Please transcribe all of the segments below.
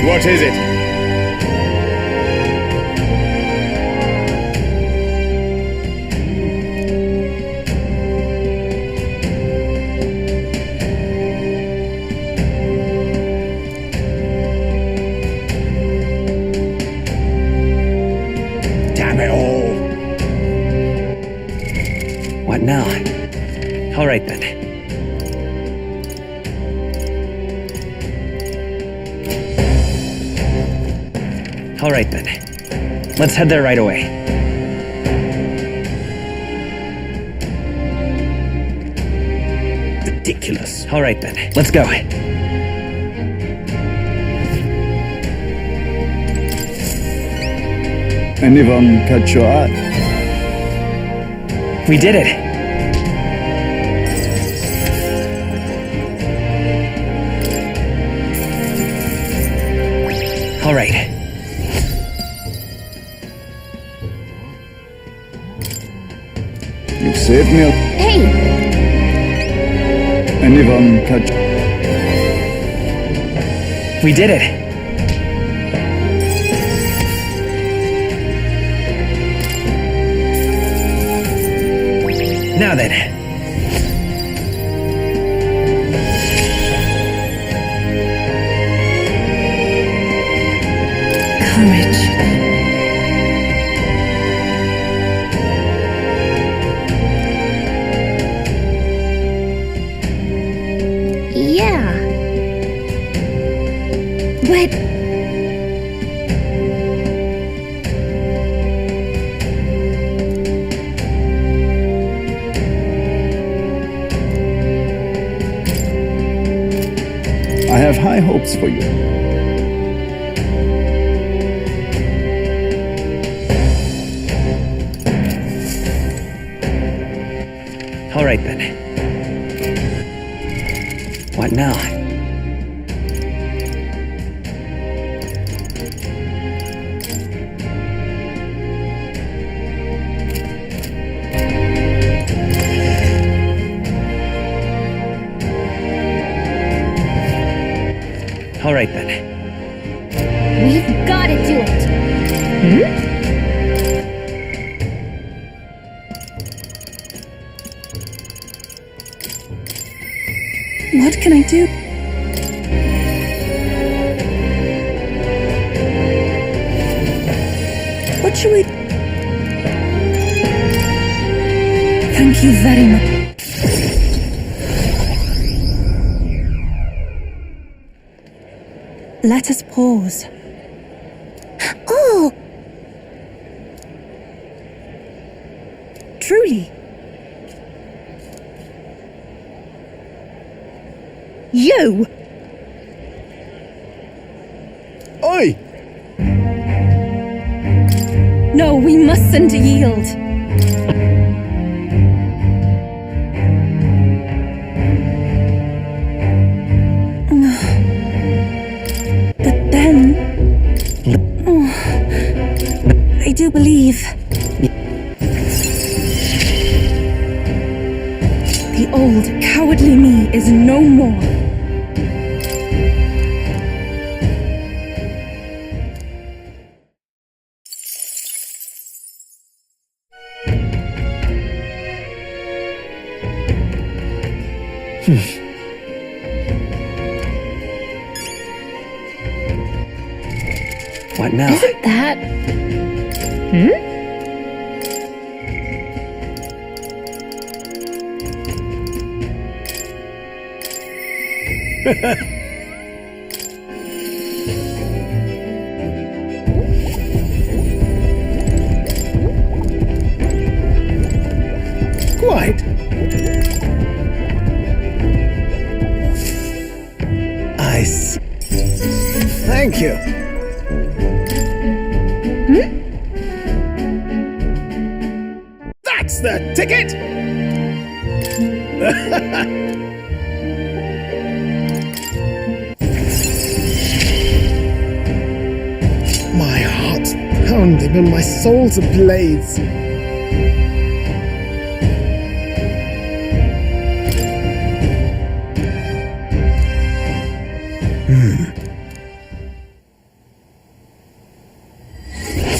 What is it? Damn it all! What now? All right then. All right then. Let's head there right away. Ridiculous. All right then. Let's go. Anyone catch your eye? We did it. All right. You saved me. Hey! Anyone catch? We did it. Now then. Courage. Yeah. But... I have high hopes for you. All right then. What now? All right then. we've got to do it. What can I do? What should we... Thank you very much. Let us pause. Oh! Truly. You! Oi! No, we mustn't yield. But then... I do believe... the old, cowardly me is no more. What now? Isn't that... Quite. I see. Thank you. That's the ticket! My heart's pounding and my soul's ablaze.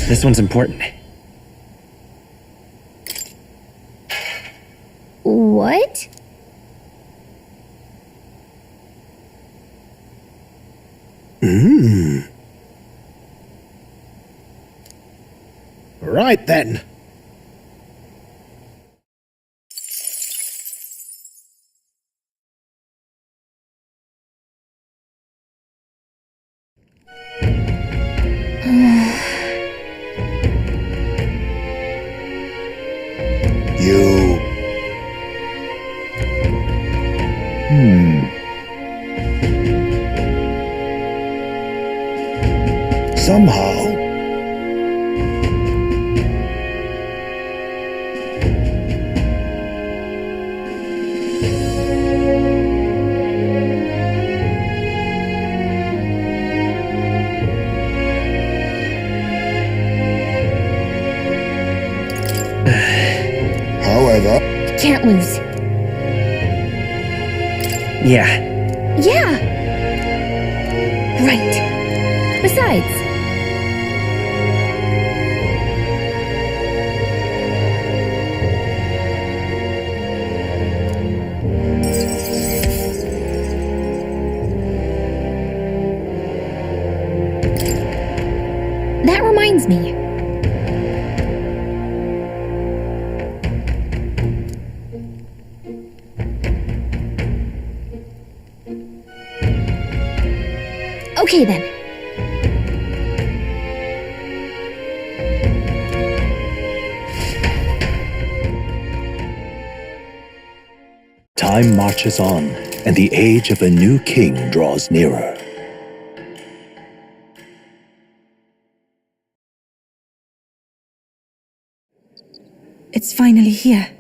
This one's important. What? Right then. You. Somehow. However, Can't lose. Yeah. Yeah! Right. Besides, that reminds me. Okay then. Time marches on, and the age of a new king draws nearer. It's finally here.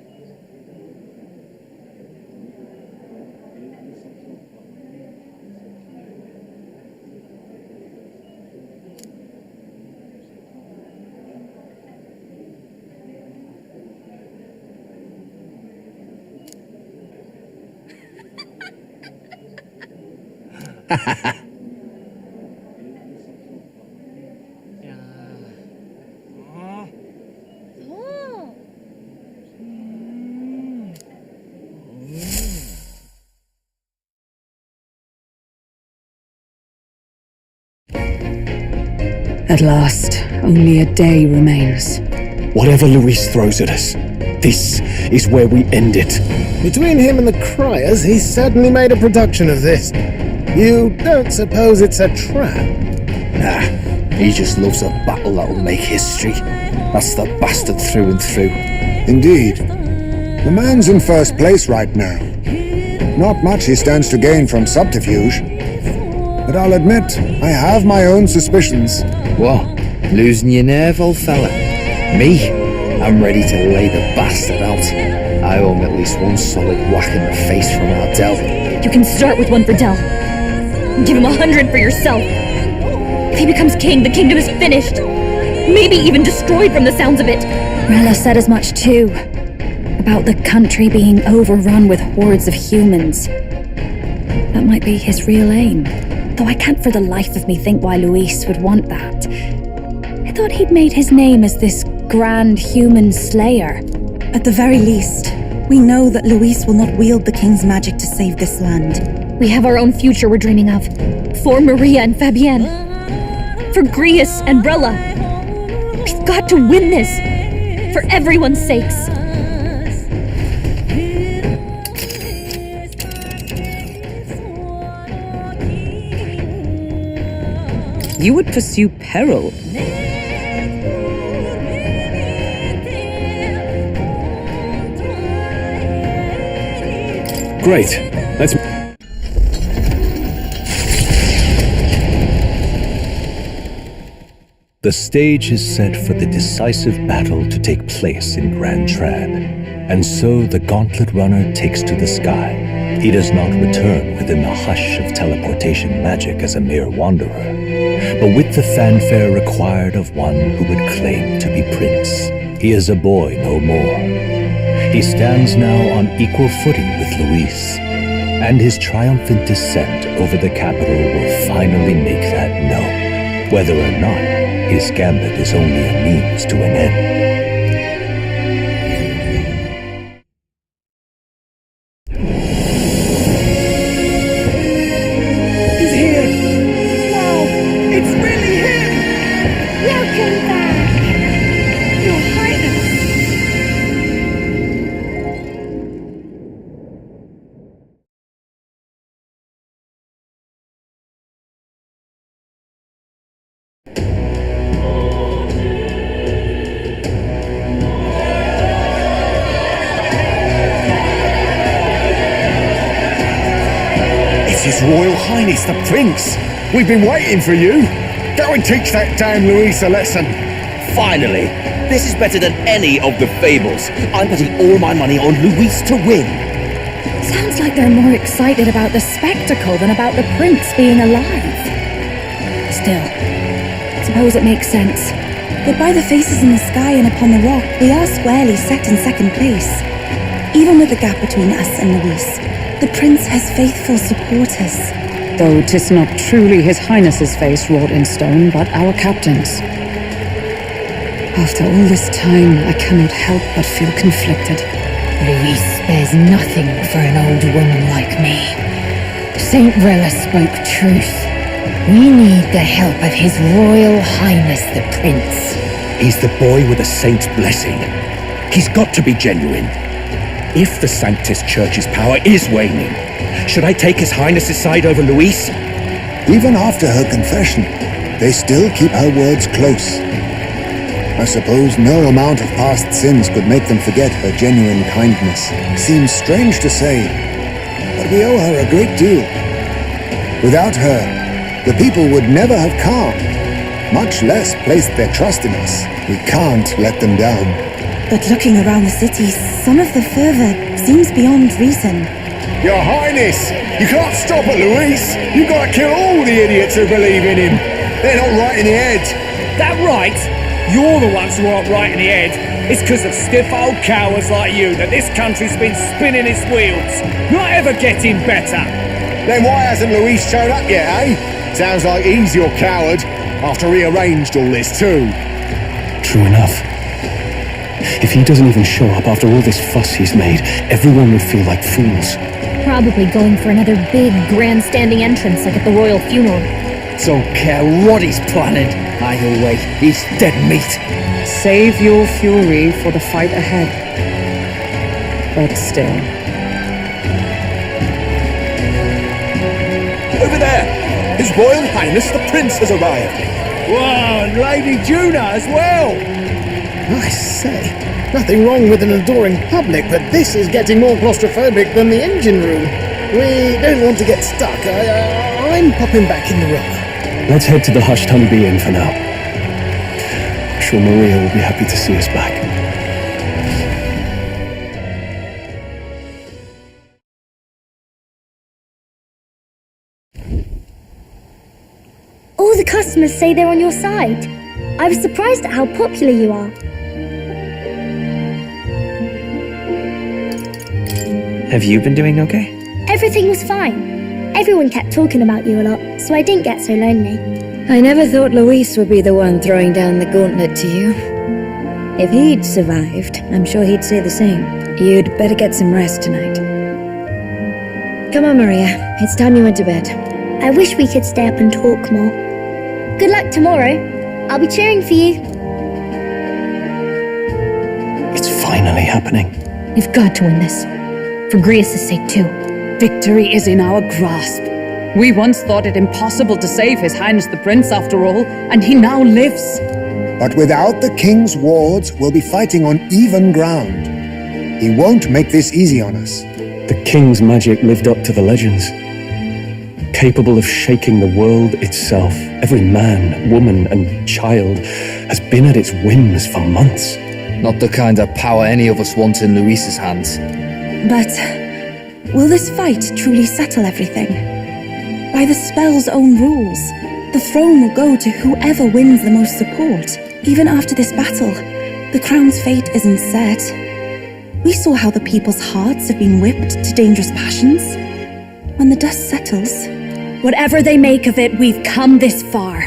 At last, only a day remains. Whatever Luis throws at us, this is where we end it. Between him and the criers, he's certainly made a production of this. You don't suppose it's a trap? Nah, he just loves a battle that'll make history. That's the bastard through and through. indeed. The man's in first place right now. Not much he stands to gain from subterfuge. But I'll admit, I have my own suspicions. What? Losing your nerve, old fella? Me? I'm ready to lay the bastard out. I owe him at least one solid whack in the face from Ardell. You can start with one for Dell. Give him 100 for yourself. If he becomes king, the kingdom is finished. Maybe even destroyed from the sounds of it. Rella said as much too. About the country being overrun with hordes of humans. That might be his real aim. Though I can't for the life of me think why Luis would want that. I thought he'd made his name as this grand human slayer. At the very least, we know that Luis will not wield the king's magic to save this land. We have our own future we're dreaming of. For Maria and Fabienne. For Grius and Brella. We've got to win this. For everyone's sakes. You would pursue peril. Great. Let's... The stage is set for the decisive battle to take place in Grand Trad. And so the Gauntlet Runner takes to the sky. He does not return within the hush of teleportation magic as a mere wanderer, but with the fanfare required of one who would claim to be prince. He is a boy no more. He stands now on equal footing with Luis, and his triumphant descent over the capital will finally make that known, whether or not His gambit is only a means to an end. His Royal Highness the Prince! We've been waiting for you! Go and teach that damn Luis a lesson! Finally! This is better than any of the fables. I'm putting all my money on Luis to win. Sounds like they're more excited about the spectacle than about the prince being alive. Still, suppose it makes sense. But by the faces in the sky and upon the rock, we are squarely set in second place. Even with the gap between us and Luis, the prince has faithful supporters. Though 'tis not truly his highness's face wrought in stone, but our captain's. After all this time, I cannot help but feel conflicted. Luis spares nothing for an old woman like me. Saint Rella spoke truth. We need the help of His Royal Highness the Prince. He's the boy with a saint's blessing. He's got to be genuine. If the Sanctus Church's power is waning, should I take His Highness's side over Luis? Even after her confession, they still keep her words close. I suppose no amount of past sins could make them forget her genuine kindness. Seems strange to say, but we owe her a great deal. Without her, the people would never have come, much less placed their trust in us. We can't let them down. But looking around the city, some of the fervor seems beyond reason. Your Highness, you can't stop at Luis. You've got to kill all the idiots who believe in him. They're not right in the head. That right? You're the ones who aren't right in the head. It's because of stiff old cowards like you that this country's been spinning its wheels. Not ever getting better. Then why hasn't Luis shown up yet, eh? Sounds like he's your coward, after he arranged all this too. True enough. If he doesn't even show up after all this fuss he's made, everyone would feel like fools. Probably going for another big, grandstanding entrance like at the royal funeral. Don't care what he's planning. Either way, he's dead meat. Save your fury for the fight ahead. But still. Over there! His Royal Highness the Prince has arrived. Whoa, and Lady Juna as well! I say, nothing wrong with an adoring public, but this is getting more claustrophobic than the engine room. We don't want to get stuck. I'm popping back in the room. Let's head to the hushed honeybee inn for now. I'm sure Maria will be happy to see us back. All the customers say they're on your side. I was surprised at how popular you are. Have you been doing okay? Everything was fine. Everyone kept talking about you a lot, so I didn't get so lonely. I never thought Luis would be the one throwing down the gauntlet to you. If he'd survived, I'm sure he'd say the same. You'd better get some rest tonight. Come on, Maria. It's time you went to bed. I wish we could stay up and talk more. Good luck tomorrow. I'll be cheering for you. It's finally happening. You've got to win this. For Grius' sake, too. Victory is in our grasp. We once thought it impossible to save His Highness the Prince after all, and he now lives. But without the king's wards, we'll be fighting on even ground. He won't make this easy on us. The king's magic lived up to the legends. Capable of shaking the world itself, every man, woman, and child has been at its whims for months. Not the kind of power any of us want in Luis's hands. But will this fight truly settle everything? By the spell's own rules, the throne will go to whoever wins the most support. Even after this battle, the crown's fate isn't set. We saw how the people's hearts have been whipped to dangerous passions. When the dust settles... Whatever they make of it, we've come this far.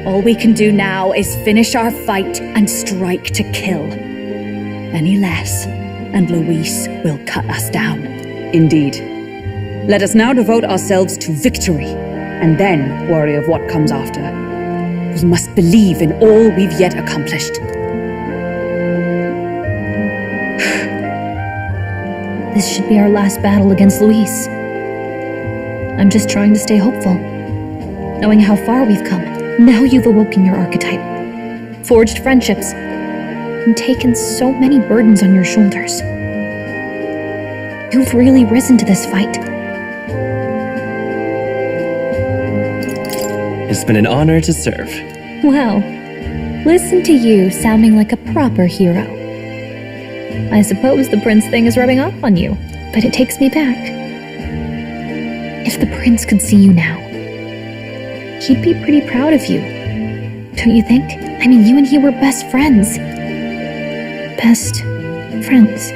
All we can do now is finish our fight and strike to kill. Any less, and Luis will cut us down. Indeed. Let us now devote ourselves to victory, and then worry of what comes after. We must believe in all we've yet accomplished. This should be our last battle against Luis. I'm just trying to stay hopeful, knowing how far we've come. Now you've awoken your archetype, forged friendships, and taken so many burdens on your shoulders. You've really risen to this fight. It's been an honor to serve. Wow. Listen to you sounding like a proper hero. I suppose the prince thing is rubbing off on you, but it takes me back. If the prince could see you now, he'd be pretty proud of you. Don't you think? I mean, you and he were best friends. Best friends.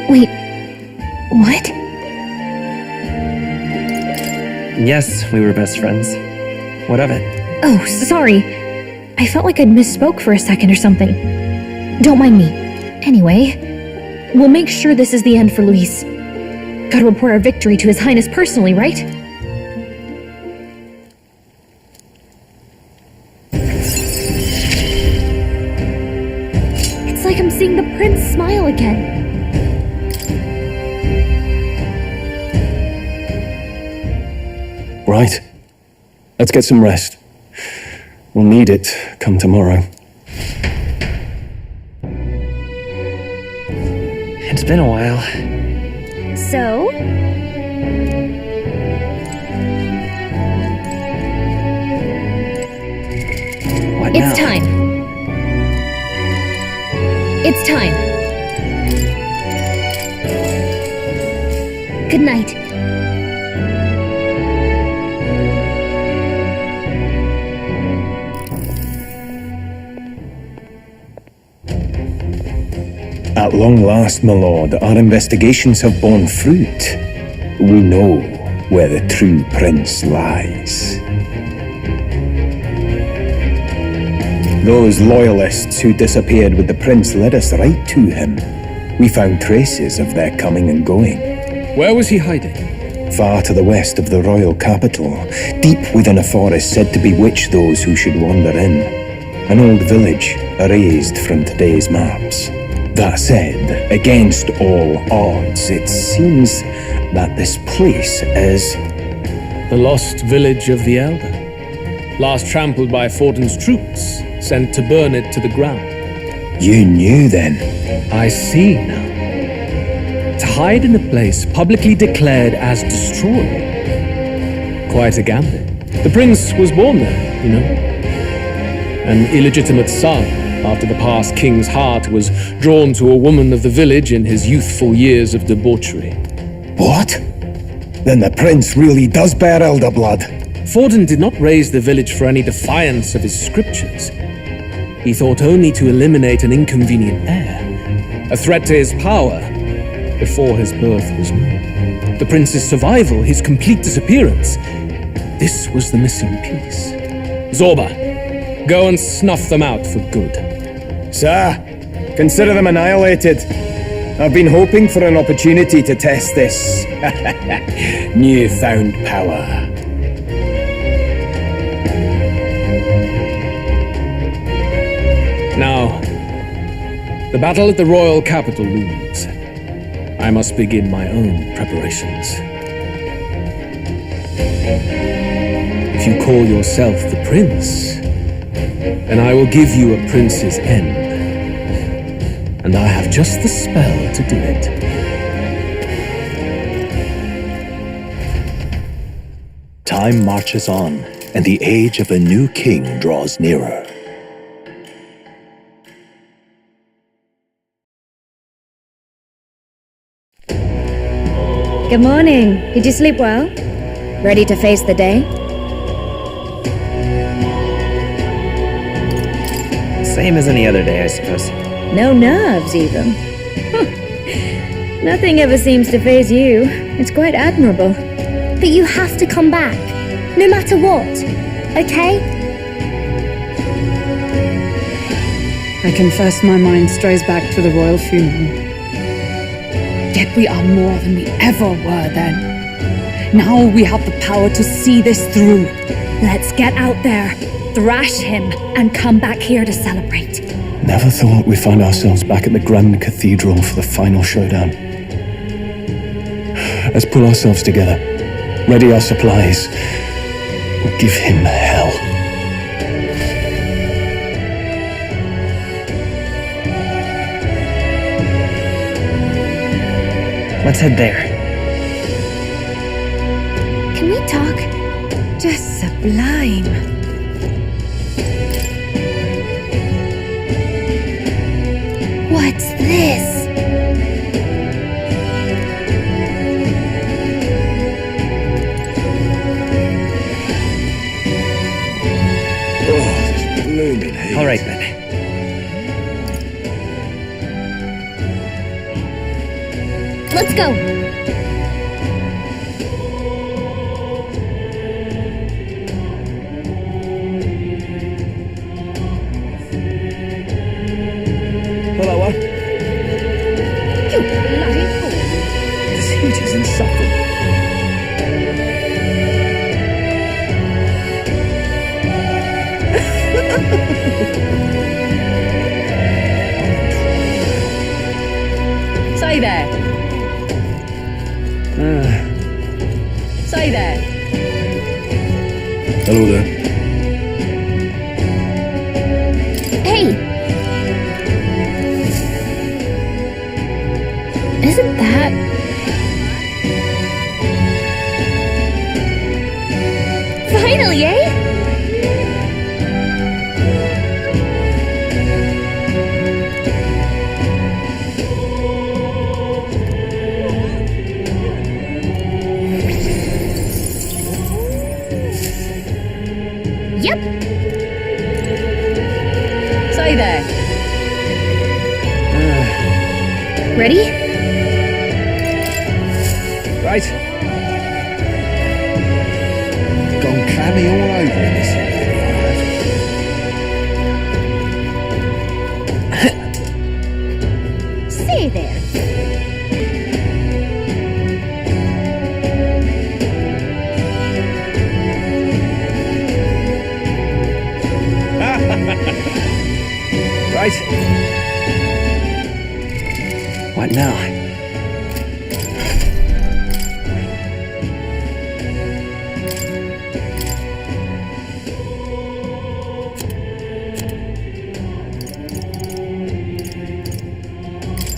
Wait, what? Yes, we were best friends. What of it? Oh, sorry. I felt like I'd misspoke for a second or something. Don't mind me. Anyway, we'll make sure this is the end for Luis. Gotta report our victory to His Highness personally, right? It's like I'm seeing the prince smile again. Right. Let's get some rest. We'll need it come tomorrow. It's been a while. So? What It's now? time. It's time. Good night. At long last, my lord, our investigations have borne fruit. We know where the true prince lies. Those loyalists who disappeared with the prince led us right to him. We found traces of their coming and going. Where was he hiding? Far to the west of the royal capital, deep within a forest said to bewitch those who should wander in. An old village, erased from today's maps. That said, against all odds, it seems that this place is... The lost village of the Elder. Last trampled by Fortin's troops, sent to burn it to the ground. You knew then? I see now. To hide in a place publicly declared as destroyed. Quite a gambit. The prince was born there, you know. An illegitimate son, after the past king's heart was drawn to a woman of the village in his youthful years of debauchery. What? Then the prince really does bear elder blood. Fortin did not raise the village for any defiance of his scriptures. He thought only to eliminate an inconvenient heir, a threat to his power, before his birth was known. The prince's survival, his complete disappearance, this was the missing piece. Zorba, go and snuff them out for good. Sir, consider them annihilated. I've been hoping for an opportunity to test this newfound power. Now, the battle at the royal capital looms. I must begin my own preparations. If you call yourself the prince, then I will give you a prince's end. And I have just the spell to do it. Time marches on, and the age of a new king draws nearer. Good morning. Did you sleep well? Ready to face the day? Same as any other day, I suppose. No nerves, even. Nothing ever seems to faze you. It's quite admirable. But you have to come back, no matter what. okay? I confess my mind strays back to the royal funeral. Yet we are more than we ever were then. Now we have the power to see this through. Let's get out there, thrash him, and come back here to celebrate. Never thought we'd find ourselves back at the Grand Cathedral for the final showdown. Let's pull ourselves together, ready our supplies, and give him hell. Let's head there. Can we talk? Just sublime. What's this? Blooming heat. All right, then. Let's go. Hello, one. You bloody fool. This heat is insufferable. Say there. Say there. Hello there. Hey! Isn't that... Finally, eh? Yep. Say there. Ready? Right. Gone clammy all over in this area, I have. Say there. Right. What now?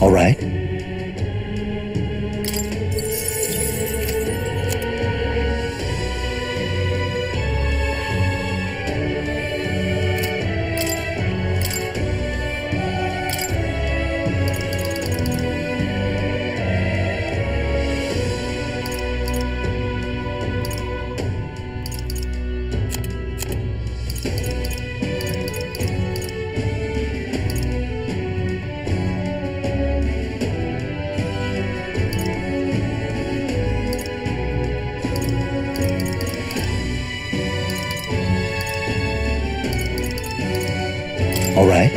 All right. All right.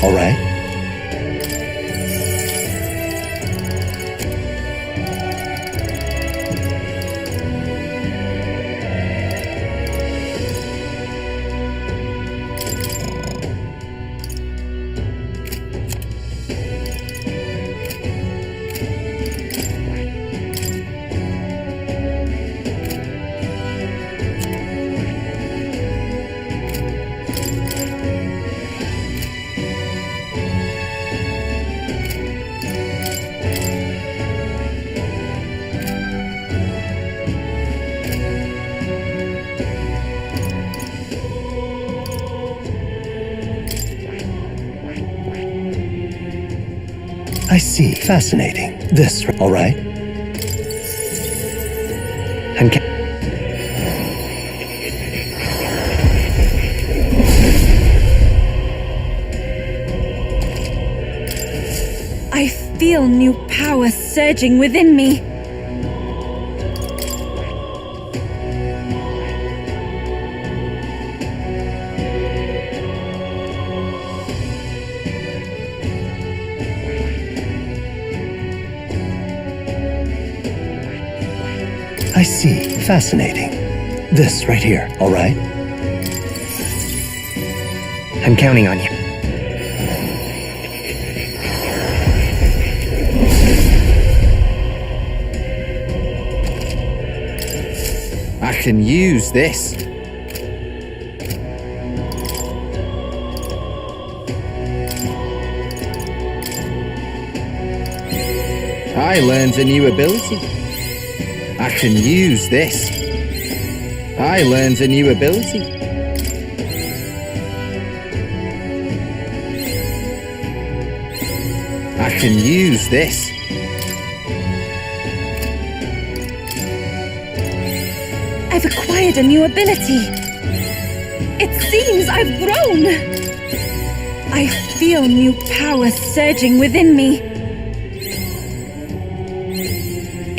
All right. I see. Fascinating. This, all right? I'm I feel new power surging within me. I see. Fascinating. This right here, all right? I'm counting on you. I can use this. I learned a new ability. I can use this. I learned a new ability. I can use this. I've acquired a new ability. It seems I've grown. I feel new power surging within me.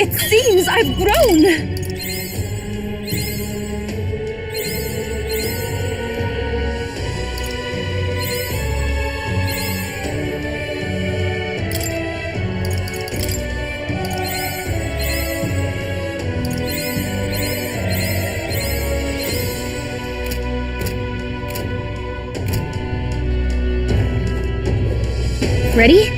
It seems I've grown. Ready?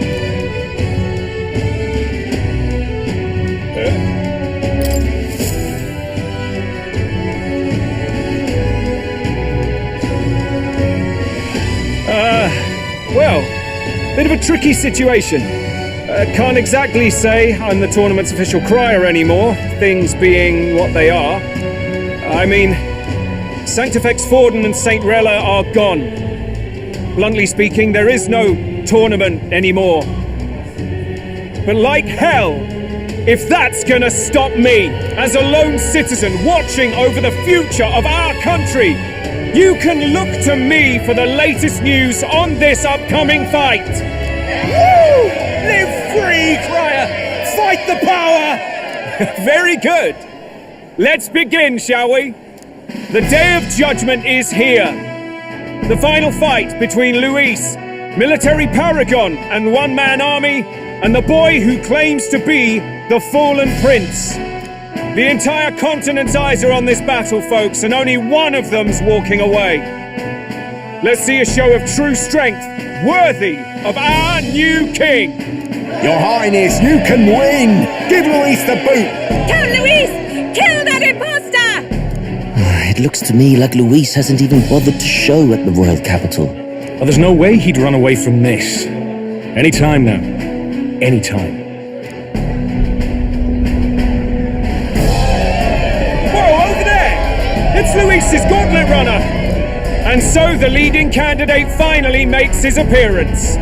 Well, bit of a tricky situation. Can't exactly say I'm the tournament's official crier anymore, things being what they are. I mean, Sanctifex Forden and St. Rella are gone. Bluntly speaking, there is no tournament anymore. But like hell, if that's gonna stop me, as a lone citizen watching over the future of our country, you can look to me for the latest news on this upcoming fight. Woo! Live free, Crier! Fight the power! Very good. Let's begin, shall we? The Day of Judgment is here. The final fight between Luis, military paragon and one-man army, and the boy who claims to be the fallen prince. The entire continent's eyes are on this battle, folks, and only one of them's walking away. Let's see a show of true strength, worthy of our new king. Your Highness, you can win! Give Luis the boot! Count Luis! Kill that imposter! It looks to me like Luis hasn't even bothered to show at the royal capital. Well, there's no way he'd run away from this. Anytime now. Anytime. It's Luis's gauntlet runner! And so the leading candidate finally makes his appearance.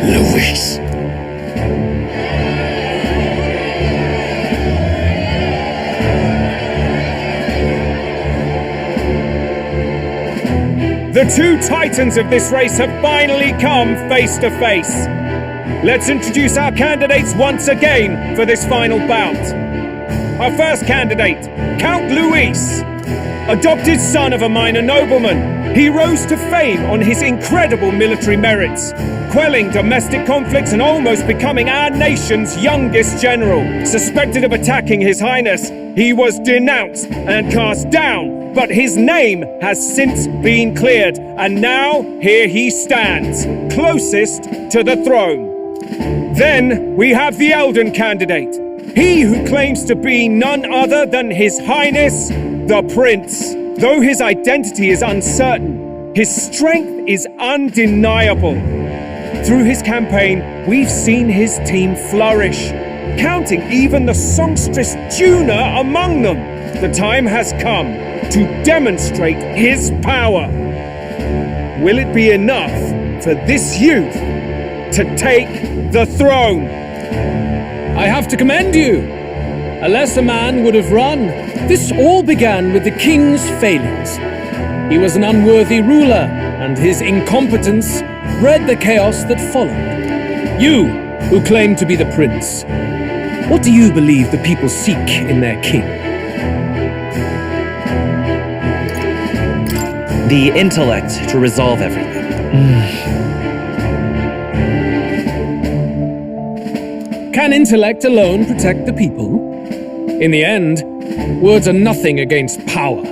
Luis. The two titans of this race have finally come face to face. Let's introduce our candidates once again for this final bout. Our first candidate, Count Luis. Adopted son of a minor nobleman, he rose to fame on his incredible military merits, quelling domestic conflicts and almost becoming our nation's youngest general. Suspected of attacking His Highness, he was denounced and cast down, but his name has since been cleared, and now here he stands, closest to the throne. Then we have the Elden candidate, he who claims to be none other than His Highness, the Prince. Though his identity is uncertain, his strength is undeniable. Through his campaign, we've seen his team flourish, counting even the songstress Juna among them. The time has come to demonstrate his power. Will it be enough for this youth to take the throne? I have to commend you. A lesser man would have run. This all began with the king's failings. He was an unworthy ruler, and his incompetence bred the chaos that followed. You, who claim to be the prince, what do you believe the people seek in their king? The intellect to resolve everything. Can intellect alone protect the people? In the end, words are nothing against power.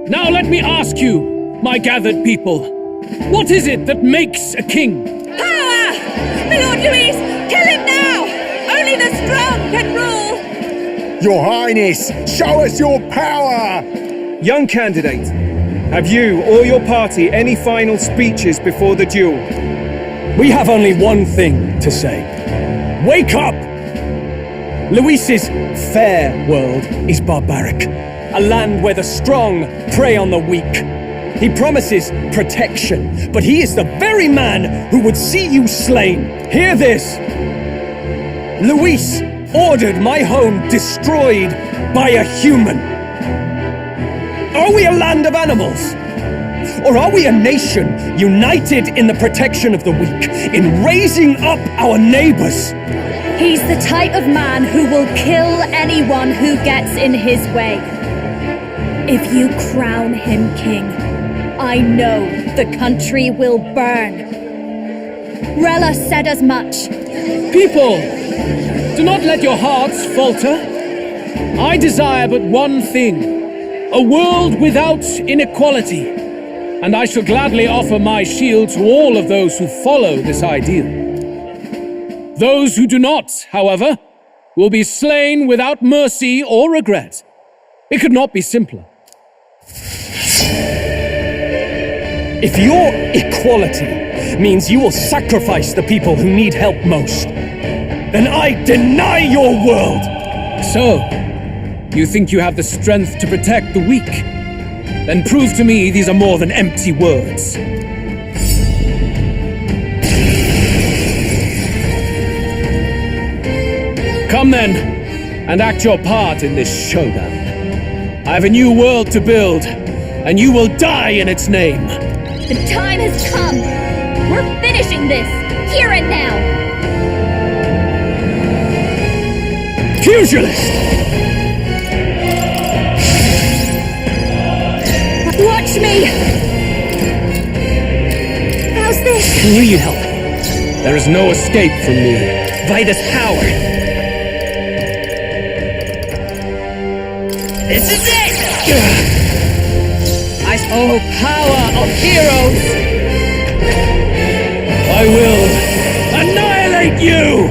Now let me ask you, my gathered people, what is it that makes a king? Power! My Lord Louis, kill him now! Only the strong can rule! Your Highness, show us your power! Young candidate, have you or your party any final speeches before the duel? We have only one thing to say. Wake up! Luis's fair world is barbaric. A land where the strong prey on the weak. He promises protection, but he is the very man who would see you slain. Hear this! Luis ordered my home destroyed by a human. Are we a land of animals? Or are we a nation united in the protection of the weak, in raising up our neighbors? He's the type of man who will kill anyone who gets in his way. If you crown him king, I know the country will burn. Rella said as much. People, do not let your hearts falter. I desire but one thing, a world without inequality, and I shall gladly offer my shield to all of those who follow this ideal. Those who do not, however, will be slain without mercy or regret. It could not be simpler. If your equality means you will sacrifice the people who need help most, then I deny your world! So, you think you have the strength to protect the weak? Then prove to me these are more than empty words. Come then, and act your part in this showdown. I have a new world to build, and you will die in its name. The time has come. We're finishing this, here and now. Pugilist! Watch me! How's this? Who need help? There is no escape from me. Vitus power! This is it! Oh, power of heroes! I will annihilate you!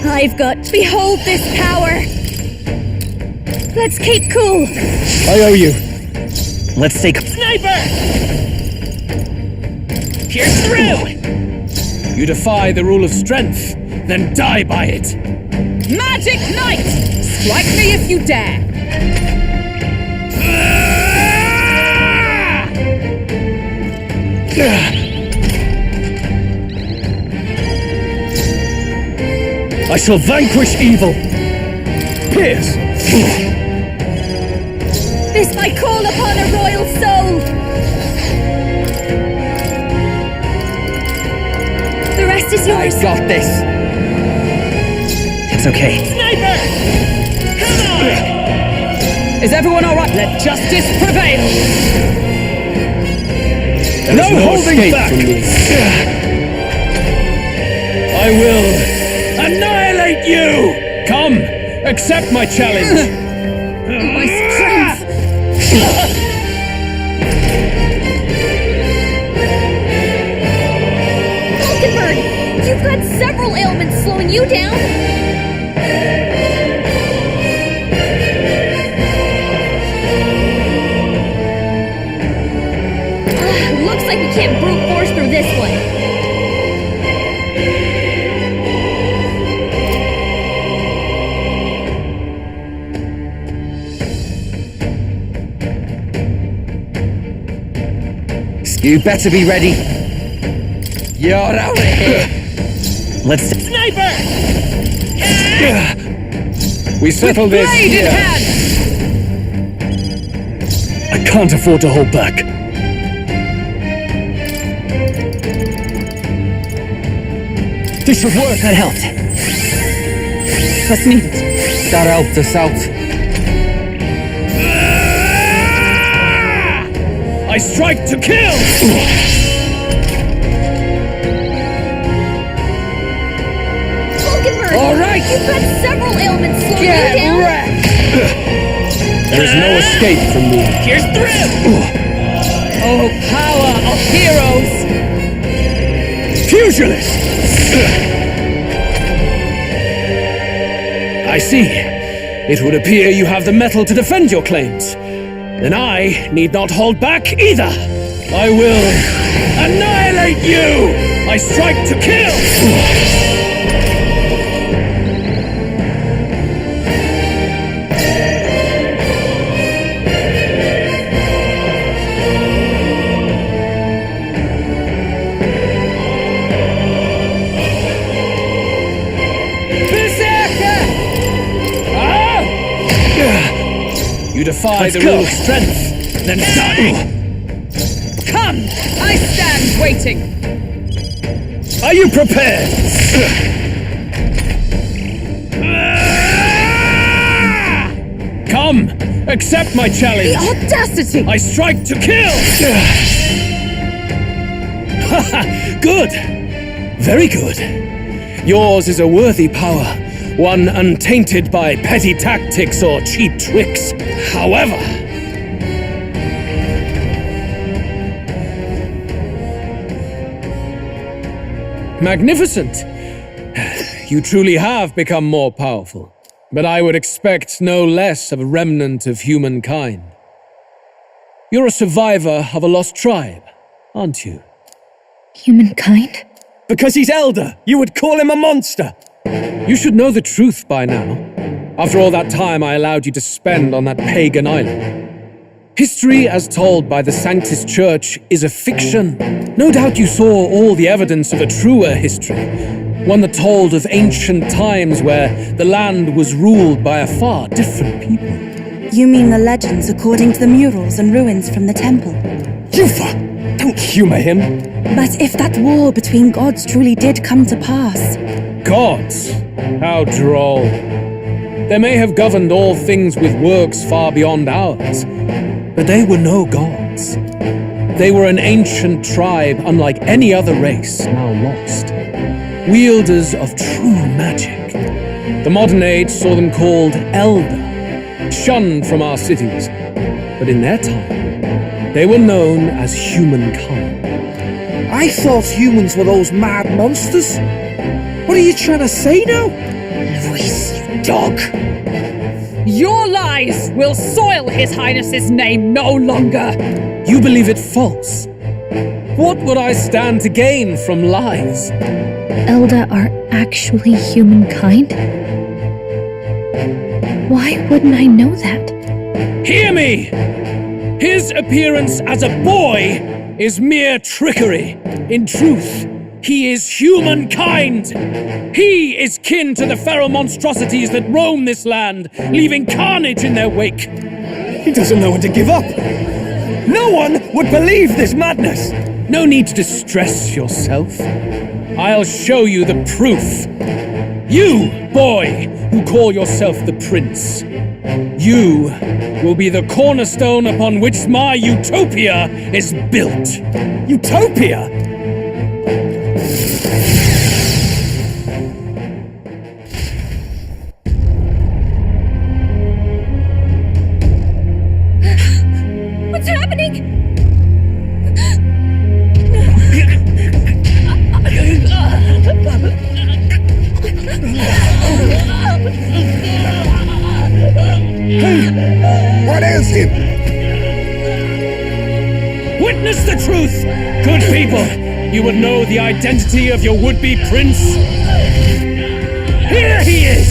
I've got... Behold this power! Let's keep cool! I owe you. Let's take... Sniper! Pierce through! You defy the rule of strength, then die by it. Magic Knight! Strike me if you dare! I shall vanquish evil. Pierce! This I call upon a royal soul! The rest is yours. I got this. It's okay. Sniper! Come on! Is everyone alright? Let justice prevail! There no holding back from me. I will annihilate you! Come, accept my challenge. My strength! you down? Looks like we can't brute force through this one. You better be ready. You're out of here. Let's... Sniper! We settle this Blade in here. hand! I can't afford to hold back. This should work. That helped. Let's need it. That helped us out. I strike to kill! Vulcanberg! All right. You've got several ailments slowing Get you down. wrecked. There's no escape from me. Here's through! Oh, power of heroes! Pugilist! I see. It would appear you have the mettle to defend your claims. Then I need not hold back either. I will annihilate you! I strike to kill! You defy the rule of strength, then die! Come! I stand waiting! Are you prepared? Come! Accept my challenge! The audacity! I strike to kill! Good! Very good. Yours is a worthy power, one untainted by petty tactics or cheap tricks. However, magnificent! You truly have become more powerful, but I would expect no less of a remnant of humankind. You're a survivor of a lost tribe, aren't you? Humankind? Because he's elder, you would call him a monster! You should know the truth by now, after all that time I allowed you to spend on that pagan island. History as told by the Sanctus Church is a fiction. No doubt you saw all the evidence of a truer history, one that told of ancient times where the land was ruled by a far different people. You mean the legends according to the murals and ruins from the temple? Yufa! Don't humor him! But if that war between gods truly did come to pass... Gods? How droll. They may have governed all things with works far beyond ours, but they were no gods. They were an ancient tribe unlike any other race, now lost. Wielders of true magic. The modern age saw them called Elder, shunned from our cities. But in their time, they were known as humankind. I thought humans were those mad monsters. What are you trying to say now? Luis, you dog! Your lies will soil His Highness's name no longer! You believe it false? What would I stand to gain from lies? Elda are actually humankind? Why wouldn't I know that? Hear me! His appearance as a boy is mere trickery. In truth, he is humankind! He is kin to the feral monstrosities that roam this land, leaving carnage in their wake. He doesn't know when to give up. No one would believe this madness. No need to distress yourself. I'll show you the proof. You, boy, who call yourself the prince. You will be the cornerstone upon which my utopia is built. Utopia? What's happening? Witness the truth! Good people, you would know the identity of your would-be prince. Here he is!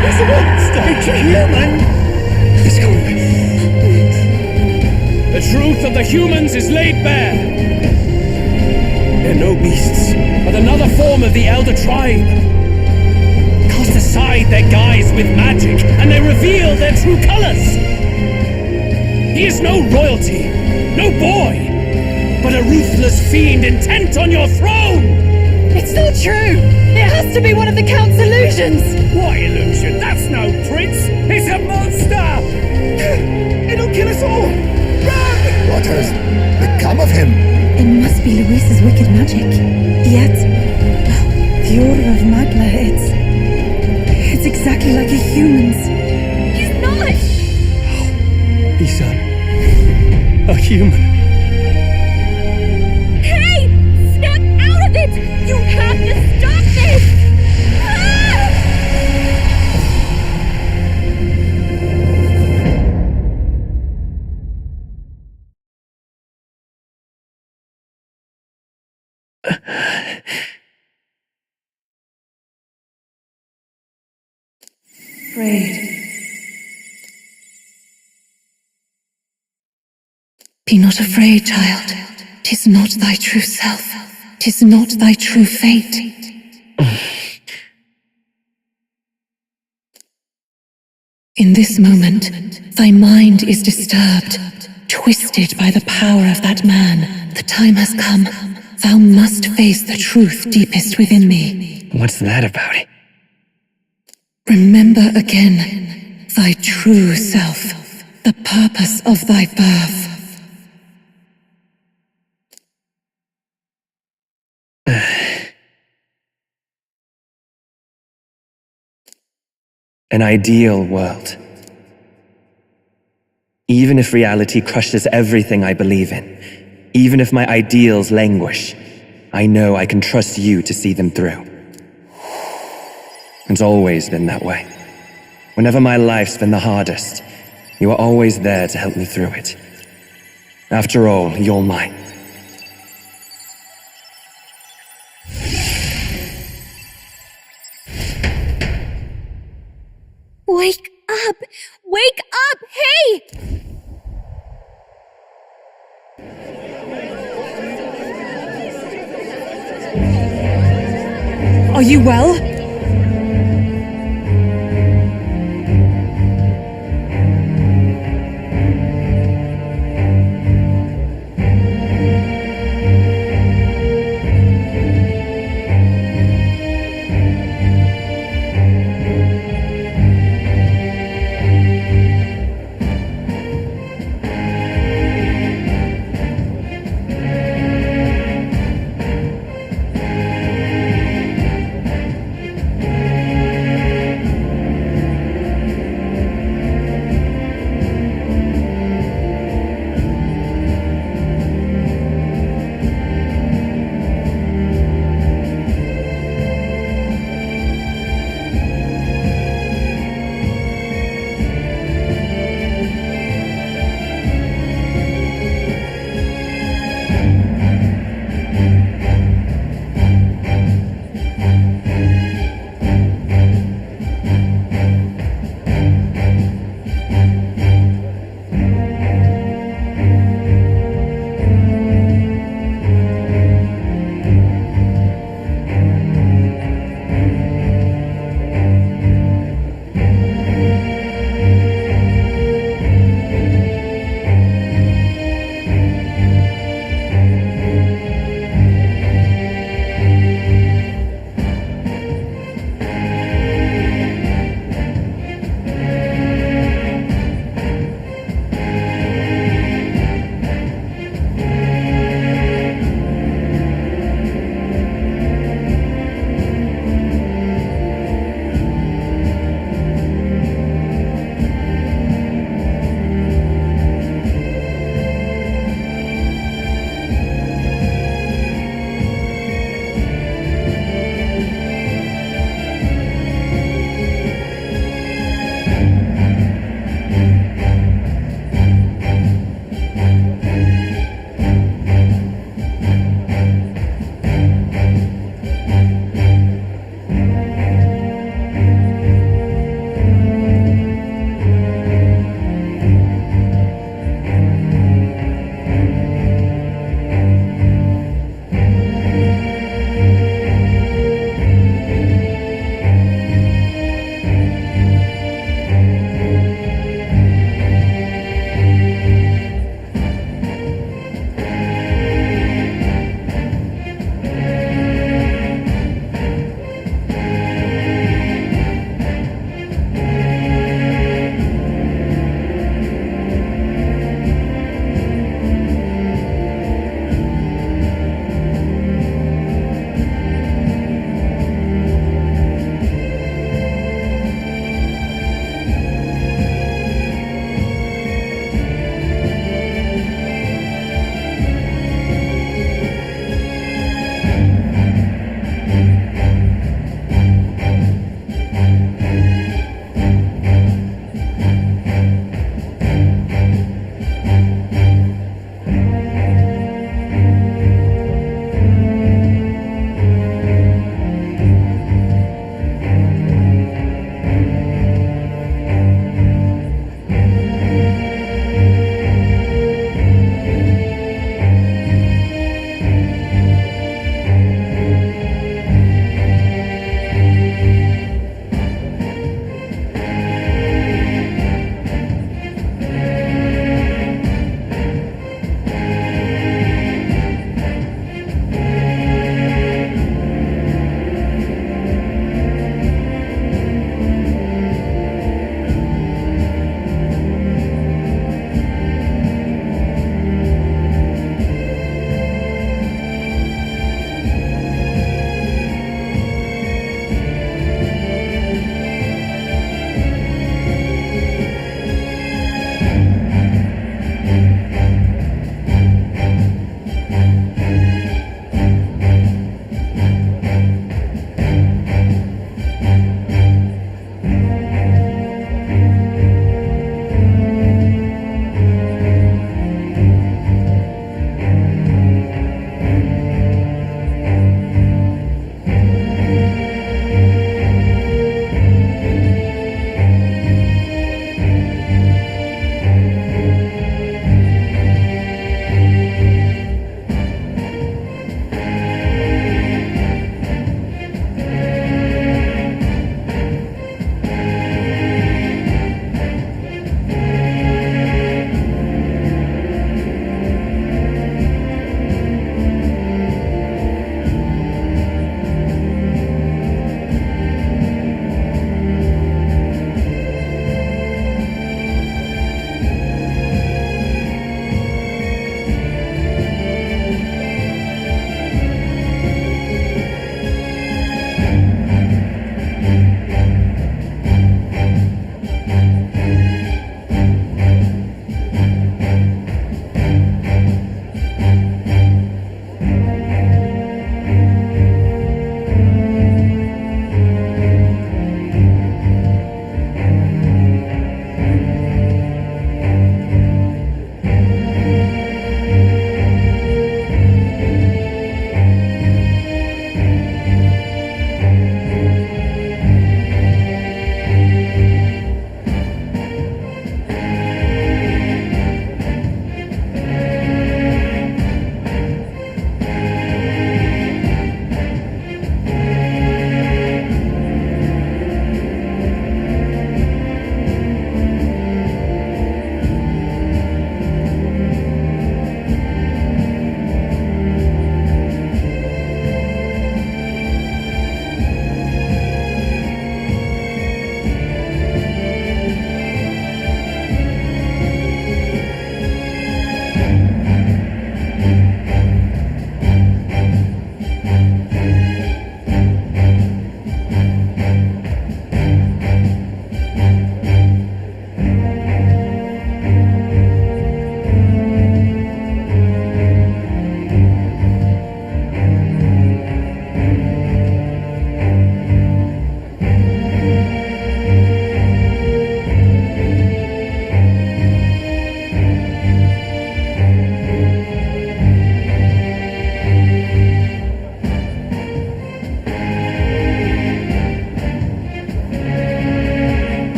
He's a monster! It's a human! He's gone. The truth of the humans is laid bare. They're no beasts, but another form of the Elder Tribe. Cast aside their guise with magic, and they reveal their true colors. He is no royalty, no boy, but a ruthless fiend intent on your throne! It's not true! It has to be one of the Count's illusions! What illusion? That's no prince! It's a monster! It'll kill us all! Run! What has become of him? It must be Luis's wicked magic. Yet, the Order of Magla, it's exactly like a human's. He's not! He's a human. Hey! Snap out of it! You have to stop this! Afraid. Be not afraid, child. 'Tis not thy true self. 'Tis not thy true fate. In this moment, thy mind is disturbed, twisted by the power of that man. The time has come. Thou must face the truth deepest within thee. What's that about? Remember again thy true self, the purpose of thy birth. An ideal world. Even if reality crushes everything I believe in, even if my ideals languish, I know I can trust you to see them through. It's always been that way. Whenever my life's been the hardest, you are always there to help me through it. After all, you're mine. Wake up! Wake up! Hey! Are you well?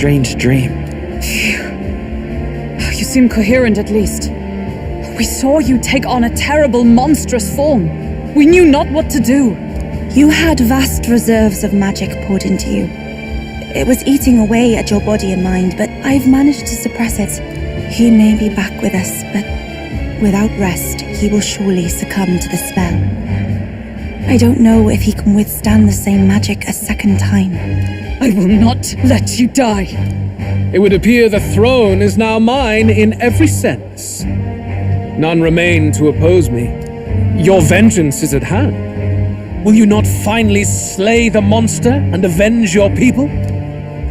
strange dream. You seem coherent at least. We saw you take on a terrible, monstrous form. We knew not what to do. You had vast reserves of magic poured into you. It was eating away at your body and mind, but I've managed to suppress it. He may be back with us, but without rest, he will surely succumb to the spell. I don't know if he can withstand the same magic a second time. I will not let you die. It would appear the throne is now mine in every sense. None remain to oppose me. Your vengeance is at hand. Will you not finally slay the monster and avenge your people?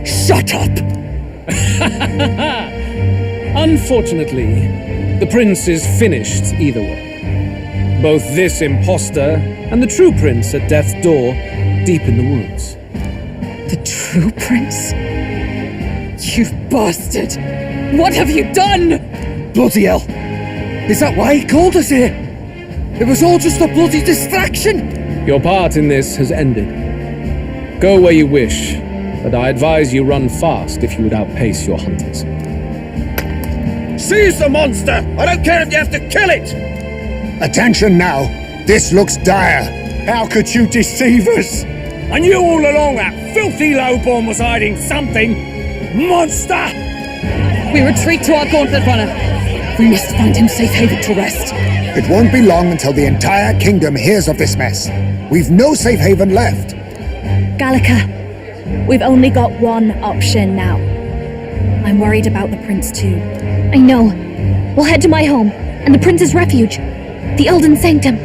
Shut up! Unfortunately, the prince is finished either way. Both this impostor and the true prince at death's door, deep in the woods. The true prince? You bastard! What have you done? Bloody hell! Is that why he called us here? It was all just a bloody distraction! Your part in this has ended. Go where you wish, but I advise you run fast if you would outpace your hunters. Seize the monster! I don't care if you have to kill it! Attention now! This looks dire! How could you deceive us? I knew all along that filthy lowborn was hiding something! Monster! We retreat to our gauntlet runner. We must find him safe haven to rest. It won't be long until the entire kingdom hears of this mess. We've no safe haven left. Gallica, we've only got one option now. I'm worried about the prince too. I know. We'll head to my home, and the prince's refuge, the Elden Sanctum.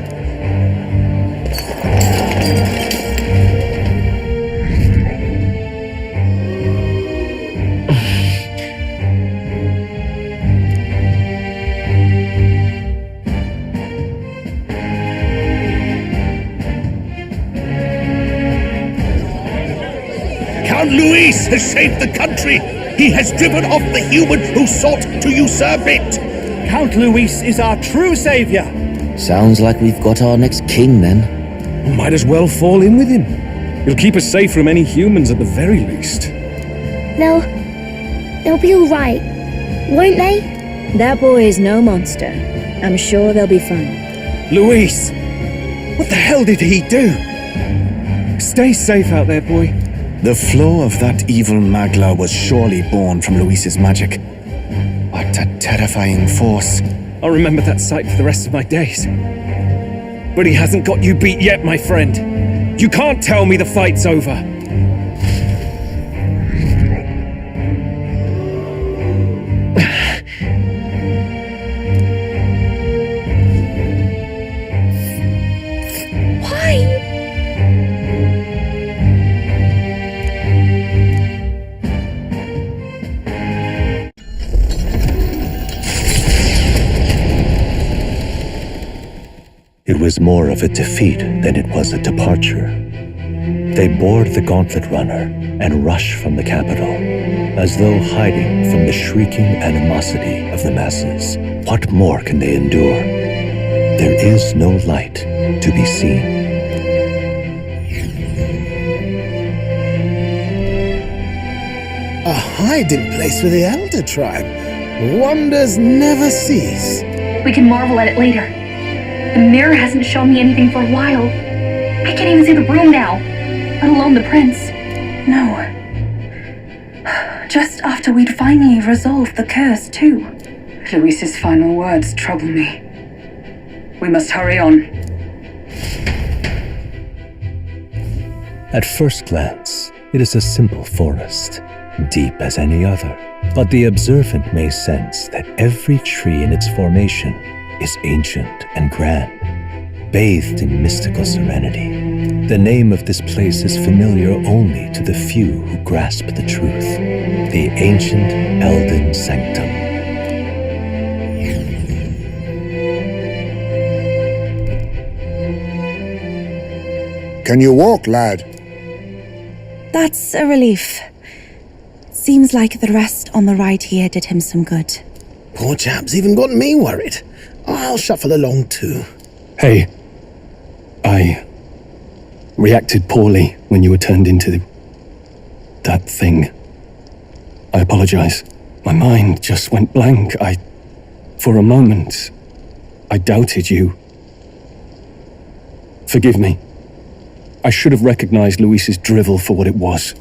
Count Luis has saved the country! He has driven off the human who sought to usurp it! Count Luis is our true savior! Sounds like we've got our next king then. Might as well fall in with him. He'll keep us safe from any humans at the very least. They'll be all right, won't they? That boy is no monster. I'm sure they'll be fine. Luis! What the hell did he do? Stay safe out there, boy. The flow of that evil Magla was surely born from Luis's magic. What a terrifying force. I'll remember that sight for the rest of my days. But he hasn't got you beat yet, my friend. You can't tell me the fight's over. It was more of a defeat than it was a departure. They board the gauntlet runner and rush from the capital, as though hiding from the shrieking animosity of the masses. What more can they endure? There is no light to be seen. A hiding place for the Elder Tribe. Wonders never cease. We can marvel at it later. The mirror hasn't shown me anything for a while. I can't even see the room now, let alone the prince. No. Just after we'd finally resolved the curse, too. Luis's final words trouble me. We must hurry on. At first glance, it is a simple forest, deep as any other. But the observant may sense that every tree in its formation is ancient and grand, bathed in mystical serenity. The name of this place is familiar only to the few who grasp the truth. The ancient Elden Sanctum. Can you walk, lad? That's a relief. Seems like the rest on the ride here did him some good. Poor chap's even got me worried. I'll shuffle along too. Hey, I reacted poorly when you were turned into that thing. I apologize. My mind just went blank. For a moment, I doubted you. Forgive me. I should have recognized Luis's drivel for what it was.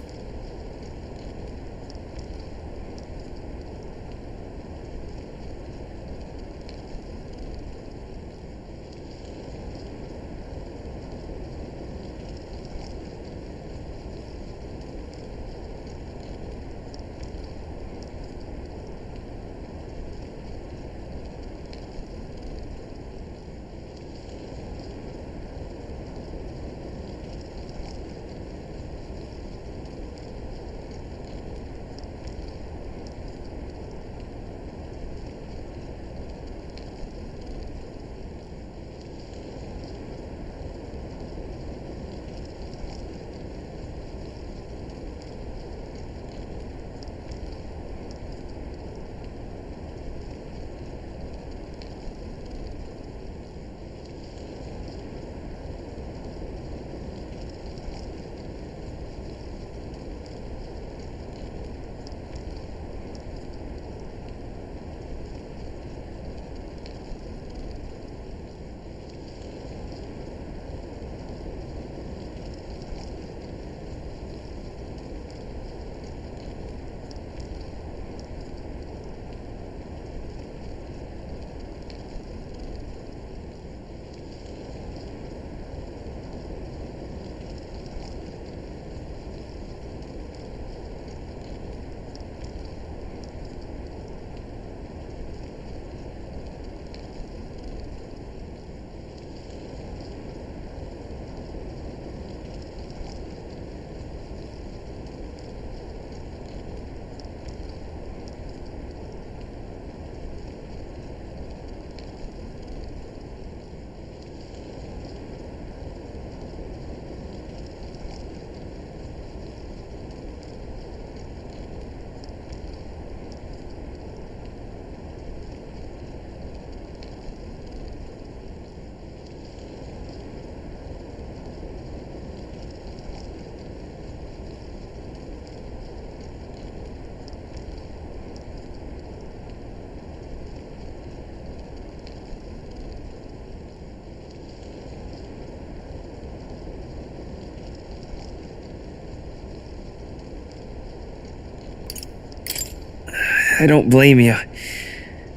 I don't blame you.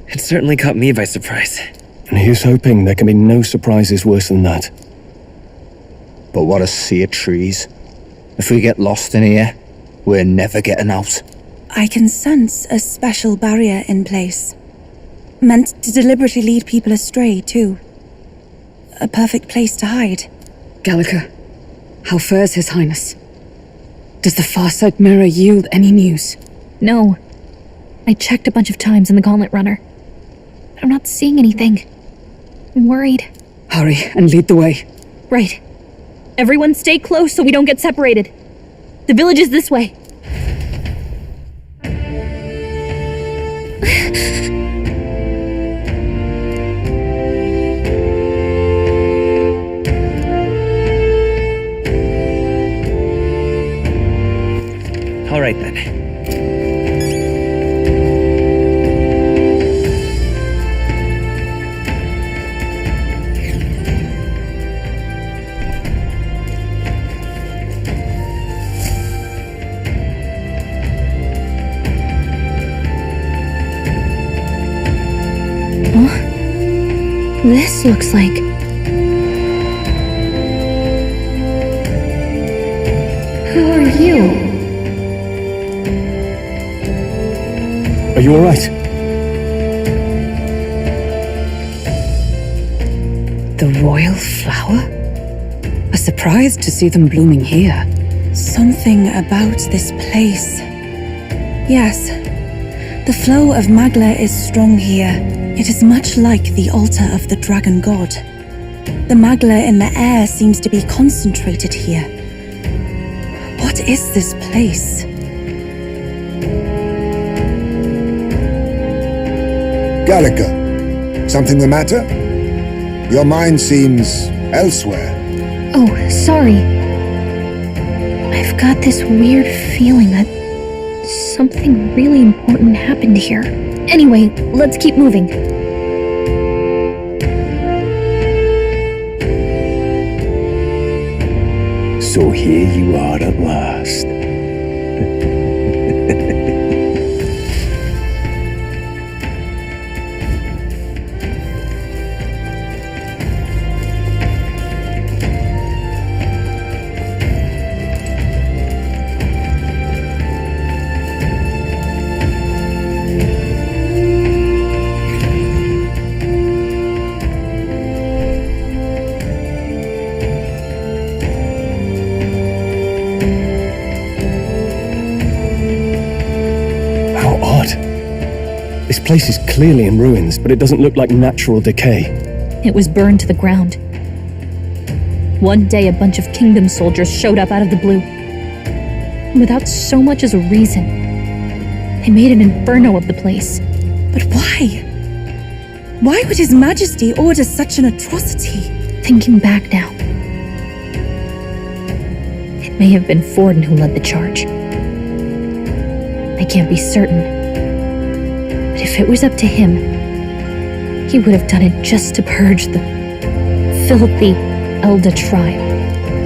It certainly caught me by surprise. And here's hoping there can be no surprises worse than that. But what a sea of trees. If we get lost in here, we're never getting out. I can sense a special barrier in place. Meant to deliberately lead people astray, too. A perfect place to hide. Gallica, how fares His Highness? Does the Farsight Mirror yield any news? No. I checked a bunch of times in the Gauntlet Runner. But I'm not seeing anything. I'm worried. Hurry and lead the way. Right. Everyone stay close so we don't get separated. The village is this way. All right then. This looks like... Who are you? Are you alright? The royal flower? A surprise to see them blooming here. Something about this place. Yes, the flow of Magla is strong here. It is much like the altar of the dragon god. The Magla in the air seems to be concentrated here. What is this place? Gallica, something the matter? Your mind seems elsewhere. Oh, sorry. I've got this weird feeling that Something really important happened here. Anyway, let's keep moving. So here you are at last. This place is clearly in ruins, but it doesn't look like natural decay. It was burned to the ground. One day, a bunch of kingdom soldiers showed up out of the blue. Without so much as a reason. They made an inferno of the place. But why? Why would His Majesty order such an atrocity? Thinking back now, it may have been Forden who led the charge. I can't be certain. But if it was up to him, he would have done it just to purge the filthy Elder tribe.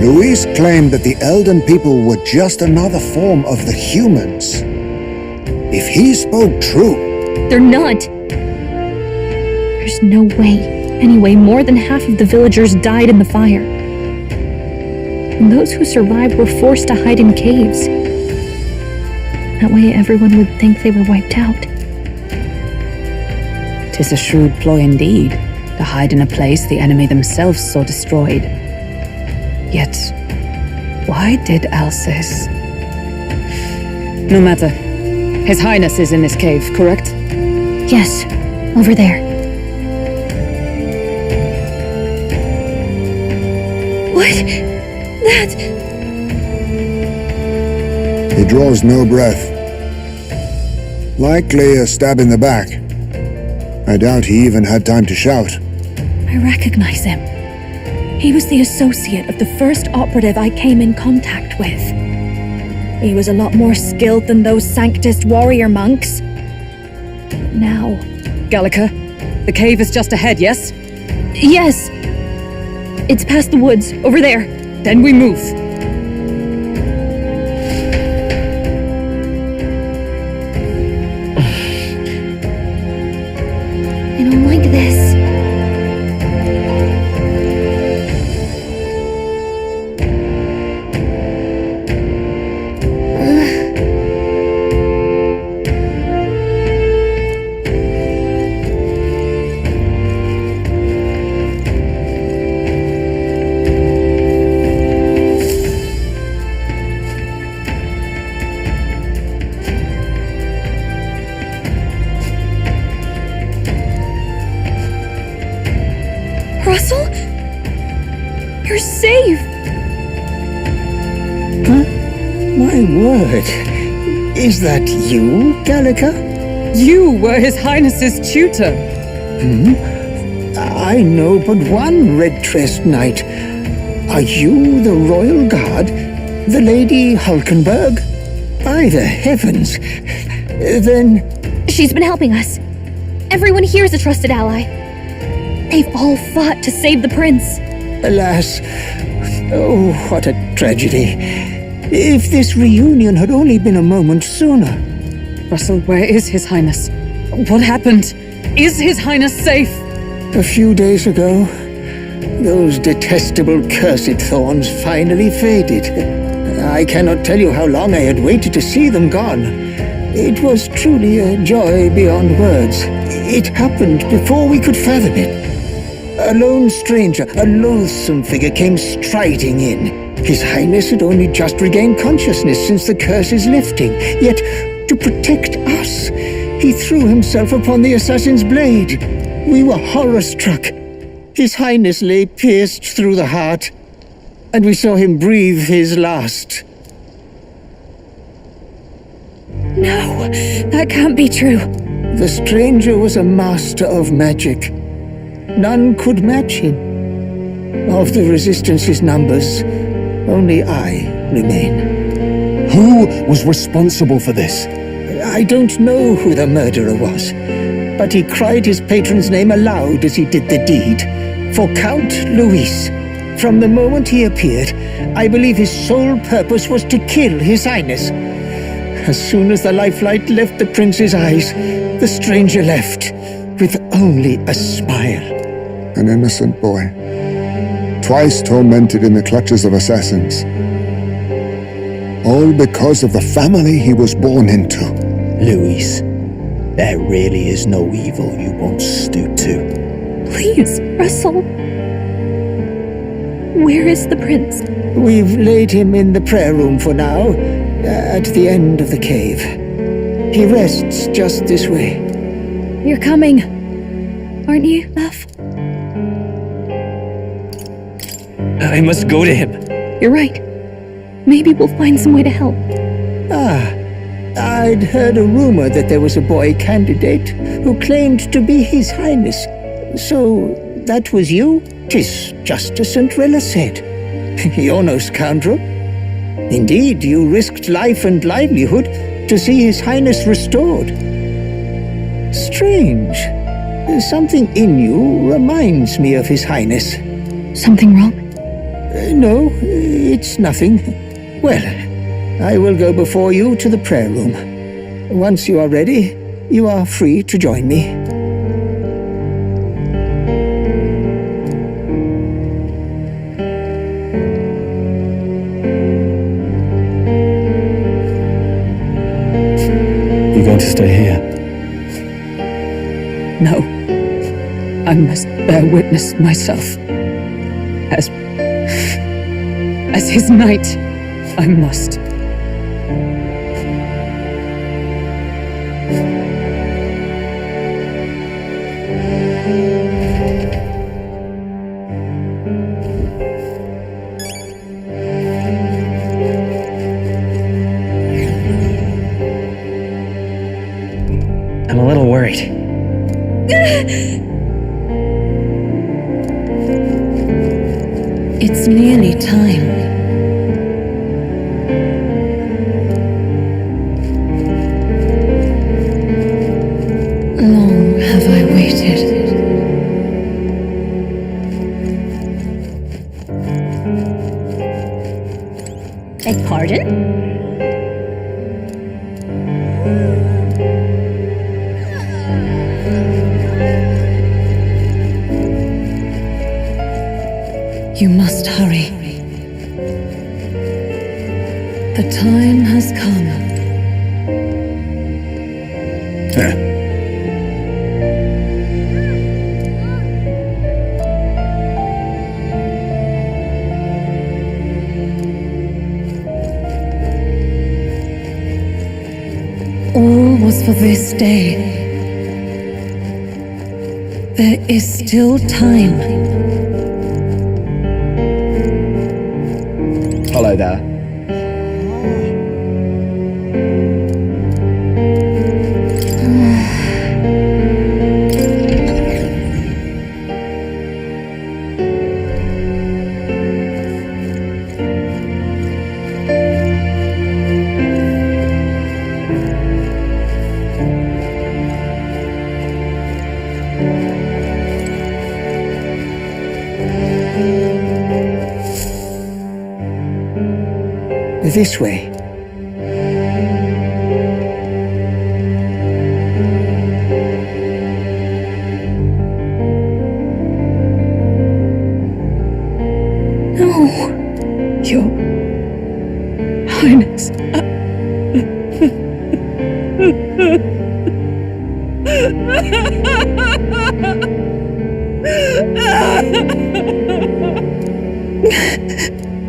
Luis claimed that the Elden people were just another form of the humans. If he spoke true... They're not! There's no way. Anyway, more than half of the villagers died in the fire. And those who survived were forced to hide in caves. That way everyone would think they were wiped out. 'Tis a shrewd ploy indeed, to hide in a place the enemy themselves saw destroyed. Yet, why did Alcest? No matter. His Highness is in this cave, correct? Yes, over there. What? That... He draws no breath. Likely a stab in the back. I doubt he even had time to shout. I recognize him. He was the associate of the first operative I came in contact with. He was a lot more skilled than those Sanctist warrior monks. Now... Gallica, the cave is just ahead, yes? Yes! It's past the woods, over there. Then we move. I don't like this. Russell? You're safe! Huh? My word. Is that you, Gallica? You were His Highness's tutor. I know but one red-tressed knight. Are you the Royal Guard? The Lady Hulkenberg? By the heavens. Then... She's been helping us. Everyone here is a trusted ally. They've all fought to save the prince. Alas. Oh, what a tragedy. If this reunion had only been a moment sooner. Russell, where is His Highness? What happened? Is His Highness safe? A few days ago, those detestable cursed thorns finally faded. I cannot tell you how long I had waited to see them gone. It was truly a joy beyond words. It happened before we could fathom it. A lone stranger, a loathsome figure, came striding in. His Highness had only just regained consciousness since the curse's lifting. Yet, to protect us, he threw himself upon the assassin's blade. We were horror-struck. His Highness lay pierced through the heart, and we saw him breathe his last. No, that can't be true. The stranger was a master of magic. None could match him. Of the Resistance's numbers, only I remain. Who was responsible for this? I don't know who the murderer was, but he cried his patron's name aloud as he did the deed. For Count Luis. From the moment he appeared, I believe his sole purpose was to kill His Highness. As soon as the lifelight left the prince's eyes, the stranger left, with only a smile. An innocent boy, twice tormented in the clutches of assassins. All because of the family he was born into. Luis, there really is no evil you won't stoop to. Please, Russell. Where is the prince? We've laid him in the prayer room for now, at the end of the cave. He rests just this way. You're coming, aren't you, love? I must go to him. You're right. Maybe we'll find some way to help. I'd heard a rumor that there was a boy candidate who claimed to be His Highness. So, that was you? 'Tis just as St. Rilla said. You're no scoundrel. Indeed, you risked life and livelihood to see His Highness restored. Strange. Something in you reminds me of His Highness. Something wrong? No, it's nothing. Well, I will go before you to the prayer room. Once you are ready, you are free to join me. You're going to stay here? No. I must bear witness myself. As his knight, I must. I'm a little worried. It's nearly time. Long have I waited. Beg pardon? You must hurry. The time has come. All was for this day. There is still time. Hello there. This way. No, Your Highness.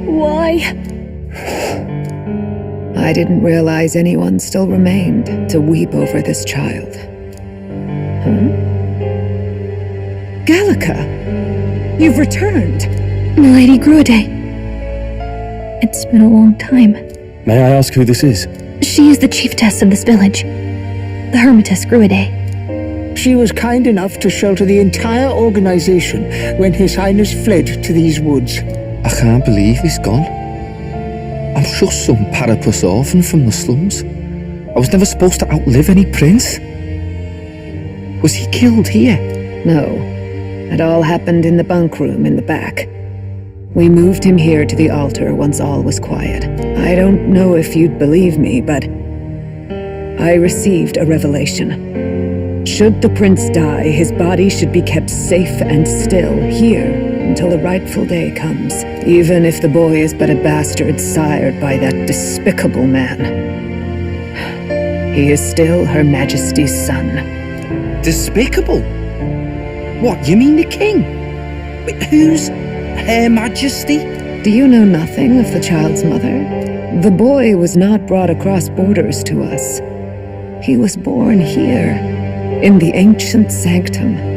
Why? I didn't realize anyone still remained to weep over this child. Huh? Gallica, you've returned. Milady Gruade. It's been a long time. May I ask who this is? She is the chiefess of this village. The Hermitess Gruade. She was kind enough to shelter the entire organization when His Highness fled to these woods. I can't believe he's gone. I I'm just some parapus orphan from the slums. I was never supposed to outlive any prince. Was he killed here? No. It all happened in the bunk room in the back. We moved him here to the altar once all was quiet. I don't know if you'd believe me, but I received a revelation. Should the prince die, his body should be kept safe and still here until the rightful day comes, even if the boy is but a bastard sired by that despicable man. He is still Her Majesty's son. Despicable? What, you mean the king? Wait, who's Her Majesty? Do you know nothing of the child's mother? The boy was not brought across borders to us. He was born here, in the ancient sanctum.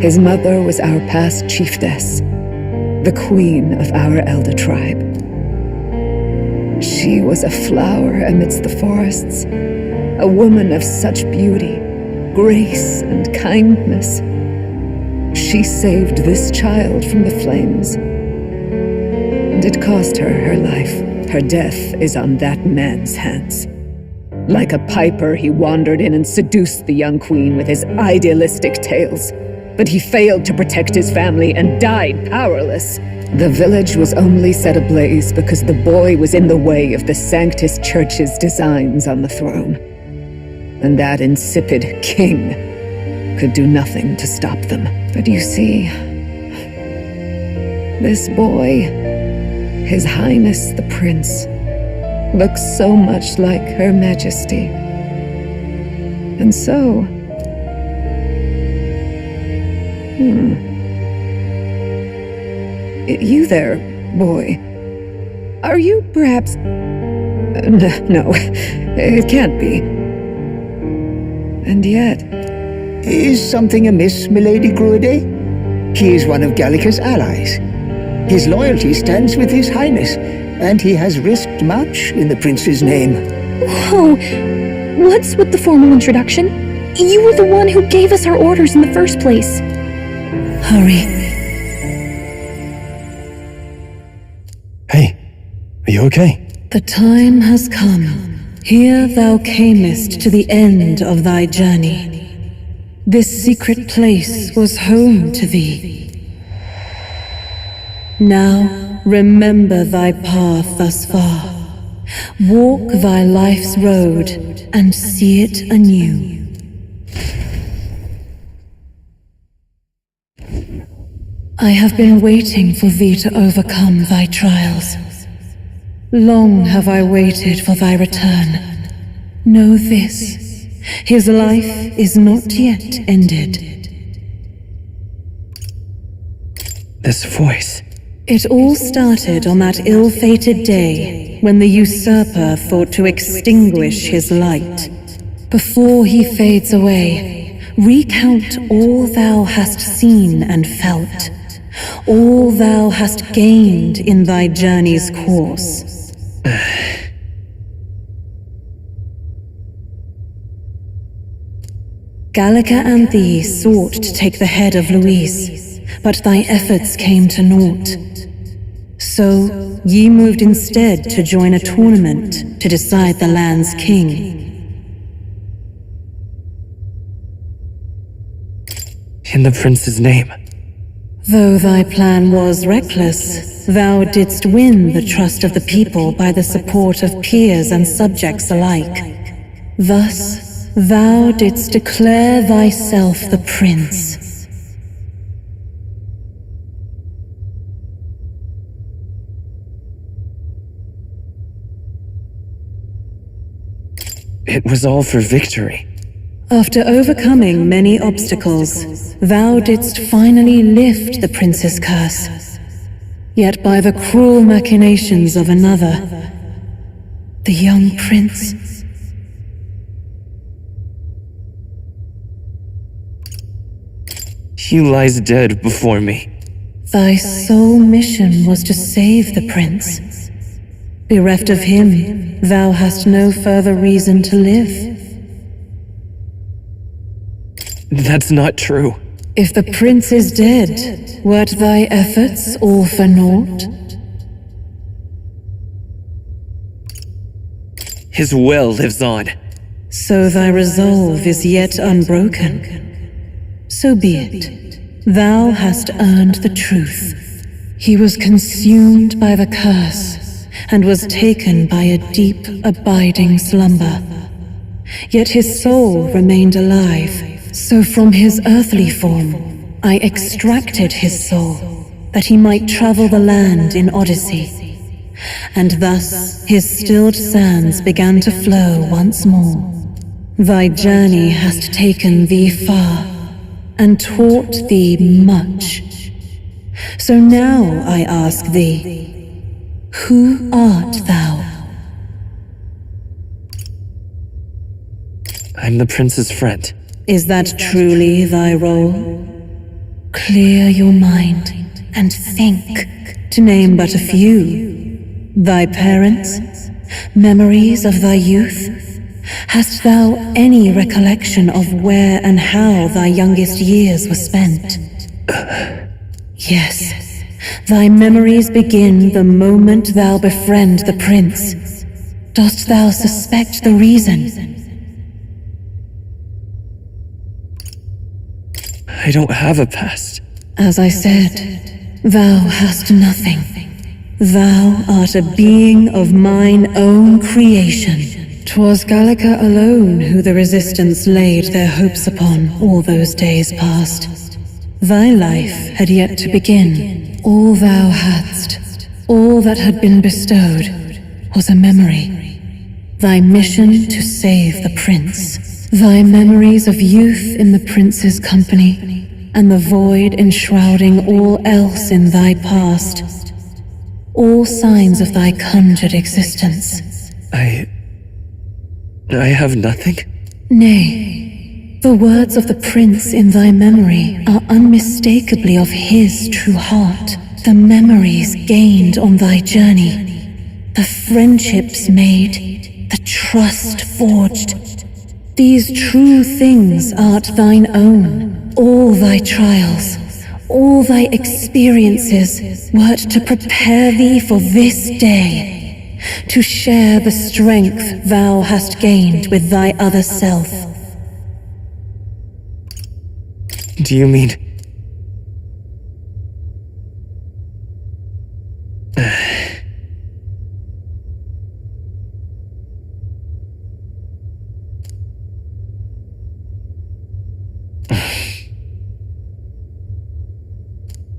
His mother was our past chiefess, the queen of our elder tribe. She was a flower amidst the forests, a woman of such beauty, grace, and kindness. She saved this child from the flames, and it cost her her life. Her death is on that man's hands. Like a piper, he wandered in and seduced the young queen with his idealistic tales. But he failed to protect his family and died powerless. The village was only set ablaze because the boy was in the way of the Sanctus Church's designs on the throne. And that insipid king could do nothing to stop them. But you see, this boy, His Highness the Prince, looks so much like Her Majesty. And so... You there, boy. Are you perhaps... No, it can't be. And yet... Is something amiss, milady Gruide? He is one of Gallica's allies. His loyalty stands with His Highness, and he has risked much in the prince's name. Whoa! What's with the formal introduction? You were the one who gave us our orders in the first place. Hurry. Hey, are you okay? The time has come. Here thou camest to the end of thy journey. This secret place was home to thee. Now remember thy path thus far. Walk thy life's road and see it anew. I have been waiting for thee to overcome thy trials. Long have I waited for thy return. Know this, his life is not yet ended. This voice. It all started on that ill-fated day when the usurper thought to extinguish his light. Before he fades away, recount all thou hast seen and felt, all thou hast gained in thy journey's course. Gallica and thee sought to take the head of Louise, but thy efforts came to naught. So ye moved instead to join a tournament to decide the land's king. In the prince's name. Though thy plan was reckless, thou didst win the trust of the people by the support of peers and subjects alike. Thus, thou didst declare thyself the prince. It was all for victory. After overcoming many obstacles, thou didst finally lift the prince's curse. Yet by the cruel machinations of another, the young prince... He lies dead before me. Thy sole mission was to save the prince. Bereft of him, thou hast no further reason to live. That's not true. If the prince is dead, weren't thy efforts all for naught? His will lives on. So thy resolve is yet unbroken. So be it. Thou hast earned the truth. He was consumed by the curse, and was taken by a deep, abiding slumber. Yet his soul remained alive, so from his earthly form, I extracted his soul, that he might travel the land in Odyssey. And thus his stilled sands began to flow once more. Thy journey hast taken thee far, and taught thee much. So now I ask thee, who art thou? I'm the prince's friend. Is that truly thy role? Clear your mind and think, to name but a few. Thy parents, memories of thy youth? Hast thou any recollection of where and how thy youngest years were spent? Yes, thy memories begin the moment thou befriend the prince. Dost thou suspect the reason? I don't have a past. As I said, thou hast nothing. Thou art a being of mine own creation. 'Twas Gallica alone who the resistance laid their hopes upon all those days past. Thy life had yet to begin. All thou hadst, all that had been bestowed, was a memory. Thy mission to save the prince. Thy memories of youth in the prince's company, and the void enshrouding all else in thy past. All signs of thy conjured existence. I have nothing? Nay, the words of the prince in thy memory are unmistakably of his true heart. The memories gained on thy journey, the friendships made, the trust forged. These true things art thine own. All thy trials, all thy experiences wert to prepare thee for this day, to share the strength thou hast gained with thy other self. Do you mean...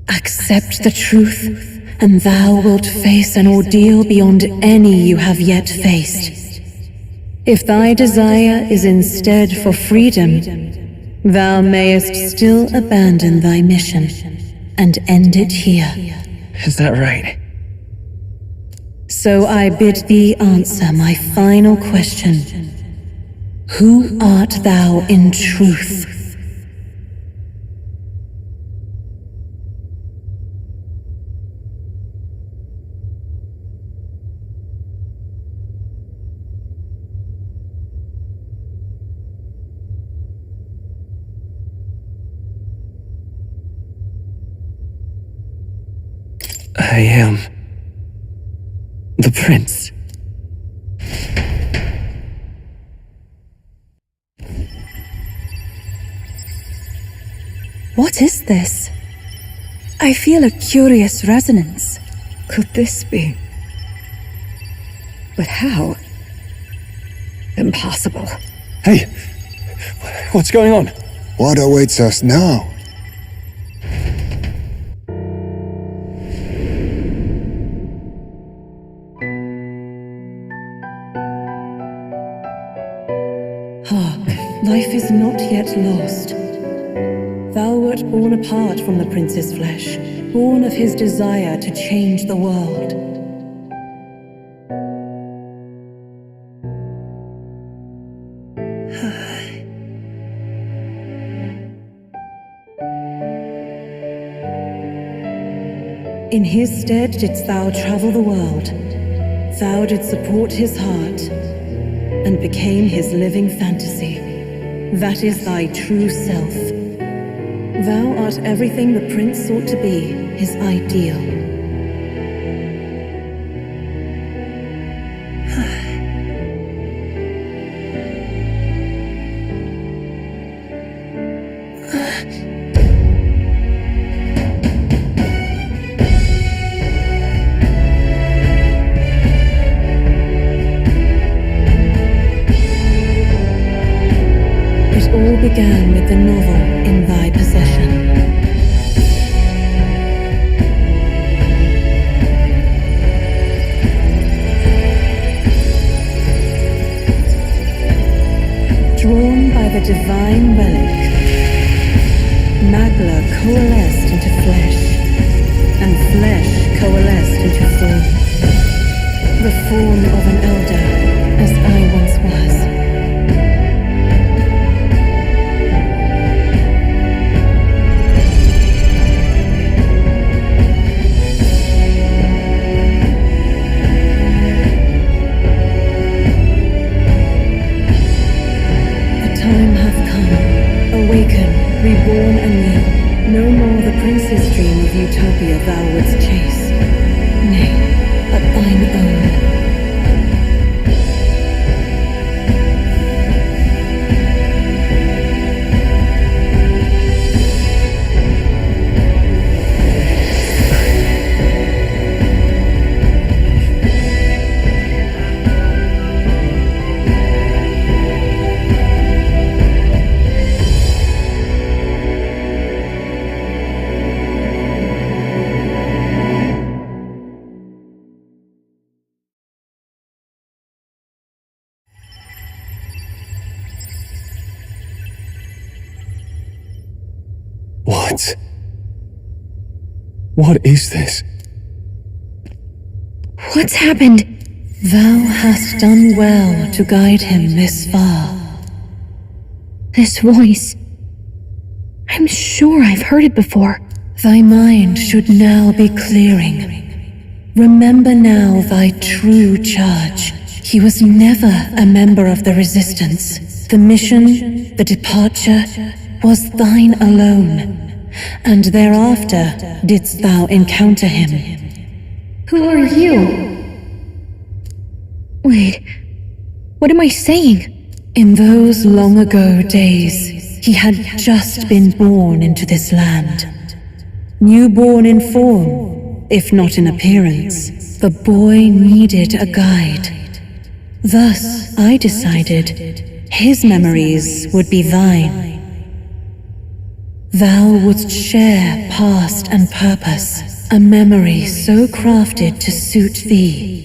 Accept the truth, and thou wilt face an ordeal beyond any you have yet faced. If thy desire is instead for freedom, thou mayest still abandon thy mission and end it here. Is that right? So I bid thee answer my final question. Who art thou in truth? I am... the prince. What is this? I feel a curious resonance. Could this be? But how? Impossible. Hey! What's going on? What awaits us now? Hark, life is not yet lost. Thou wert born apart from the prince's flesh, born of his desire to change the world. In his stead didst thou travel the world. Thou didst support his heart, and became his living fantasy. That is thy true self. Thou art everything the prince sought to be, his ideal. began with the novel in thy possession. Drawn by the divine relic, Magla coalesced into flesh, and flesh coalesced into form. The form of an elder, as I once was. Time hath come. Awaken, reborn anew. No more the prince's dream of utopia thou wouldst chase. Nay, but thine own. What is this? What's happened? Thou hast done well to guide him this far. This voice. I'm sure I've heard it before. Thy mind should now be clearing. Remember now thy true charge. He was never a member of the Resistance. The mission, the departure, was thine alone. And thereafter didst thou encounter him. Who are you? Wait, what am I saying? In those long ago days, he had just been born into this land. Newborn in form, if not in appearance, the boy needed a guide. Thus, I decided his memories would be thine. Thou wouldst share past and purpose, a memory so crafted to suit thee.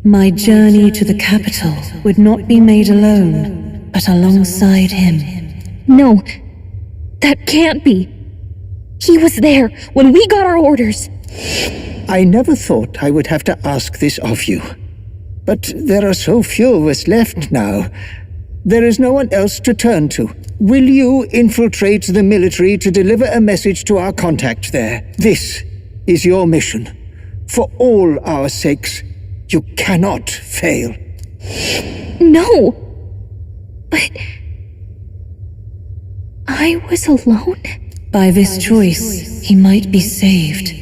My journey to the capital would not be made alone, but alongside him. No, that can't be. He was there when we got our orders. I never thought I would have to ask this of you. But there are so few of us left now. There is no one else to turn to. Will you infiltrate the military to deliver a message to our contact there? This is your mission. For all our sakes, you cannot fail. No! But... I was alone? By this choice, he might be saved.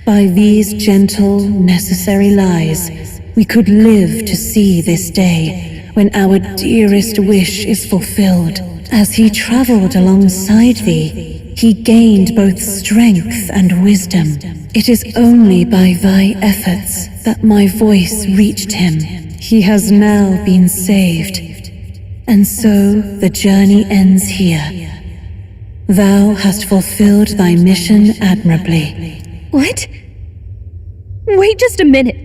By these gentle, necessary lies, we could live to see this day when our dearest wish is fulfilled. As he traveled alongside thee, he gained both strength and wisdom. It is only by thy efforts that my voice reached him. He has now been saved. And so the journey ends here. Thou hast fulfilled thy mission admirably. What? Wait just a minute.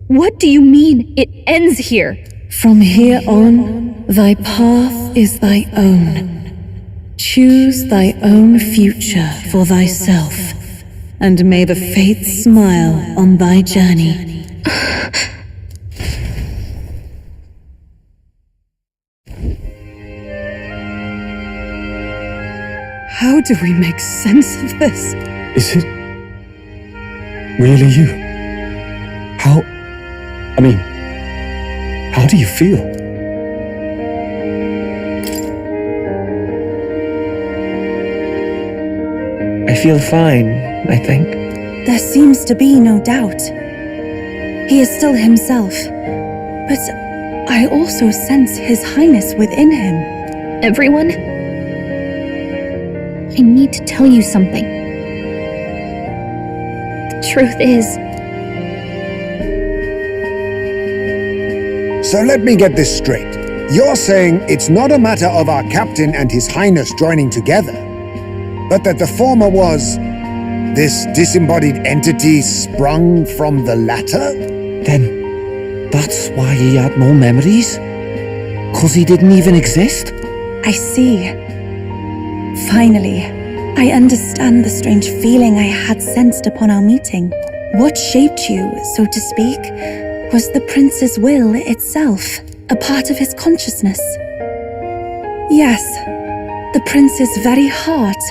What do you mean, it ends here? From here on, thy path is thy own. Choose thy own future for thyself, and may the fates smile on thy journey. How do we make sense of this? Is it really you? How do you feel? I feel fine, I think. There seems to be no doubt. He is still himself, but I also sense His Highness within him. Everyone? I need to tell you something. The truth is... So let me get this straight. You're saying it's not a matter of our captain and his highness joining together, but that the former was this disembodied entity sprung from the latter? Then that's why he had no memories? 'Cause he didn't even exist? I see. Finally, I understand the strange feeling I had sensed upon our meeting. What shaped you, so to speak, was the prince's will itself, a part of his consciousness. Yes, the prince's very heart.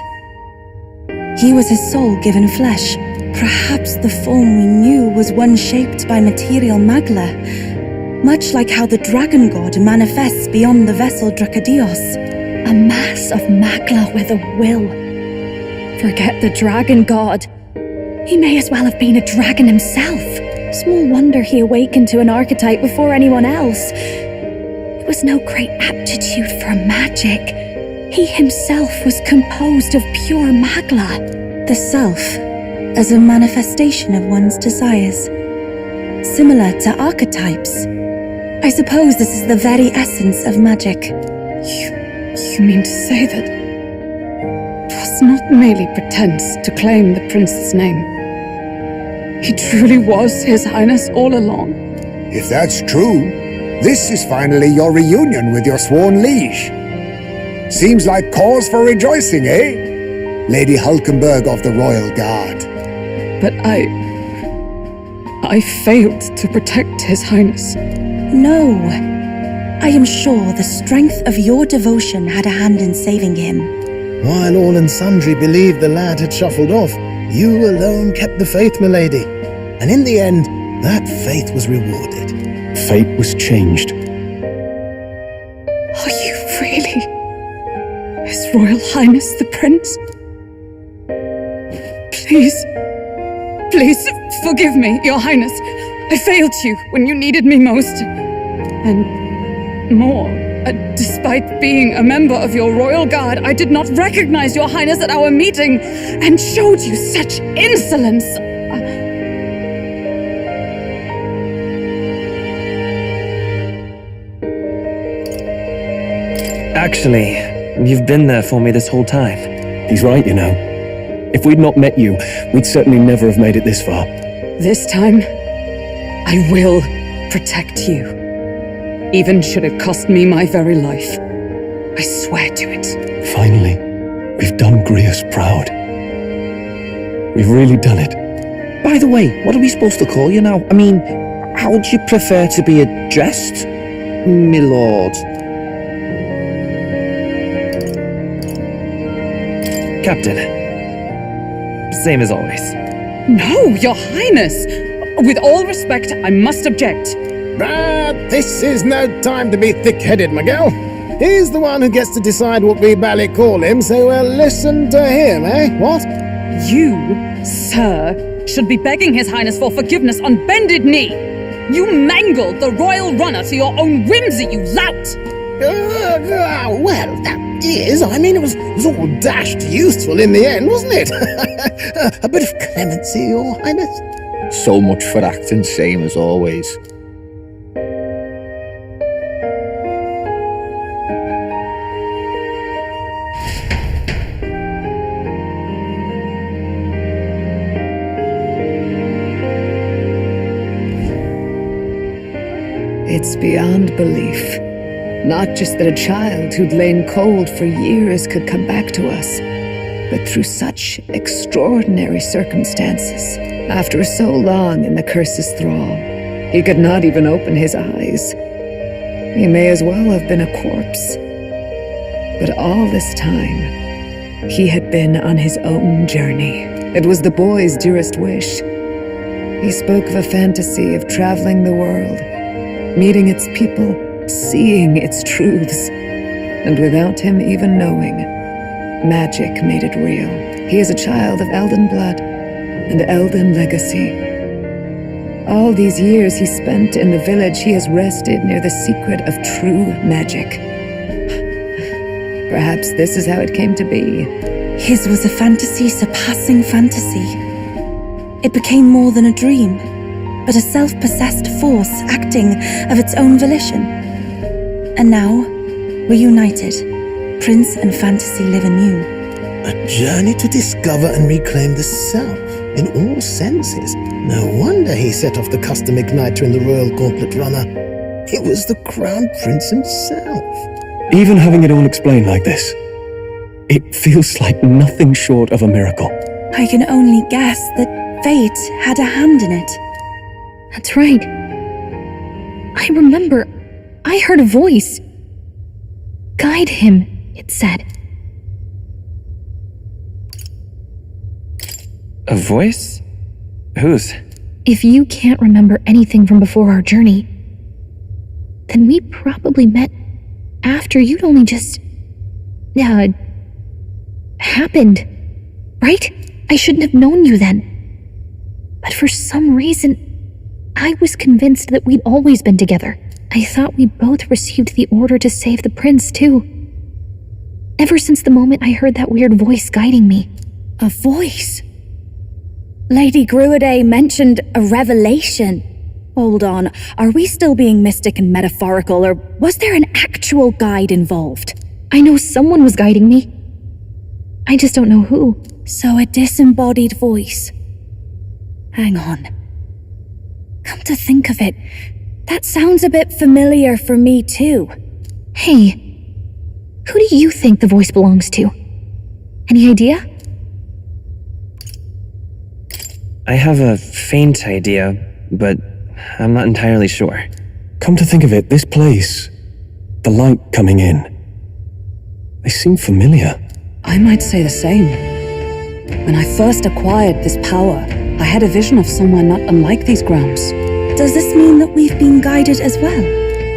He was his soul given flesh. Perhaps the form we knew was one shaped by material magla, much like how the dragon god manifests beyond the vessel Drakadios. A mass of magla with a will. Forget the dragon god. He may as well have been a dragon himself. Small wonder he awakened to an archetype before anyone else. It was no great aptitude for magic. He himself was composed of pure magla. The self, as a manifestation of one's desires. Similar to archetypes. I suppose this is the very essence of magic. You mean to say that it was not merely pretense to claim the prince's name? He truly was His Highness all along? If that's true, this is finally your reunion with your sworn liege. Seems like cause for rejoicing, eh? Lady Hulkenberg of the Royal Guard. But I failed to protect His Highness. No. I am sure the strength of your devotion had a hand in saving him. While all and sundry believed the lad had shuffled off, you alone kept the faith, milady. And in the end, that faith was rewarded. Fate was changed. Are you really His Royal Highness the Prince? Please forgive me, Your Highness. I failed you when you needed me most. And more, despite being a member of your royal guard, I did not recognize Your Highness at our meeting and showed you such insolence. Actually, you've been there for me this whole time. He's right, you know. If we'd not met you, we'd certainly never have made it this far. This time, I will protect you. Even should it cost me my very life. I swear to it. Finally, we've done Grius proud. We've really done it. By the way, what are we supposed to call you now? I mean, how would you prefer to be addressed, my lord? Captain. Same as always. No, Your Highness! With all respect, I must object. But this is no time to be thick-headed, Miguel. He's the one who gets to decide what we bally call him, so we'll listen to him, eh? What? You, sir, should be begging His Highness for forgiveness on bended knee. You mangled the royal runner to your own whimsy, you lout! Well, that is, I mean, it was all dashed useful in the end, wasn't it? A bit of clemency, Your Highness. So much for acting same as always. It's beyond belief. Not just that a child who'd lain cold for years could come back to us, but through such extraordinary circumstances. After so long in the curse's thrall, he could not even open his eyes. He may as well have been a corpse. But all this time, he had been on his own journey. It was the boy's dearest wish. He spoke of a fantasy of traveling the world, meeting its people, seeing its truths. And without him even knowing, magic made it real. He is a child of Elden blood and Elden legacy. All these years he spent in the village, he has rested near the secret of true magic. Perhaps this is how it came to be. His was a fantasy surpassing fantasy. It became more than a dream, but a self-possessed force acting of its own volition. And now, we're united. Prince and fantasy live anew. A journey to discover and reclaim the self, in all senses. No wonder he set off the custom igniter in the Royal Gauntlet Runner. It was the Crown Prince himself. Even having it all explained like this, it feels like nothing short of a miracle. I can only guess that fate had a hand in it. That's right. I remember, I heard a voice. Guide him, it said. A voice? Whose? If you can't remember anything from before our journey, then we probably met after you'd only just... happened, right? I shouldn't have known you then. But for some reason, I was convinced that we'd always been together. I thought we both received the order to save the prince, too. Ever since the moment I heard that weird voice guiding me. A voice? Lady Gruiday mentioned a revelation. Hold on, are we still being mystic and metaphorical, or was there an actual guide involved? I know someone was guiding me. I just don't know who. So a disembodied voice. Hang on. Come to think of it, that sounds a bit familiar for me too. Hey, who do you think the voice belongs to? Any idea? I have a faint idea, but I'm not entirely sure. Come to think of it, this place, the light coming in, they seem familiar. I might say the same. When I first acquired this power, I had a vision of somewhere not unlike these grounds. Does this mean that we've been guided as well?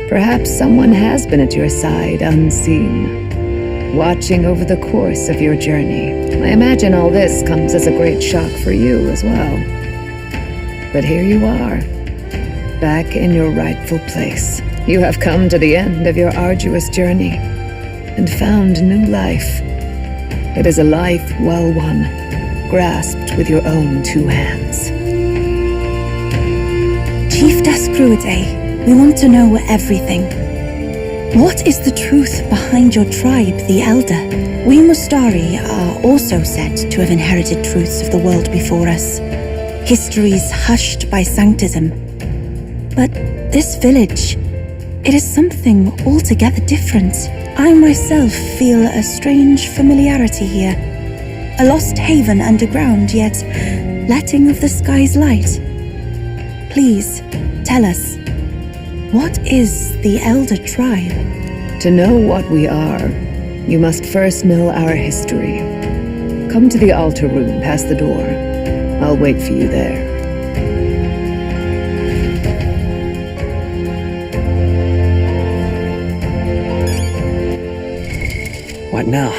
Perhaps someone has been at your side unseen, watching over the course of your journey. I imagine all this comes as a great shock for you as well. But here you are, back in your rightful place. You have come to the end of your arduous journey and found new life. It is a life well won, grasped with your own two hands. Chiefess Gruiday, we want to know everything. What is the truth behind your tribe, the Elder? We Mustari are also said to have inherited truths of the world before us, histories hushed by sanctism. But this village, it is something altogether different. I myself feel a strange familiarity here. A lost haven underground, yet letting of the sky's light. Please, tell us, what is the Elder Tribe? To know what we are, you must first know our history. Come to the altar room past the door. I'll wait for you there. What now?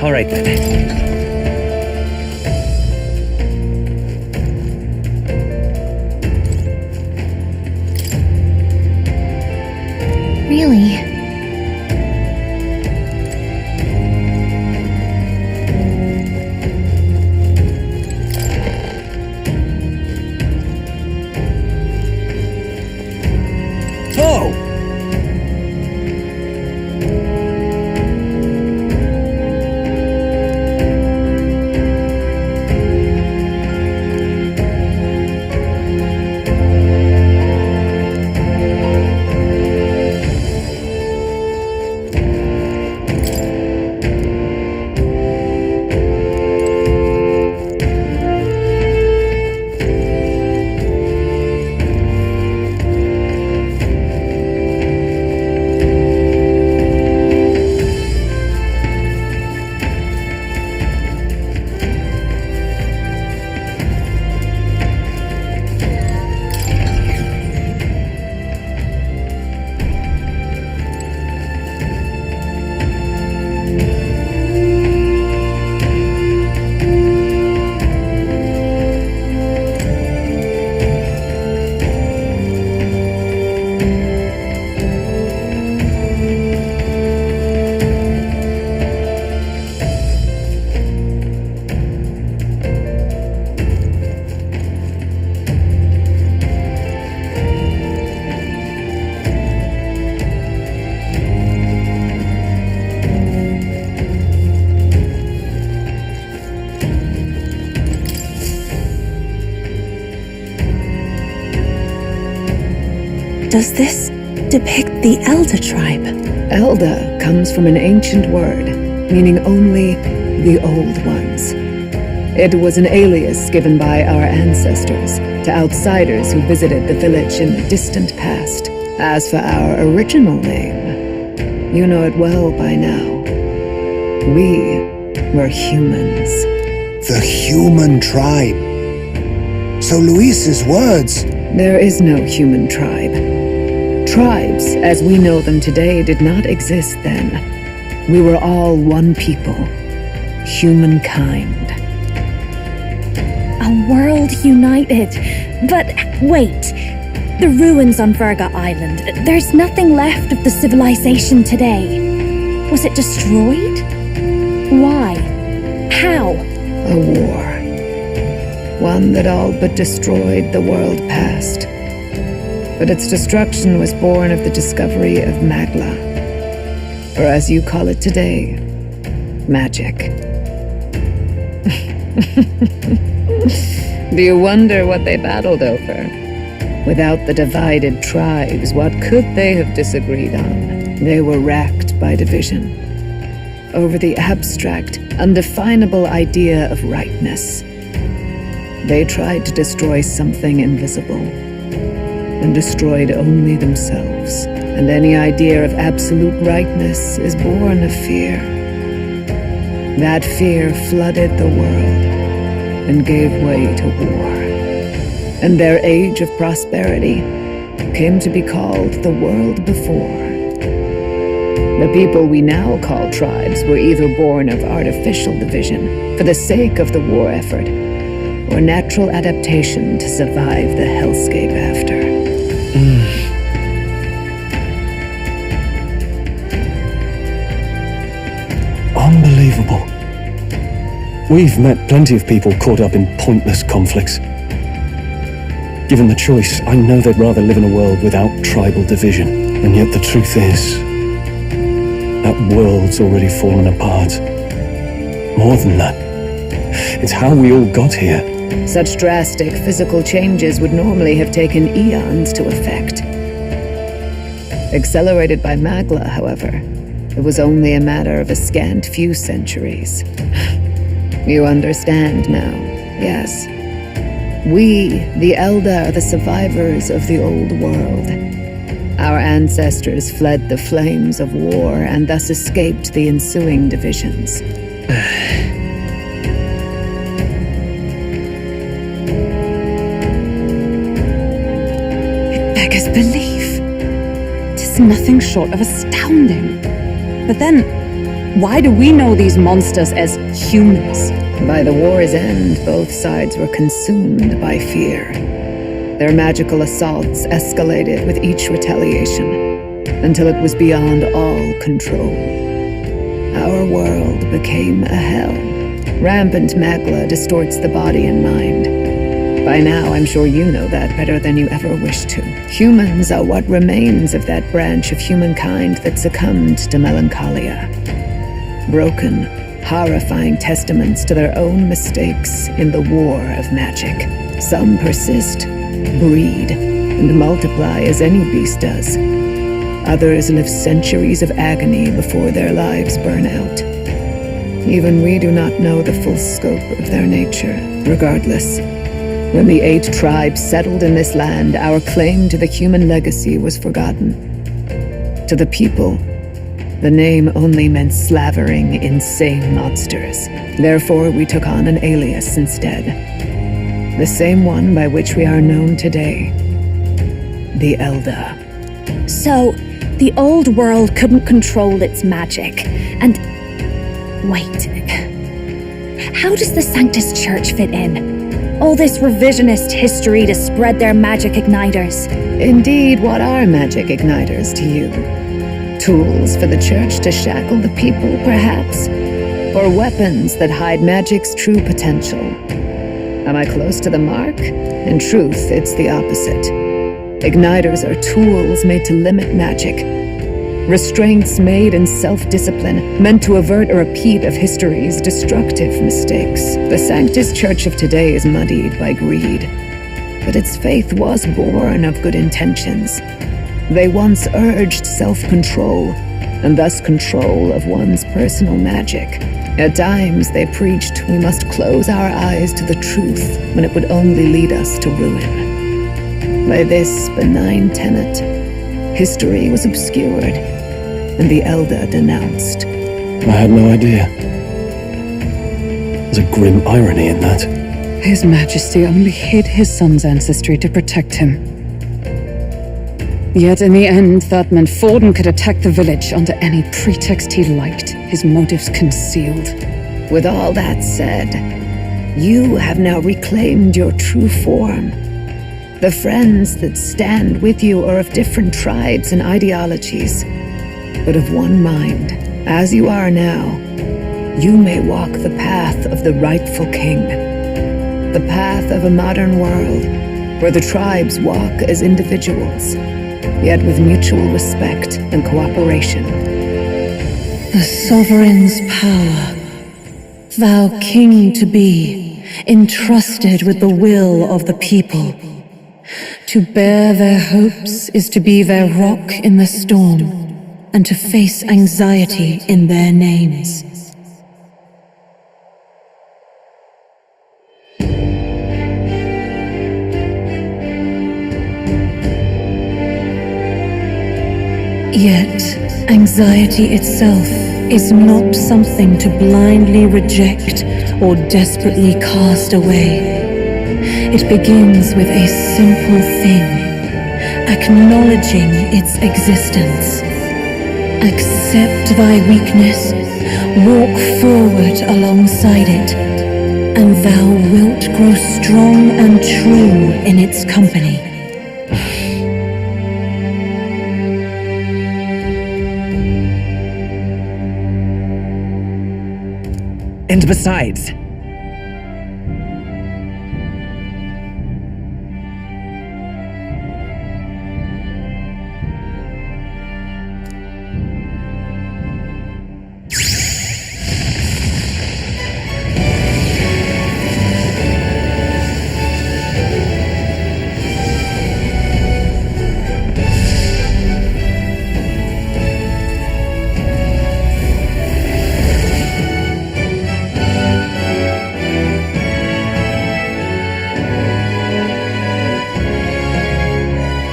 All right then. Really? Oh! Does this depict the Elder tribe? Elder comes from an ancient word, meaning only the old ones. It was an alias given by our ancestors to outsiders who visited the village in the distant past. As for our original name, you know it well by now. We were humans. The human tribe. So Luis's words... There is no human tribe. Tribes, as we know them today, did not exist then. We were all one people. Humankind. A world united. But wait. The ruins on Virga Island. There's nothing left of the civilization today. Was it destroyed? Why? How? A war. One that all but destroyed the world past. But its destruction was born of the discovery of Magla. Or as you call it today, magic. Do you wonder what they battled over? Without the divided tribes, what could they have disagreed on? They were racked by division. Over the abstract, undefinable idea of rightness. They tried to destroy something invisible, and destroyed only themselves. And any idea of absolute rightness is born of fear. That fear flooded the world, and gave way to war. And their age of prosperity came to be called the world before. The people we now call tribes were either born of artificial division for the sake of the war effort, or natural adaptation to survive the hellscape after. Unbelievable. We've met plenty of people caught up in pointless conflicts. Given the choice, I know they'd rather live in a world without tribal division. And yet the truth is, that world's already fallen apart. More than that, it's how we all got here. Such drastic physical changes would normally have taken eons to effect. Accelerated by Magla, however, it was only a matter of a scant few centuries. You understand now, yes. We, the Elder, are the survivors of the old world. Our ancestors fled the flames of war and thus escaped the ensuing divisions. It beggars belief. 'Tis nothing short of astounding. But then, why do we know these monsters as humans? By the war's end, both sides were consumed by fear. Their magical assaults escalated with each retaliation, until it was beyond all control. Our world became a hell. Rampant Magla distorts the body and mind. By now, I'm sure you know that better than you ever wished to. Humans are what remains of that branch of humankind that succumbed to melancholia. Broken, horrifying testaments to their own mistakes in the war of magic. Some persist, breed, and multiply as any beast does. Others live centuries of agony before their lives burn out. Even we do not know the full scope of their nature. Regardless, when the 8 tribes settled in this land, our claim to the human legacy was forgotten. To the people, the name only meant slavering, insane monsters. Therefore, we took on an alias instead. The same one by which we are known today. The Elder. So, the old world couldn't control its magic, and... Wait. How does the Sanctus Church fit in? All this revisionist history to spread their magic igniters. Indeed, what are magic igniters to you? Tools for the church to shackle the people, perhaps? Or weapons that hide magic's true potential? Am I close to the mark? In truth, it's the opposite. Igniters are tools made to limit magic. Restraints made in self-discipline, meant to avert a repeat of history's destructive mistakes. The Sanctus Church of today is muddied by greed, but its faith was born of good intentions. They once urged self-control, and thus control of one's personal magic. At times, they preached we must close our eyes to the truth when it would only lead us to ruin. By this benign tenet, history was obscured, and the Elder denounced. I had no idea. There's a grim irony in that. His Majesty only hid his son's ancestry to protect him. Yet in the end, that meant Forden could attack the village under any pretext he liked, his motives concealed. With all that said, you have now reclaimed your true form. The friends that stand with you are of different tribes and ideologies, but of one mind. As you are now, you may walk the path of the rightful king. The path of a modern world, where the tribes walk as individuals, yet with mutual respect and cooperation. The sovereign's power, thou king to be, entrusted with the will of the people. To bear their hopes is to be their rock in the storm, and to face anxiety in their names. Yet, anxiety itself is not something to blindly reject or desperately cast away. It begins with a simple thing, acknowledging its existence. Accept thy weakness, walk forward alongside it, and thou wilt grow strong and true in its company. And besides,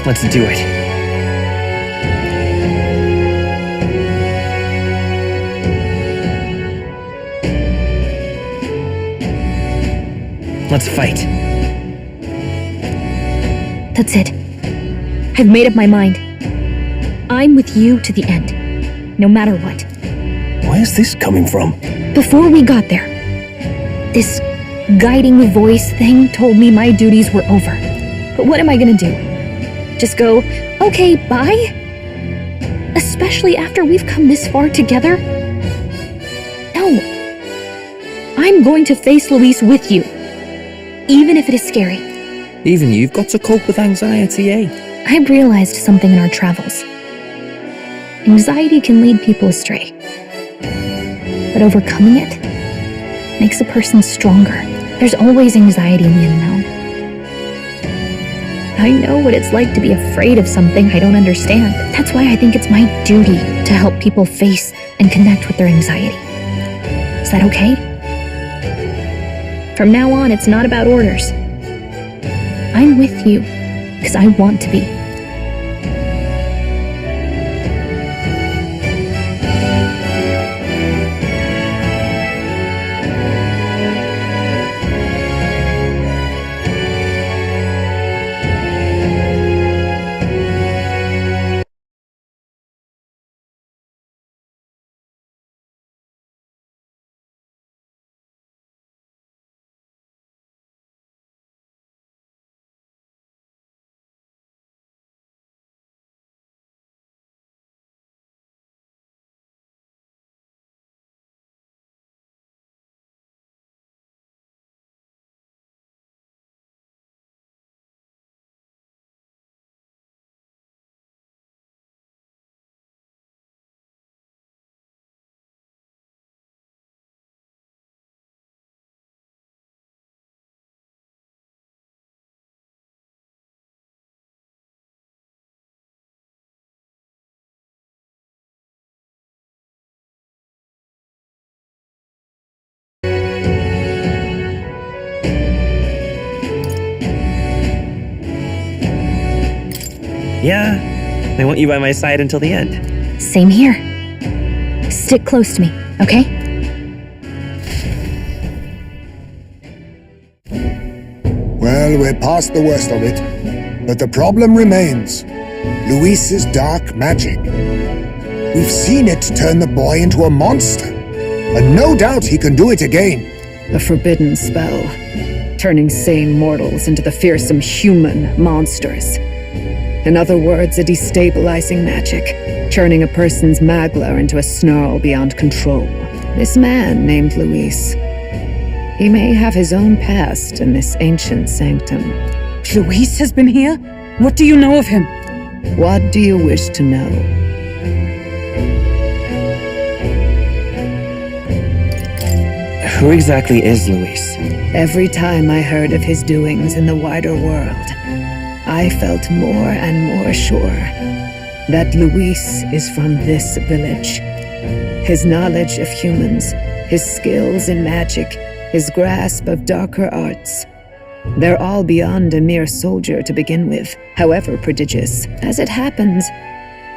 let's do it. Let's fight. That's it. I've made up my mind. I'm with you to the end, no matter what. Where's this coming from? Before we got there, this guiding voice thing told me my duties were over. But what am I gonna do? Just go, okay, bye? Especially after we've come this far together? No. I'm going to face Luis with you, even if it is scary. Even you've got to cope with anxiety, eh? I realized something in our travels. Anxiety can lead people astray. But overcoming it makes a person stronger. There's always anxiety in the unknown. I know what it's like to be afraid of something I don't understand. That's why I think it's my duty to help people face and connect with their anxiety. Is that okay? From now on, it's not about orders. I'm with you because I want to be. Yeah, I want you by my side until the end. Same here. Stick close to me, okay? Well, we're past the worst of it. But the problem remains. Luis's dark magic. We've seen it turn the boy into a monster. And no doubt he can do it again. A forbidden spell, turning sane mortals into the fearsome human monsters. In other words, a destabilizing magic, turning a person's magla into a snarl beyond control. This man named Luis. He may have his own past in this ancient sanctum. Luis has been here? What do you know of him? What do you wish to know? Who exactly is Luis? Every time I heard of his doings in the wider world, I felt more and more sure that Luis is from this village. His knowledge of humans, his skills in magic, his grasp of darker arts, they're all beyond a mere soldier to begin with, however prodigious. As it happens,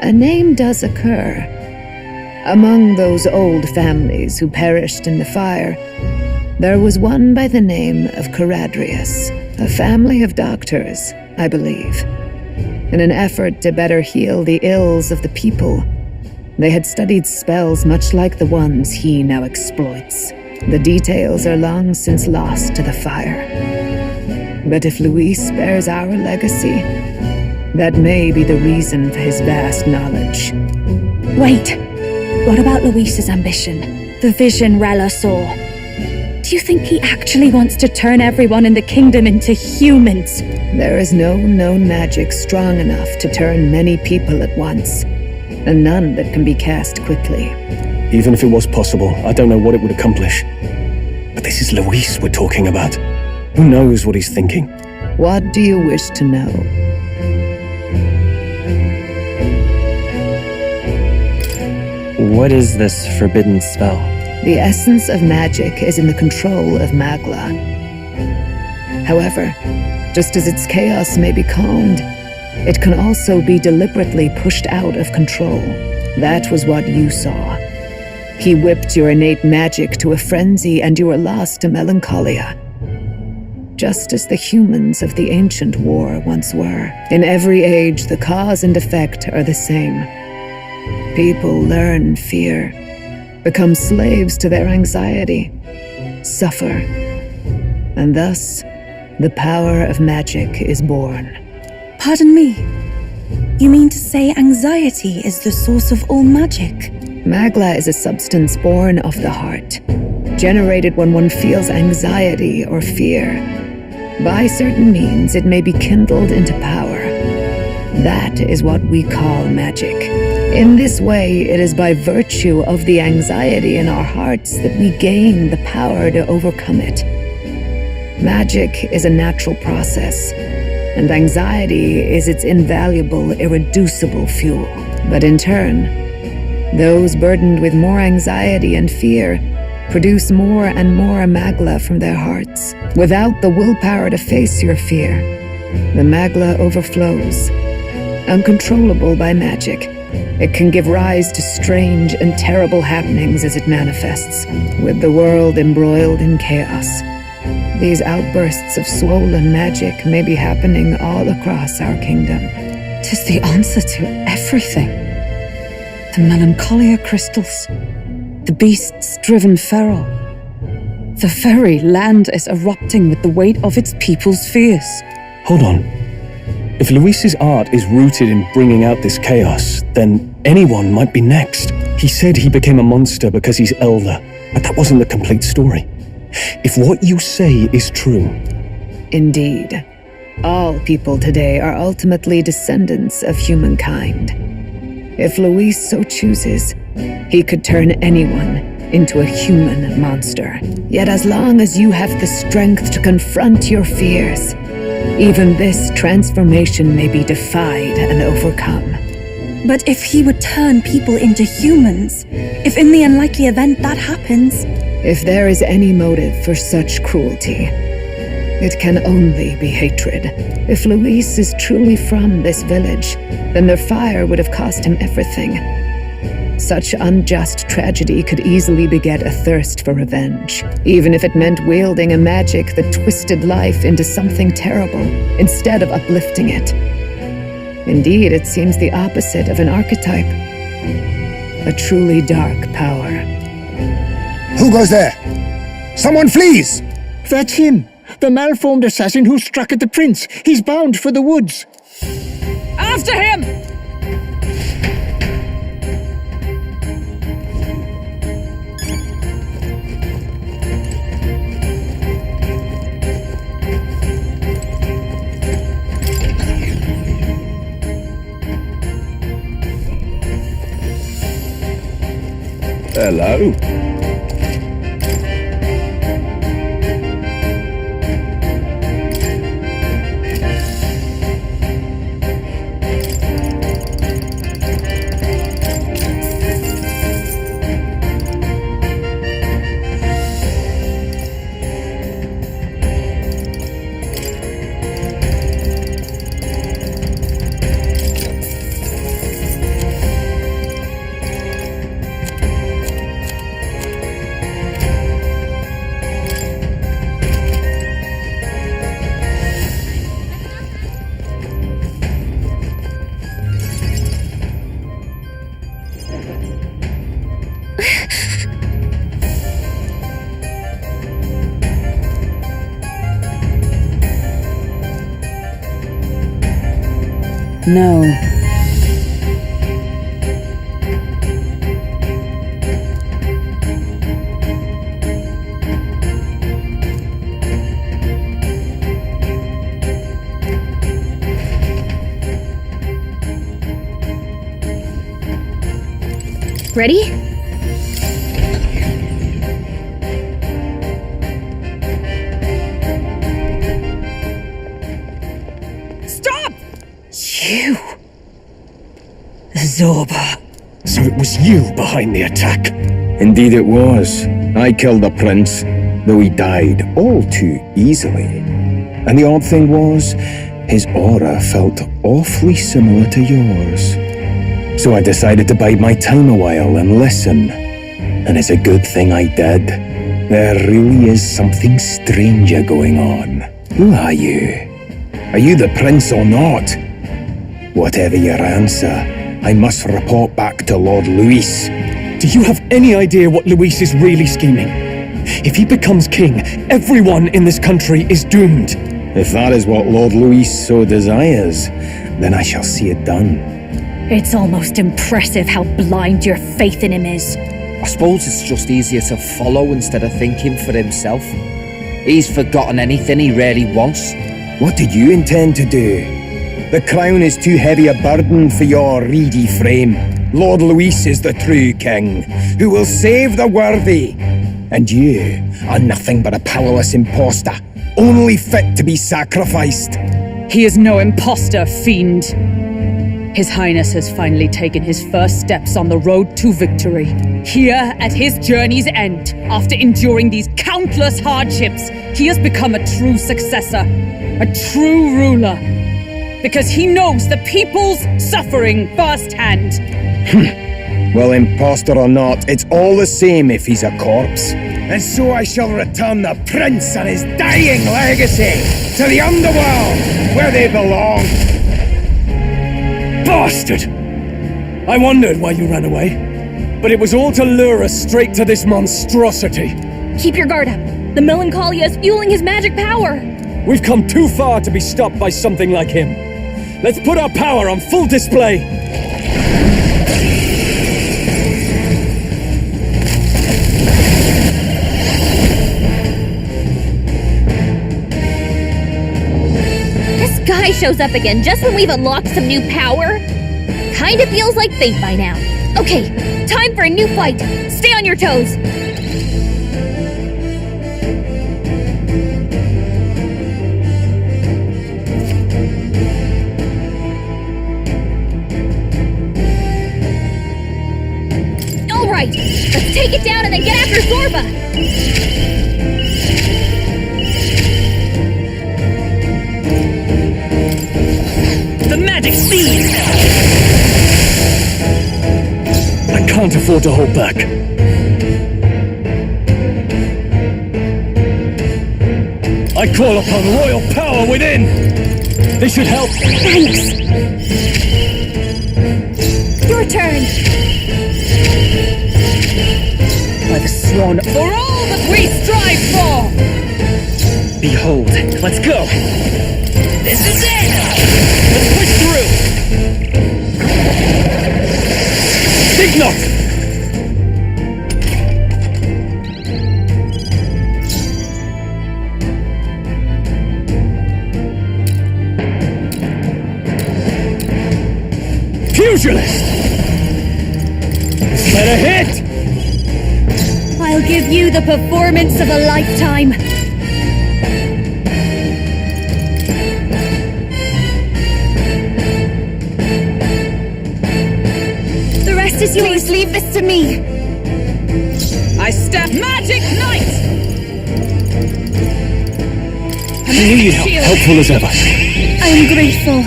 a name does occur. Among those old families who perished in the fire, there was one by the name of Caradrius, a family of doctors, I believe. In an effort to better heal the ills of the people, they had studied spells much like the ones he now exploits. The details are long since lost to the fire. But if Luis bears our legacy, that may be the reason for his vast knowledge. Wait, what about Luis's ambition? The vision Rella saw? Do you think he actually wants to turn everyone in the kingdom into humans? There is no known magic strong enough to turn many people at once, and none that can be cast quickly. Even if it was possible, I don't know what it would accomplish. But this is Luis we're talking about. Who knows what he's thinking? What do you wish to know? What is this forbidden spell? The essence of magic is in the control of Magla. However, just as its chaos may be calmed, it can also be deliberately pushed out of control. That was what you saw. He whipped your innate magic to a frenzy and you were lost to melancholia. Just as the humans of the ancient war once were. In every age, the cause and effect are the same. People learn fear, become slaves to their anxiety, suffer, and thus the power of magic is born. Pardon me. You mean to say anxiety is the source of all magic? Magla is a substance born of the heart, generated when one feels anxiety or fear. By certain means, it may be kindled into power. That is what we call magic. In this way, it is by virtue of the anxiety in our hearts that we gain the power to overcome it. Magic is a natural process, and anxiety is its invaluable, irreducible fuel. But in turn, those burdened with more anxiety and fear produce more and more magla from their hearts. Without the willpower to face your fear, the magla overflows. Uncontrollable by magic, it can give rise to strange and terrible happenings as it manifests, with the world embroiled in chaos. These outbursts of swollen magic may be happening all across our kingdom. 'Tis the answer to everything. The melancholia crystals, the beasts driven feral. The very land is erupting with the weight of its people's fears. Hold on. If Luis's art is rooted in bringing out this chaos, then anyone might be next. He said he became a monster because he's elder, but that wasn't the complete story. If what you say is true... Indeed. All people today are ultimately descendants of humankind. If Luis so chooses, he could turn anyone into a human monster. Yet as long as you have the strength to confront your fears, even this transformation may be defied and overcome. But if he would turn people into humans, if in the unlikely event that happens... If there is any motive for such cruelty, It can only be hatred. If Luis is truly from this village, then their fire would have cost him everything. Such unjust tragedy could easily beget a thirst for revenge, even if it meant wielding a magic that twisted life into something terrible, instead of uplifting it. Indeed, it seems the opposite of an archetype. A truly dark power. Who goes there? Someone flees! That's him! The malformed assassin who struck at the prince! He's bound for the woods! After him! Hello. No. Ready? Stop! You! Zorba. So it was you behind the attack? Indeed it was. I killed the prince, though he died all too easily. And the odd thing was, his aura felt awfully similar to yours. So I decided to bide my time a while and listen. And it's a good thing I did. There really is something stranger going on. Who are you? Are you the prince or not? Whatever your answer, I must report back to Lord Luis. Do you have any idea what Luis is really scheming? If he becomes king, everyone in this country is doomed. If that is what Lord Luis so desires, then I shall see it done. It's almost impressive how blind your faith in him is. I suppose it's just easier to follow instead of thinking for himself. He's forgotten anything he really wants. What did you intend to do? The crown is too heavy a burden for your reedy frame. Lord Luis is the true king, who will save the worthy. And you are nothing but a powerless impostor, only fit to be sacrificed. He is no imposter, fiend. His Highness has finally taken his first steps on the road to victory. Here, at his journey's end, after enduring these countless hardships, he has become a true successor, a true ruler. Because he knows the people's suffering firsthand. Well, impostor or not, it's all the same if he's a corpse. And so I shall return the prince and his dying legacy to the underworld, where they belong. Bastard! I wondered why you ran away, but it was all to lure us straight to this monstrosity. Keep your guard up. The Melancholia is fueling his magic power. We've come too far to be stopped by something like him. Let's put our power on full display. This guy shows up again just when we've unlocked some new power. Kinda feels like fate by now. Okay, time for a new fight. Stay on your toes. Alright, let's take it down and then get after Zorba! speed! I can't afford to hold back. I call upon royal power within! This should help! Thanks! Your turn! By the swan, for all that we strive for! Behold, let's go! This is it! Let's push through! Think not! Pugilist! This better hit! I'll give you the performance of a lifetime. The rest is yours. Please leave this to me. I step Magic Knight! I knew you'd help. Helpful as ever. I am grateful.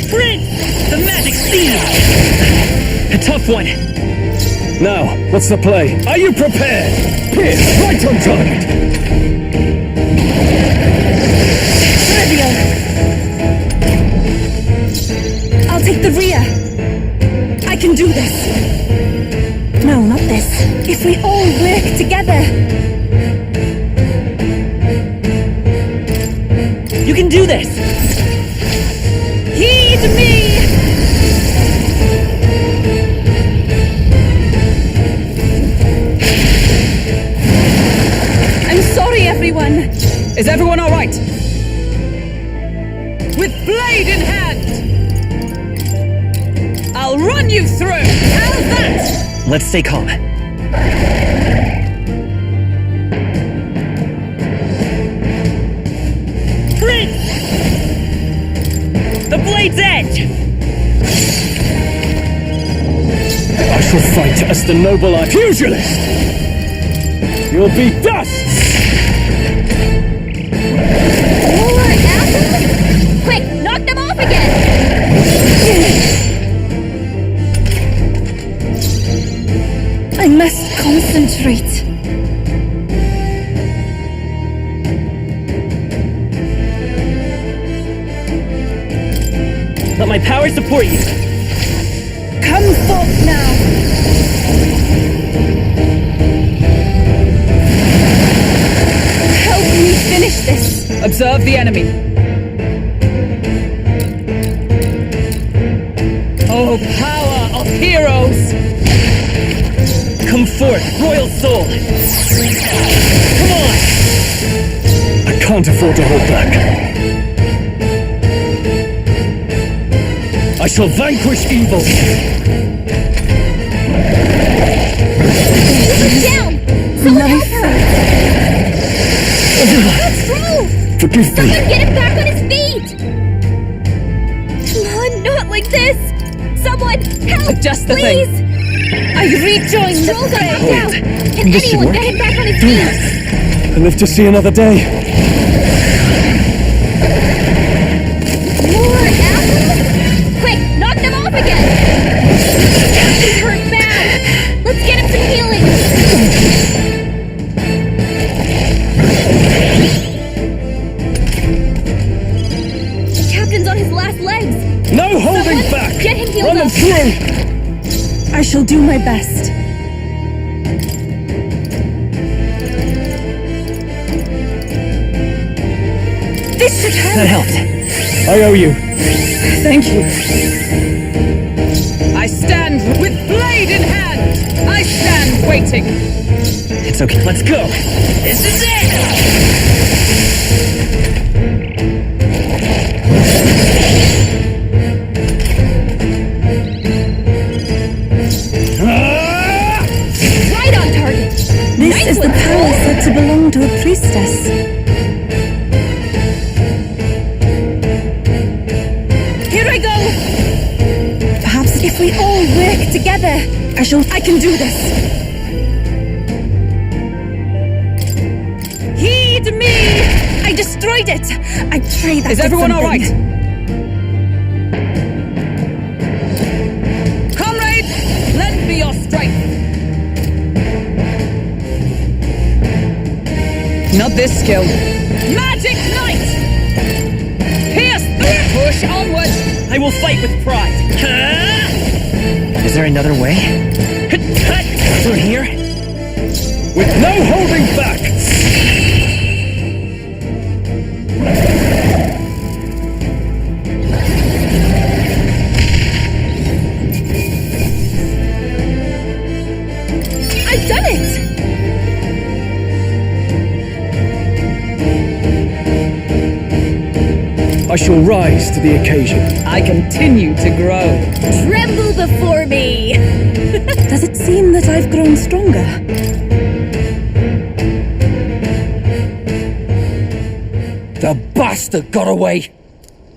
Prince! The magic steed! A tough one. Now, what's the play? Are you prepared? Pierce, right on target! Trivial. I'll take the rear. I can do this. No, not this. If we all work together. You can do this! Heed me! I'm sorry, everyone. Is everyone all right? With blade in hand! I'll run you through! How's that? Let's stay calm. Prince! The blade's edge! I shall fight as the noble pugilist! You'll be dust! More apples? Quick, knock them off again! I must concentrate. Let my power support you! Come forth now! Help me finish this! Observe the enemy! Oh, power of heroes! Come forth, royal soul! Come on! I can't afford to hold back. I shall vanquish evil! Put down! Someone help her! What's wrong? Forgive me. Someone get him back on his feet! Come on, not like this! Someone help, Adjust the please! thing. I rejoin the Trolls are fray! knocked out! Can This should anyone work. get him back on his feet? I live to see another day. More apples? Quick, knock them off again! He's hurt bad! Let's get him some healing! The captain's on his last legs! No holding Someone back! Get him healed Run them up! through! I shall do my best. This should help. That helped. I owe you. Thank you. I stand with blade in hand! I stand waiting! It's okay, let's go! This is it! Right on target! This Nice is the one, power Troll. said to belong to a priestess. Here I go! Perhaps if we all work together, I can do this. Heed me! I destroyed it! I pray that Is did everyone all something. right? strength! Not this skill. Magic Knight! Pierce through! Push onwards! I will fight with pride. Is there another way? Through here? With no holding back! I've done it! I shall rise to the occasion. I continue to grow. Tremble before me! Does it seem that I've grown stronger? The bastard got away!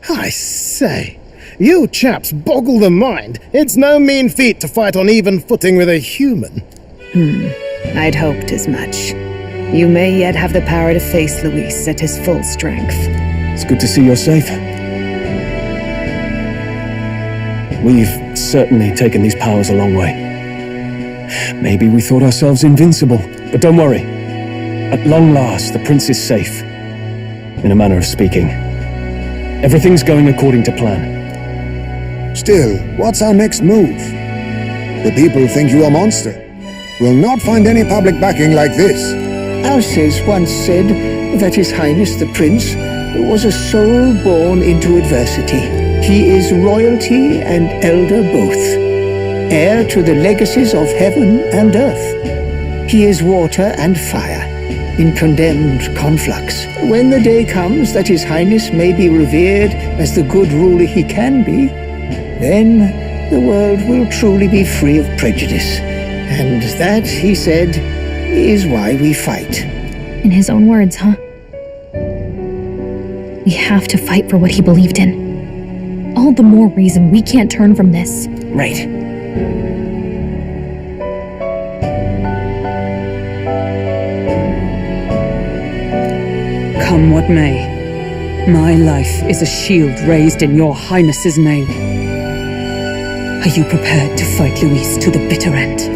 I say, you chaps boggle the mind. It's no mean feat to fight on even footing with a human. I'd hoped as much. You may yet have the power to face Luis at his full strength. It's good to see you're safe. We've certainly taken these powers a long way. Maybe we thought ourselves invincible, but don't worry. At long last, the prince is safe. In a manner of speaking. Everything's going according to plan. Still, what's our next move? The people think you a monster. We'll not find any public backing like this. Alces once said that His Highness the Prince was a soul born into adversity. He is royalty and elder both, heir to the legacies of heaven and earth. He is water and fire, in condemned conflux. When the day comes that His Highness may be revered as the good ruler he can be, then the world will truly be free of prejudice. And that, he said, is why we fight. In his own words, huh? We have to fight for what he believed in. All the more reason we can't turn from this. Right. Come what may, my life is a shield raised in your highness's name. Are you prepared to fight Luis to the bitter end?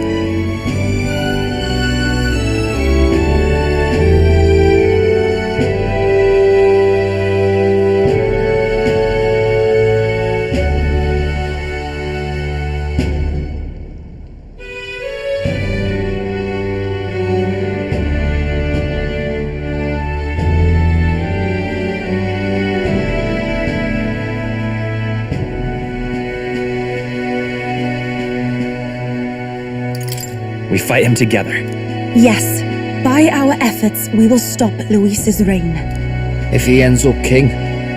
We fight him together. Yes. By our efforts, we will stop Luis's reign. If he ends up king,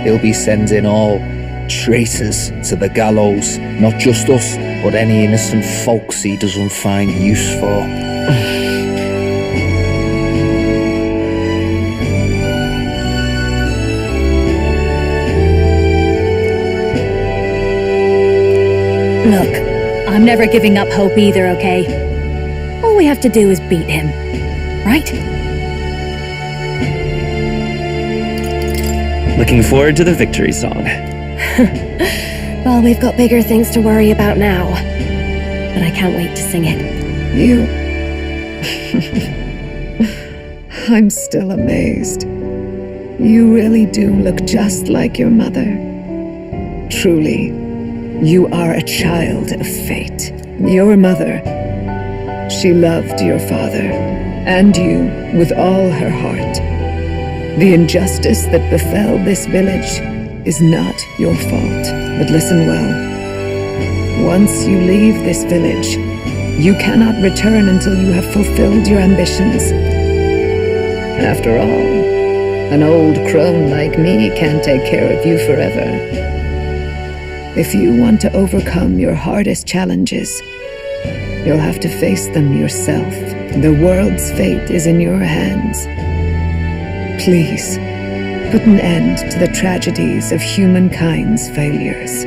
he'll be sending all traitors to the gallows. Not just us, but any innocent folks he doesn't find use for. Look, I'm never giving up hope either, okay? All we have to do is beat him, right? Looking forward to the victory song. Well, we've got bigger things to worry about now. But I can't wait to sing it. You... I'm still amazed. You really do look just like your mother. Truly, you are a child of fate. Your mother, she loved your father, and you with all her heart. The injustice that befell this village is not your fault. But listen well. Once you leave this village, you cannot return until you have fulfilled your ambitions. After all, an old crone like me can't take care of you forever. If you want to overcome your hardest challenges, you'll have to face them yourself. The world's fate is in your hands. Please, put an end to the tragedies of humankind's failures.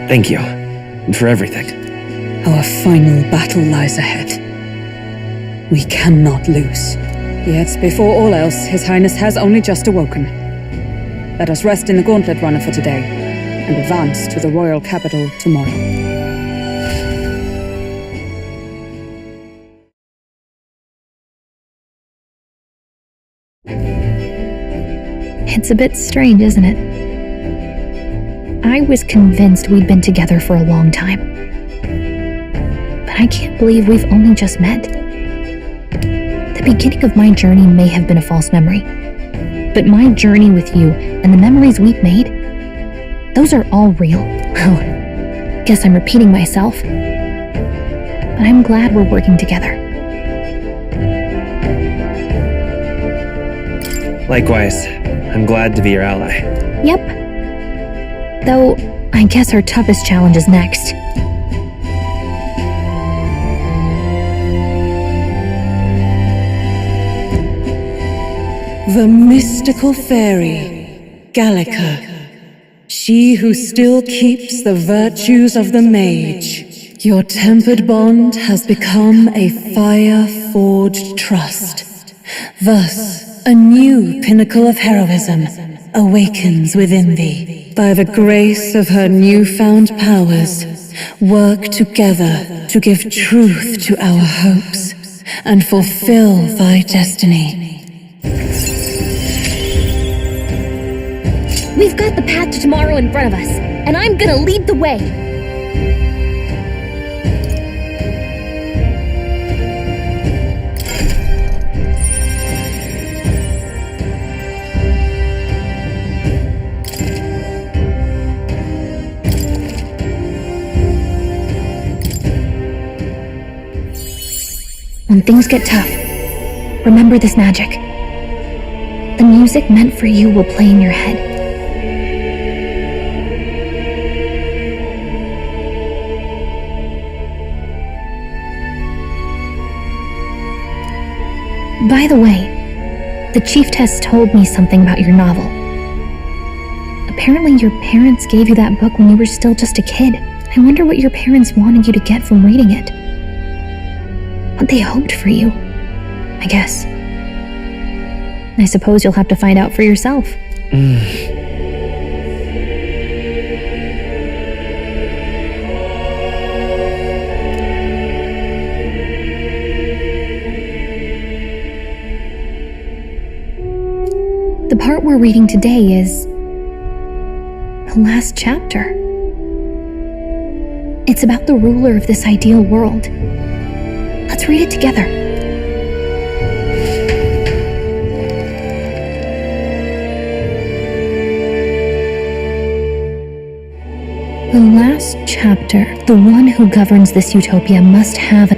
Thank you. And for everything. Our final battle lies ahead. We cannot lose. Yet, before all else, His Highness has only just awoken. Let us rest in the Gauntlet Runner for today, and advance to the royal capital tomorrow. It's a bit strange, isn't it? I was convinced we'd been together for a long time. But I can't believe we've only just met. The beginning of my journey may have been a false memory. But my journey with you and the memories we've made, those are all real. Well, guess I'm repeating myself. But I'm glad we're working together. Likewise, I'm glad to be your ally. Yep. Though, I guess our toughest challenge is next. The mystical fairy, Gallica. She who still keeps the virtues of the mage. Your tempered bond has become a fire-forged trust. Thus, a new pinnacle of heroism awakens within thee. By the grace of her newfound powers, work together to give truth to our hopes and fulfill thy destiny. We've got the path to tomorrow in front of us, and I'm gonna lead the way. When things get tough, remember this magic. The music meant for you will play in your head. By the way, the chiefess told me something about your novel. Apparently your parents gave you that book when you were still just a kid. I wonder what your parents wanted you to get from reading it. What they hoped for you, I guess. I suppose you'll have to find out for yourself. The part we're reading today is the last chapter. It's about the ruler of this ideal world. Let's read it together. The last chapter. The one who governs this utopia must have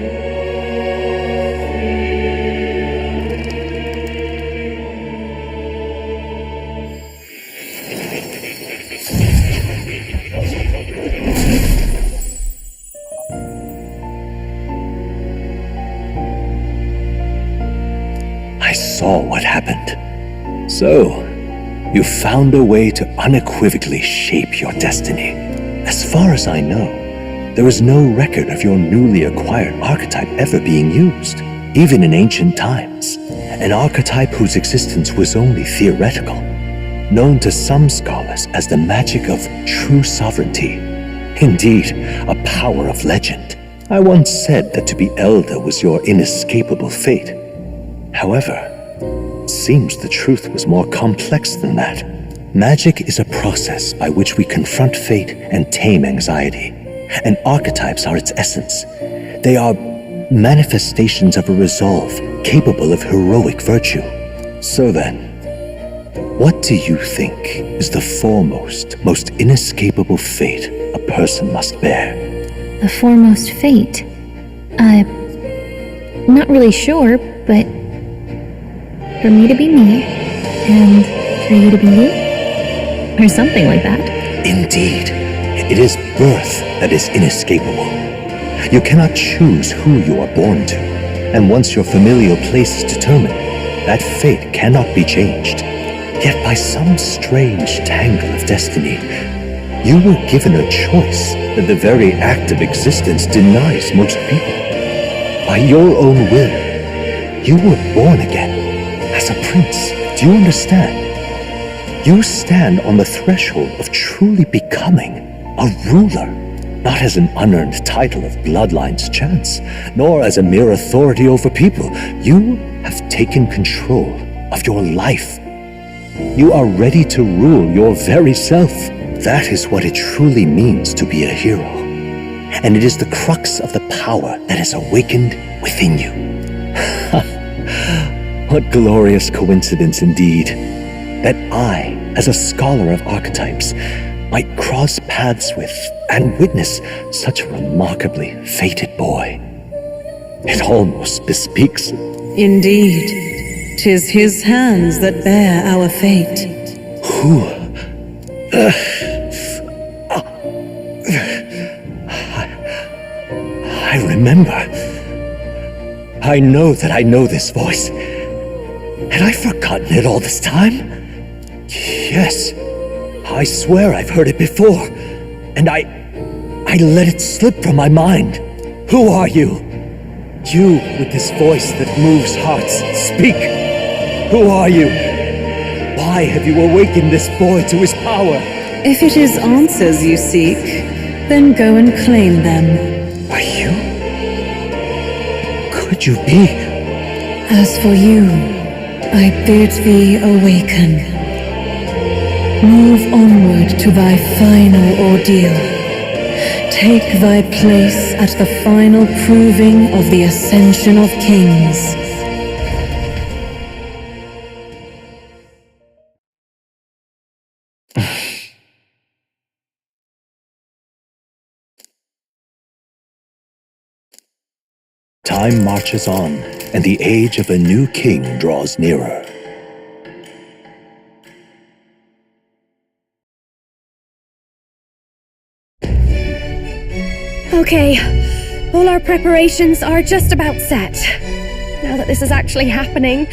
I saw what happened. So, you found a way to unequivocally shape your destiny. As far as I know, there is no record of your newly acquired archetype ever being used, even in ancient times. An archetype whose existence was only theoretical, known to some scholars as the magic of true sovereignty. Indeed, a power of legend. I once said that to be elder was your inescapable fate. However, it seems the truth was more complex than that. Magic is a process by which we confront fate and tame anxiety, and archetypes are its essence. They are manifestations of a resolve capable of heroic virtue. So then, what do you think is the foremost, most inescapable fate a person must bear? the foremost fate. Not really sure, but for me to be me, and for you to be you, or something like that. Indeed, it is birth that is inescapable. You cannot choose who you are born to, and once your familial place is determined, that fate cannot be changed. Yet by some strange tangle of destiny, you were given a choice that the very act of existence denies most people. By your own will, you were born again, as a prince. Do you understand? You stand on the threshold of truly becoming a ruler, not as an unearned title of bloodline's chance, nor as a mere authority over people. You have taken control of your life. You are ready to rule your very self. That is what it truly means to be a hero. And it is the crux of the power that is awakened within you. What glorious coincidence indeed, that I, as a scholar of archetypes, might cross paths with and witness such a remarkably fated boy. It almost bespeaks. Indeed, 'tis his hands that bear our fate. Who? I remember. I know that I know this voice. Had I forgotten it all this time? Yes, I swear I've heard it before, and I let it slip from my mind. Who are you? You with this voice that moves hearts, speak! Who are you? Why have you awakened this boy to his power? If it is answers you seek, then go and claim them. Are you? Could you be? As for you, I bid thee awaken. Move onward to thy final ordeal. Take thy place at the final proving of the ascension of kings. Time marches on, and the age of a new king draws nearer. Okay, all our preparations are just about set. Now that this is actually happening,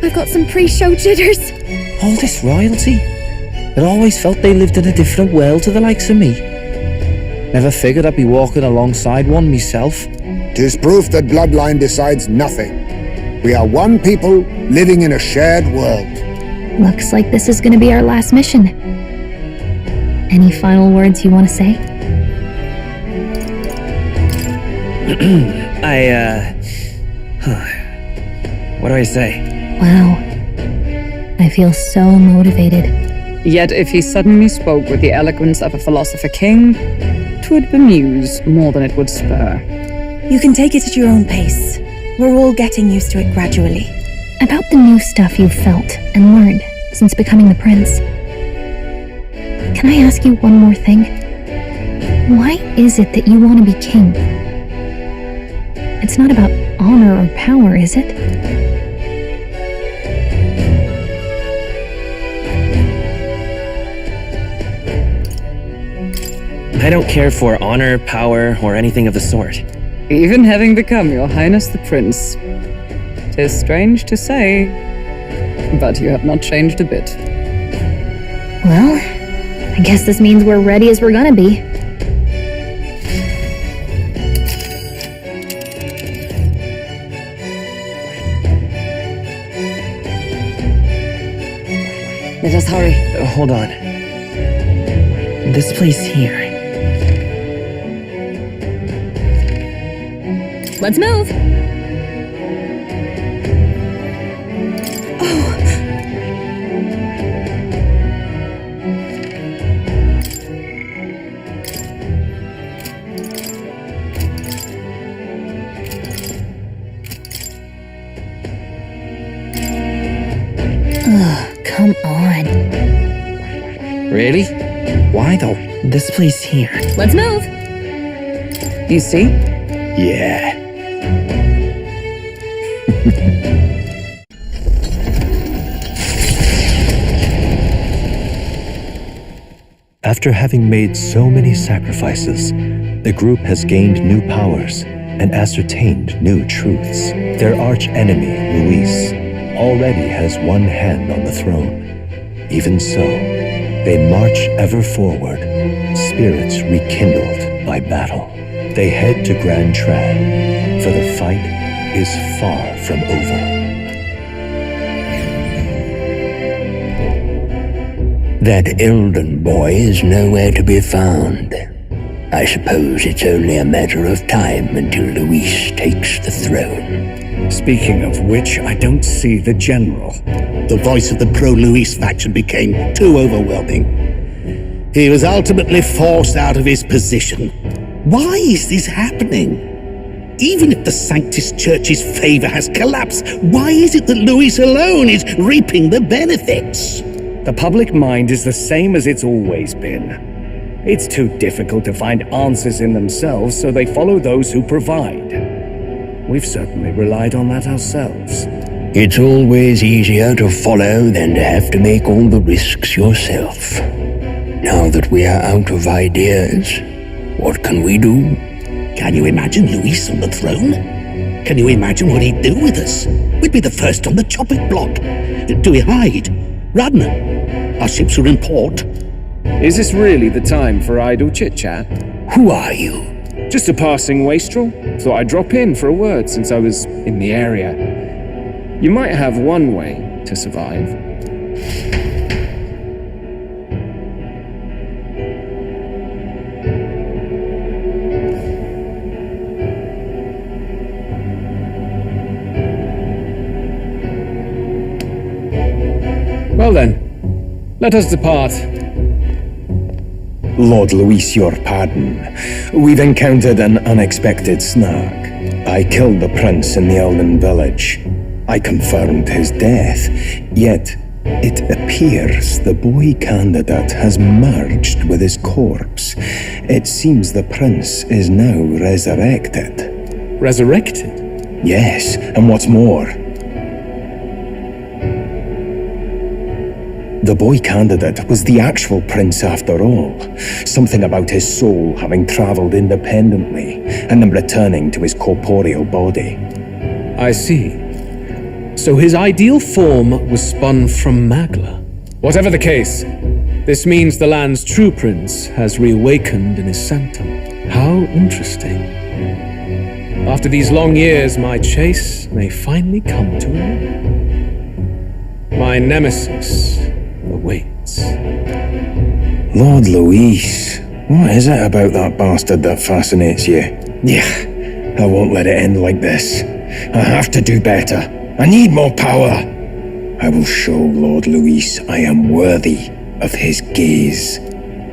I've got some pre-show jitters. All this royalty? I'd always felt they lived in a different world to the likes of me. Never figured I'd be walking alongside one myself. 'Tis proof that bloodline decides nothing. We are one people living in a shared world. Looks like this is gonna be our last mission. Any final words you want to say? What do I say? Wow. I feel so motivated. Yet if he suddenly spoke with the eloquence of a philosopher king, 'twould bemuse more than it would spur. You can take it at your own pace. We're all getting used to it gradually. About the new stuff you've felt and learned since becoming the prince. Can I ask you one more thing? Why is it that you want to be king? It's not about honor or power, is it? I don't care for honor, power, or anything of the sort. Even having become your highness the prince. 'Tis strange to say, but you have not changed a bit. Well, I guess this means we're ready as we're gonna be. Let us hurry. Hold on. This place here. Let's move! Come on. Really? Why though? This place here. Let's move! You see? Yeah. After having made so many sacrifices, the group has gained new powers and ascertained new truths. Their arch-enemy, Luis, already has one hand on the throne. Even so, they march ever forward, spirits rekindled by battle. They head to Grand Trad, for the fight is far from over. That Elden boy is nowhere to be found. I suppose it's only a matter of time until Luis takes the throne. Speaking of which, I don't see the general. The voice of the pro-Luis faction became too overwhelming. He was ultimately forced out of his position. Why is this happening? Even if the Sanctus Church's favor has collapsed, why is it that Luis alone is reaping the benefits? The public mind is the same as it's always been. It's too difficult to find answers in themselves, so they follow those who provide. We've certainly relied on that ourselves. It's always easier to follow than to have to make all the risks yourself. Now that we are out of ideas, what can we do? Can you imagine Luis on the throne? Can you imagine what he'd do with us? We'd be the first on the chopping block. Do we hide? Run? Our ships are in port. Is this really the time for idle chit-chat? Who are you? Just a passing wastrel. Thought I'd drop in for a word since I was in the area. You might have one way to survive. Well then, let us depart. Lord Luis, your pardon. We've encountered an unexpected snag. I killed the prince in the Elden village. I confirmed his death, yet it appears the boy candidate has merged with his corpse. It seems the prince is now resurrected. Resurrected? Yes, and what's more, the boy candidate was the actual prince after all. Something about his soul having traveled independently and then returning to his corporeal body. I see. So his ideal form was spun from Magla. Whatever the case, this means the land's true prince has reawakened in his sanctum. How interesting. After these long years, my chase may finally come to an end. My nemesis awaits. Lord Luis, what is it about that bastard that fascinates you? Yeah, I won't let it end like this. I have to do better. I need more power. I will show Lord Luis I am worthy of his gaze.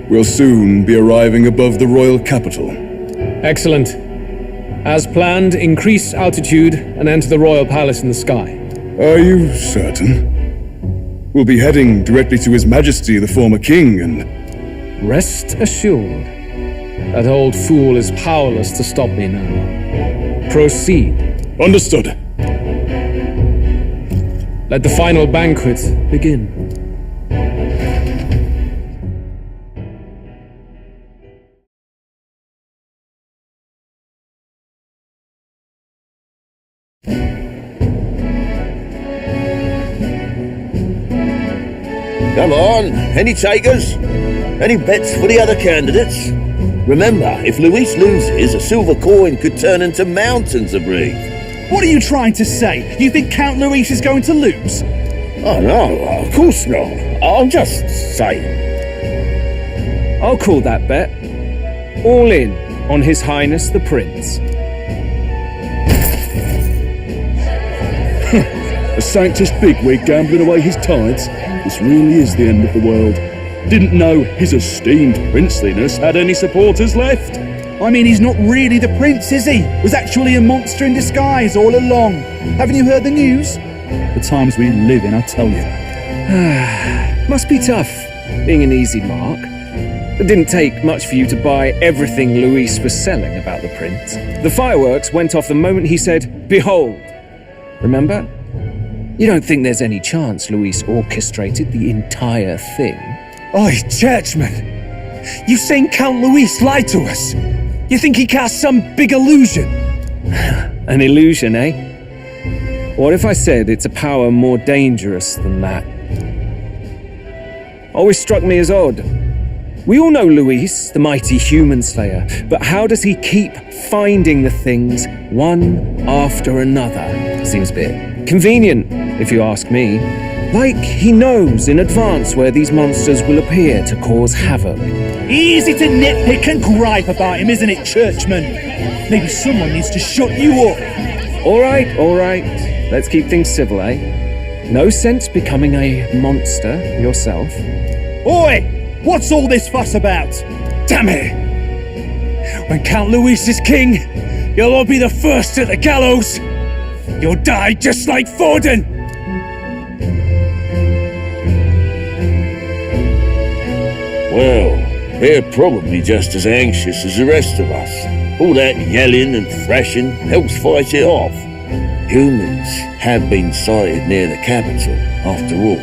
We'll soon be arriving above the royal capital. Excellent. As planned, increase altitude and enter the royal palace in the sky. Are you certain? We'll be heading directly to His Majesty, the former king, and... Rest assured, that old fool is powerless to stop me now. Proceed. Understood. Let the final banquet begin. Come on, any takers? Any bets for the other candidates? Remember, if Luis loses, a silver coin could turn into mountains of Reef. What are you trying to say? You think Count Luis is going to lose? Oh no, of course not. I'm just saying. I'll call that bet. All in on His Highness the Prince. A Sanctus bigwig gambling away his tithes? This really is the end of the world. Didn't know his esteemed princeliness had any supporters left. I mean, he's not really the prince, is he? Was actually a monster in disguise all along. Haven't you heard the news? The times we live in, I tell you. Must be tough, being an easy mark. It didn't take much for you to buy everything Luis was selling about the prince. The fireworks went off the moment he said, "Behold." Remember? You don't think there's any chance Luis orchestrated the entire thing? Oi, churchman! You've seen Count Luis lie to us? You think he cast some big illusion? An illusion, eh? What if I said it's a power more dangerous than that? Always struck me as odd. We all know Luis, the mighty human slayer, but how does he keep finding the things one after another? Seems a bit convenient, if you ask me. Like he knows in advance where these monsters will appear to cause havoc. Easy to nitpick and gripe about him, isn't it, churchman? Maybe someone needs to shut you up. All right. Let's keep things civil, eh? No sense becoming a monster yourself. Oi! What's all this fuss about? Damn it! When Count Luis is king, you'll all be the first at the gallows. You'll die just like Forden. Well, they're probably just as anxious as the rest of us. All that yelling and thrashing helps fight it off. Humans have been sighted near the capital, after all.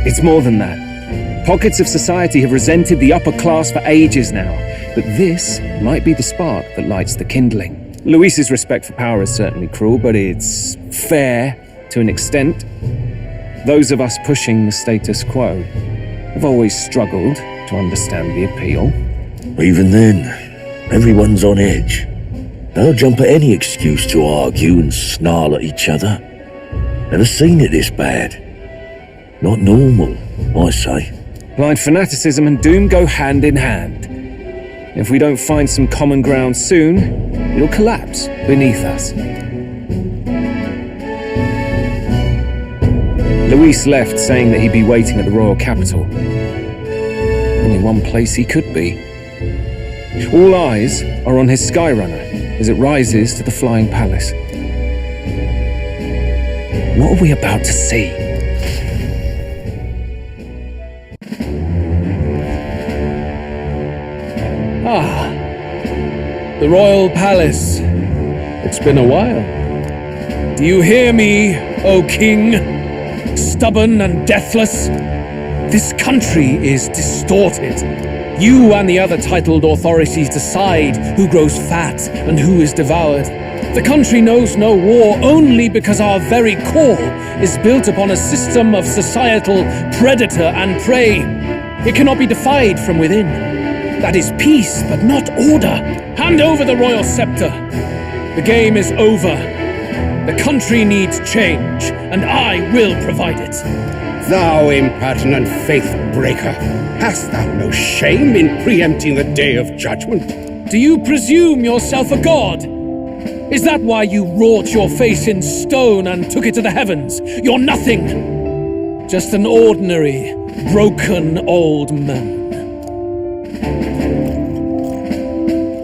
It's more than that. Pockets of society have resented the upper class for ages now, but this might be the spark that lights the kindling. Luis's respect for power is certainly cruel, but it's fair to an extent. Those of us pushing the status quo have always struggled to understand the appeal. Even then, everyone's on edge. They'll jump at any excuse to argue and snarl at each other. Never seen it this bad. Not normal, I say. Blind fanaticism and doom go hand in hand. If we don't find some common ground soon, it'll collapse beneath us. Luis left saying that he'd be waiting at the royal capital. Only one place he could be. All eyes are on his Skyrunner as it rises to the flying palace. What are we about to see? Ah, the royal palace. It's been a while. Do you hear me, O king? Stubborn and deathless? This country is distorted. You and the other titled authorities decide who grows fat and who is devoured. The country knows no war only because our very core is built upon a system of societal predator and prey. It cannot be defied from within. That is peace, but not order. Hand over the royal scepter. The game is over. The country needs change, and I will provide it. Thou impertinent faith breaker, hast thou no shame in preempting the day of judgment? Do you presume yourself a god? Is that why you wrought your face in stone and took it to the heavens? You're nothing. Just an ordinary, broken old man.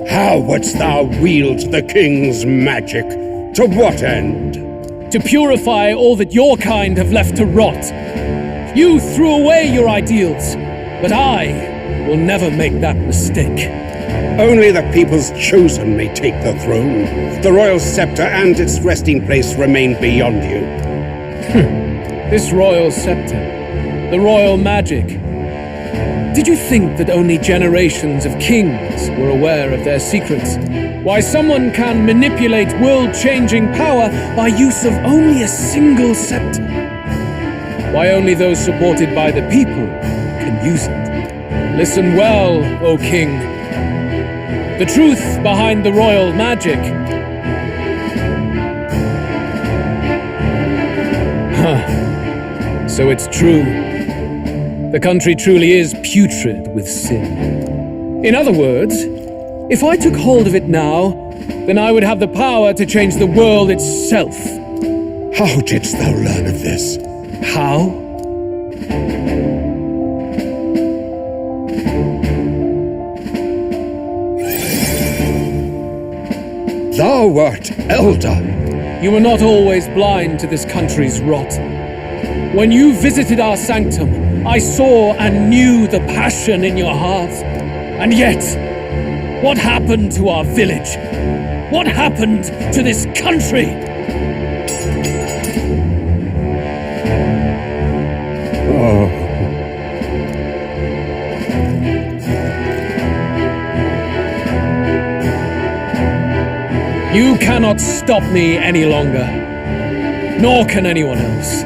How wouldst thou wield the king's magic? To what end? To purify all that your kind have left to rot. You threw away your ideals, but I will never make that mistake. Only the people's chosen may take the throne. The royal scepter and its resting place remain beyond you. This royal scepter, the royal magic. Did you think that only generations of kings were aware of their secrets? Why someone can manipulate world-changing power by use of only a single scepter? Why only those supported by the people can use it? Listen well, O king. The truth behind the royal magic. So it's true. The country truly is putrid with sin. In other words, if I took hold of it now, then I would have the power to change the world itself. How didst thou learn of this? How? Thou wert elder. You were not always blind to this country's rot. When you visited our sanctum, I saw and knew the passion in your heart. And yet, what happened to our village? What happened to this country? Oh. You cannot stop me any longer, nor can anyone else,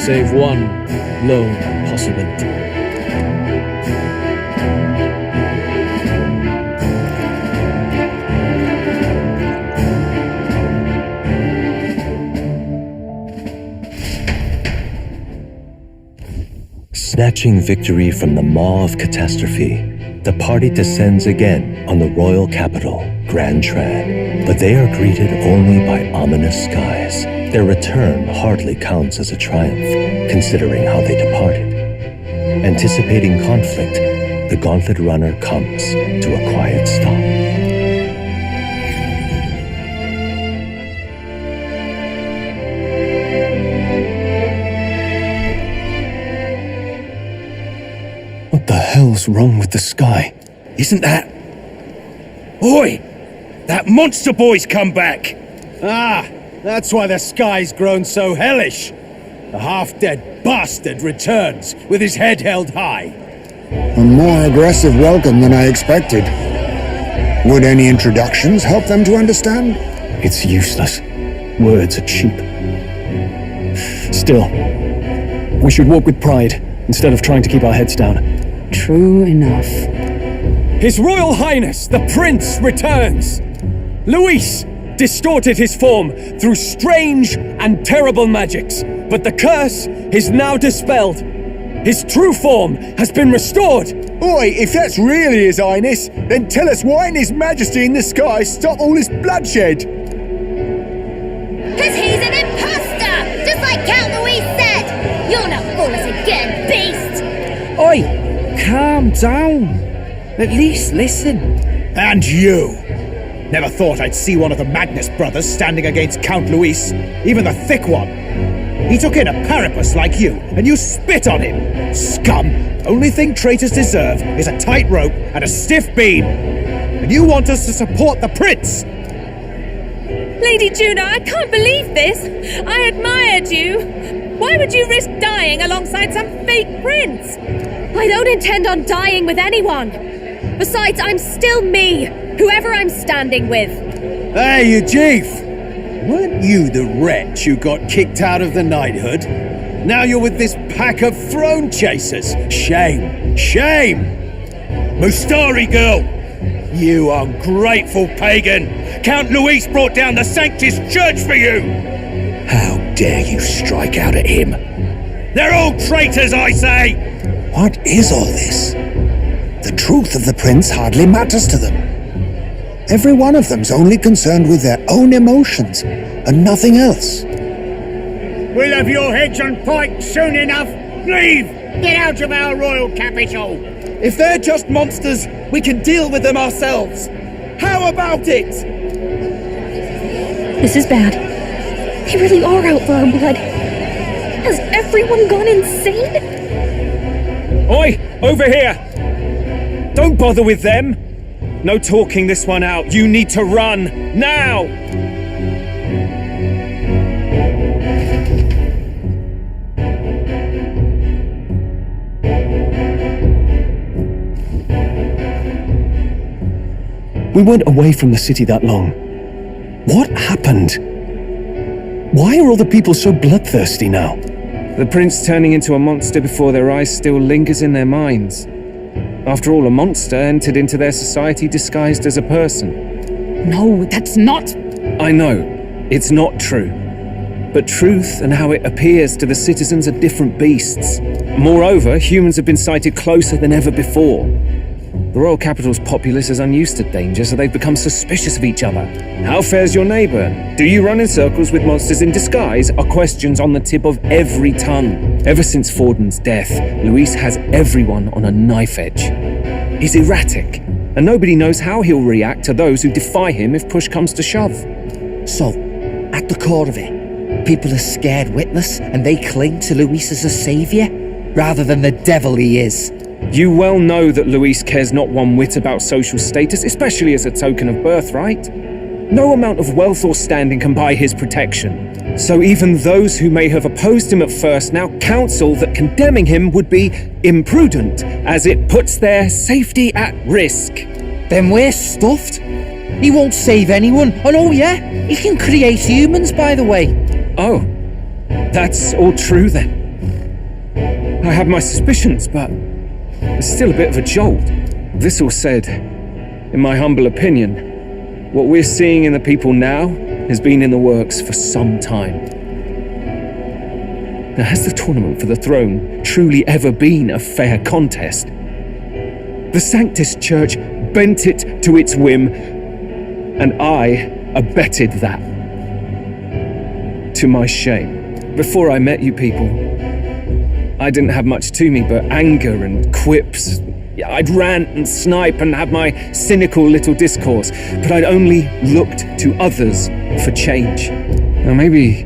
save one lone possibility. Snatching victory from the maw of catastrophe, the party descends again on the royal capital, Grand Trad, but they are greeted only by ominous skies. Their return hardly counts as a triumph, considering how they departed. Anticipating conflict, the Gauntlet Runner comes to a quiet stop. What the hell's wrong with the sky? Isn't that... Oi! That monster boy's come back! Ah, that's why the sky's grown so hellish. The half-dead bastard returns with his head held high. A more aggressive welcome than I expected. Would any introductions help them to understand? It's useless. Words are cheap. Still, we should walk with pride instead of trying to keep our heads down. True enough. His Royal Highness, the Prince, returns! Luis distorted his form through strange and terrible magics, but the curse is now dispelled. His true form has been restored! Oi, if that's really His Highness, then tell us why in His Majesty in the sky stop all this bloodshed? Because he's an imposter! Just like Count Louis said! You'll not fool us again, beast! Oi, calm down. At least listen. And you! Never thought I'd see one of the Magnus brothers standing against Count Luis, even the thick one. He took in a Paripus like you, and you spit on him! Scum! Only thing traitors deserve is a tight rope and a stiff beam! And you want us to support the prince! Lady Juna, I can't believe this! I admired you! Why would you risk dying alongside some fake prince? I don't intend on dying with anyone! Besides, I'm still me, whoever I'm standing with. Hey, you chief! Weren't you the wretch who got kicked out of the knighthood? Now you're with this pack of throne chasers. Shame! Shame! Mustari girl! You ungrateful pagan! Count Luis brought down the Sanctus Church for you! How dare you strike out at him? They're all traitors, I say! What is all this? The truth of the prince hardly matters to them. Every one of them's only concerned with their own emotions and nothing else. We'll have your heads on pike soon enough. Leave! Get out of our royal capital! If they're just monsters, we can deal with them ourselves. How about it? This is bad. They really are out for our blood. Has everyone gone insane? Oi! Over here! Don't bother with them! No talking this one out. You need to run! Now! We weren't away from the city that long. What happened? Why are all the people so bloodthirsty now? The prince turning into a monster before their eyes still lingers in their minds. After all, a monster entered into their society disguised as a person. No, that's not... I know, it's not true. But truth and how it appears to the citizens are different beasts. Moreover, humans have been sighted closer than ever before. The royal capital's populace is unused to danger, so they've become suspicious of each other. How fares your neighbor? Do you run in circles with monsters in disguise? Are questions on the tip of every tongue. Ever since Forden's death, Luis has everyone on a knife edge. He's erratic, and nobody knows how he'll react to those who defy him if push comes to shove. So, at the core of it, people are scared witless and they cling to Luis as a savior, rather than the devil he is. You well know that Luis cares not one whit about social status, especially as a token of birthright. No amount of wealth or standing can buy his protection. So even those who may have opposed him at first now counsel that condemning him would be imprudent, as it puts their safety at risk. Then we're stuffed. He won't save anyone, and oh yeah, he can create humans, by the way. Oh, that's all true then. I have my suspicions, but it's still a bit of a jolt. This all said, in my humble opinion, what we're seeing in the people now has been in the works for some time. Now, has the tournament for the throne truly ever been a fair contest? The Sanctus Church bent it to its whim, and I abetted that. To my shame. Before I met you people, I didn't have much to me but anger and quips. I'd rant and snipe and have my cynical little discourse, but I'd only looked to others for change. Now maybe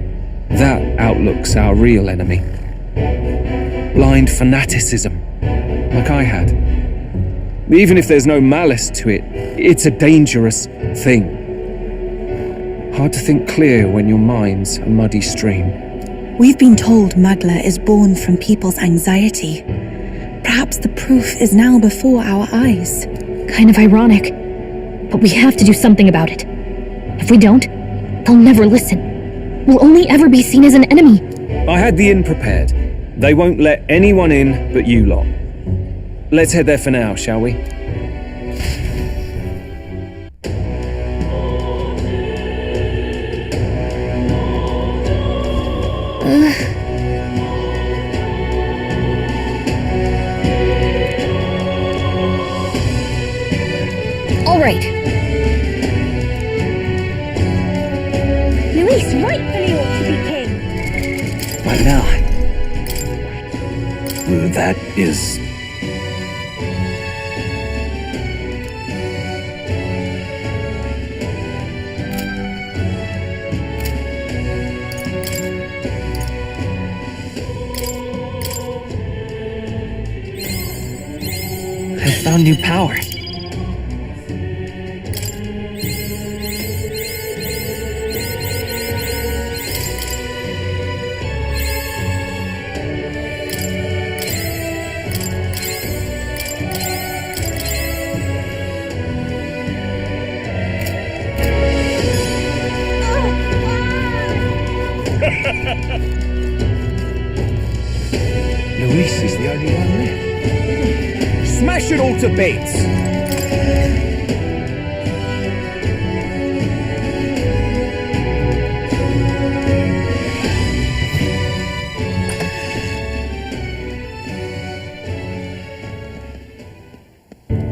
that outlook's our real enemy. Blind fanaticism, like I had. Even if there's no malice to it, it's a dangerous thing. Hard to think clear when your mind's a muddy stream. We've been told Magla is born from people's anxiety. Perhaps the proof is now before our eyes. Kind of ironic, but we have to do something about it. If we don't, they'll never listen. We'll only ever be seen as an enemy. I had the inn prepared. They won't let anyone in but you lot. Let's head there for now, shall we? All right. Luis rightfully ought to be king. Well now, that is... I found new power. Luis is the only one left. Smash it all to bits!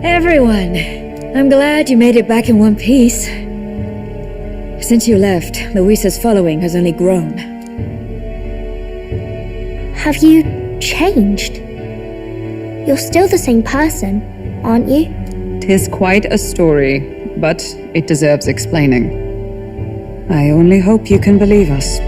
Everyone, I'm glad you made it back in one piece. Since you left, Luisa's following has only grown. Have you changed? You're still the same person, aren't you? 'Tis quite a story, but it deserves explaining. I only hope you can believe us.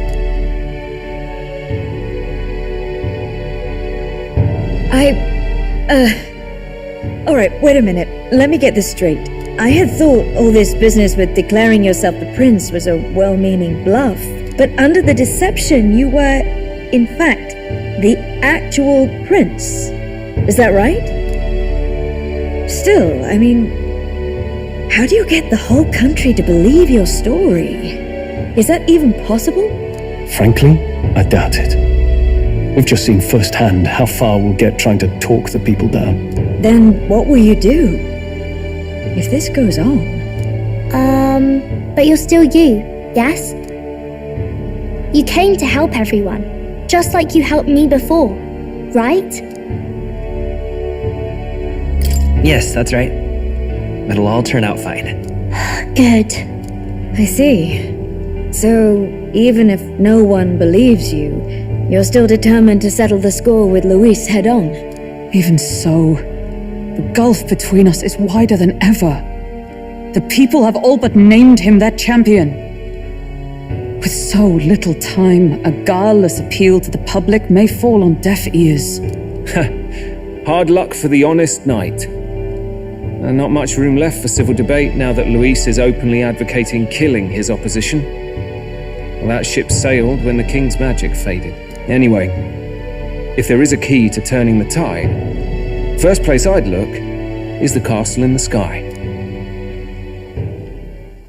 Alright, wait a minute. Let me get this straight. I had thought all this business with declaring yourself the prince was a well-meaning bluff, but under the deception you were, in fact, the actual prince. Is that right? Still, I mean, how do you get the whole country to believe your story? Is that even possible? Frankly, I doubt it. We've just seen firsthand how far we'll get trying to talk the people down. Then what will you do if this goes on? But you're still you, yes? You came to help everyone, just like you helped me before, right? Yes, that's right. It'll all turn out fine. Good. I see. So, even if no one believes you, you're still determined to settle the score with Luis head on? Even so, the gulf between us is wider than ever. The people have all but named him their champion. With so little time, a guileless appeal to the public may fall on deaf ears. Hard luck for the honest knight. And not much room left for civil debate now that Luis is openly advocating killing his opposition. Well, that ship sailed when the king's magic faded. Anyway, if there is a key to turning the tide, first place I'd look is the castle in the sky.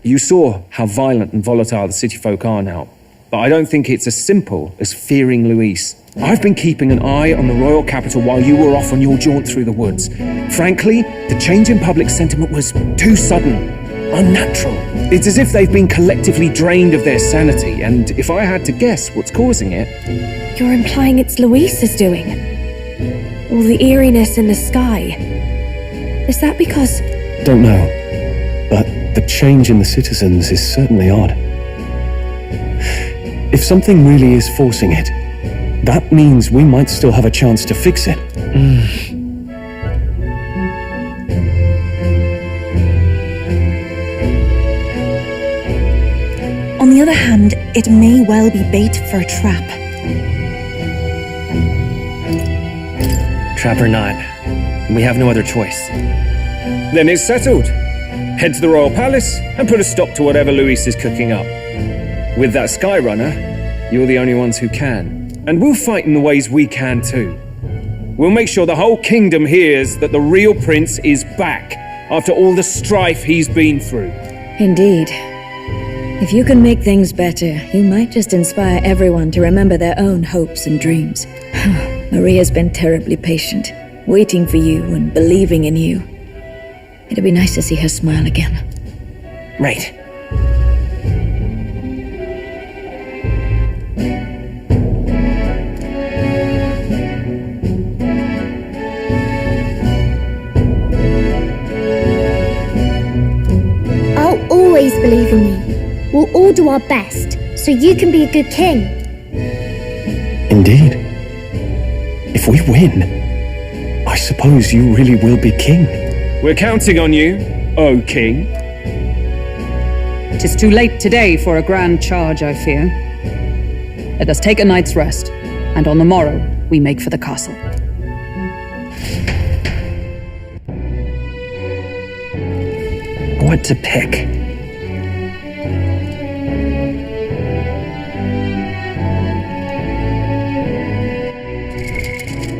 You saw how violent and volatile the city folk are now, but I don't think it's as simple as fearing Luis. I've been keeping an eye on the royal capital while you were off on your jaunt through the woods. Frankly, the change in public sentiment was too sudden, unnatural. It's as if they've been collectively drained of their sanity, and if I had to guess what's causing it... You're implying it's Luis's doing? All the eeriness in the sky. Is that because... Don't know. But the change in the citizens is certainly odd. If something really is forcing it, that means we might still have a chance to fix it. On the other hand, it may well be bait for a trap. Trap or not, we have no other choice. Then it's settled. Head to the Royal Palace and put a stop to whatever Luis is cooking up. With that Skyrunner, you're the only ones who can. And we'll fight in the ways we can too. We'll make sure the whole kingdom hears that the real prince is back after all the strife he's been through. Indeed. If you can make things better, you might just inspire everyone to remember their own hopes and dreams. Maria's been terribly patient, waiting for you and believing in you. It'd be nice to see her smile again. Right. I'll always believe in you. We'll all do our best, so you can be a good king. Indeed. If we win, I suppose you really will be king. We're counting on you, O King. Tis too late today for a grand charge, I fear. Let us take a night's rest, and on the morrow we make for the castle. What to pick?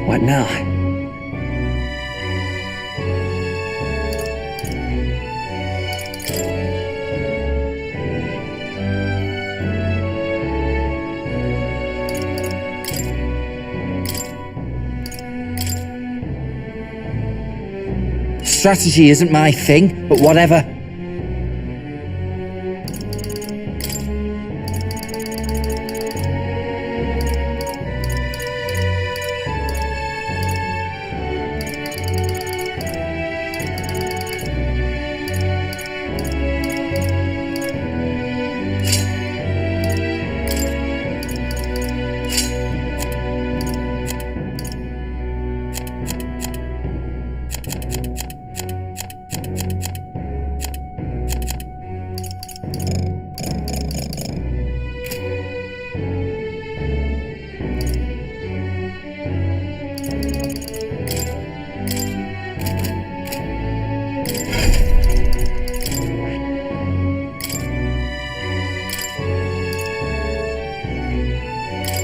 What now? Strategy isn't my thing, but whatever.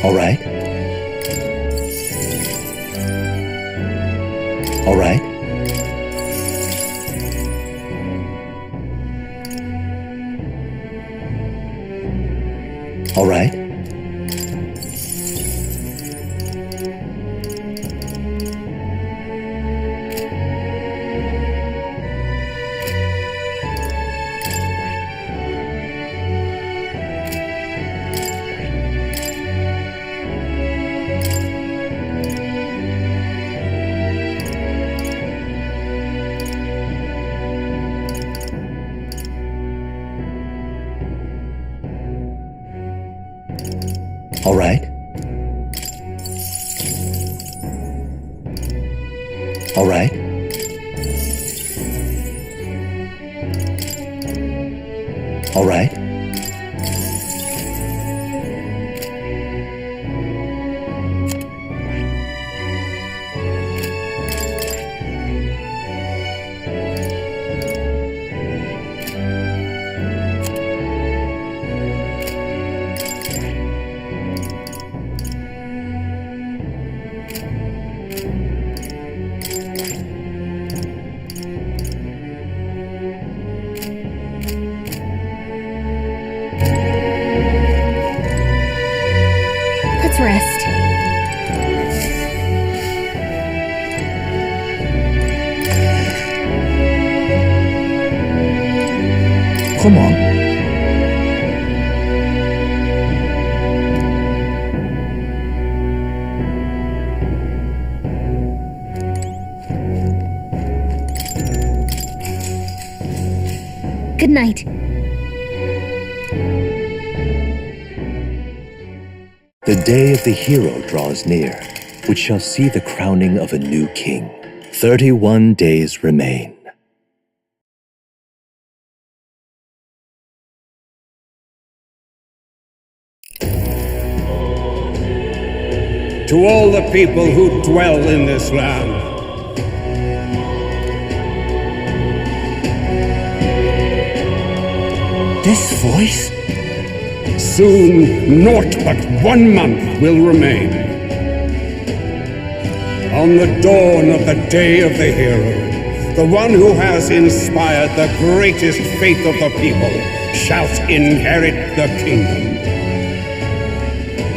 All right. All right. All right. All right. All right. All right. Let's rest. Come on. Good night. The day of the hero draws near, which shall see the crowning of a new king. 31 days remain. To all the people who dwell in this land, This voice? soon naught but 1 month will remain. On the dawn of the day of the hero, the one who has inspired the greatest faith of the people shalt inherit the kingdom.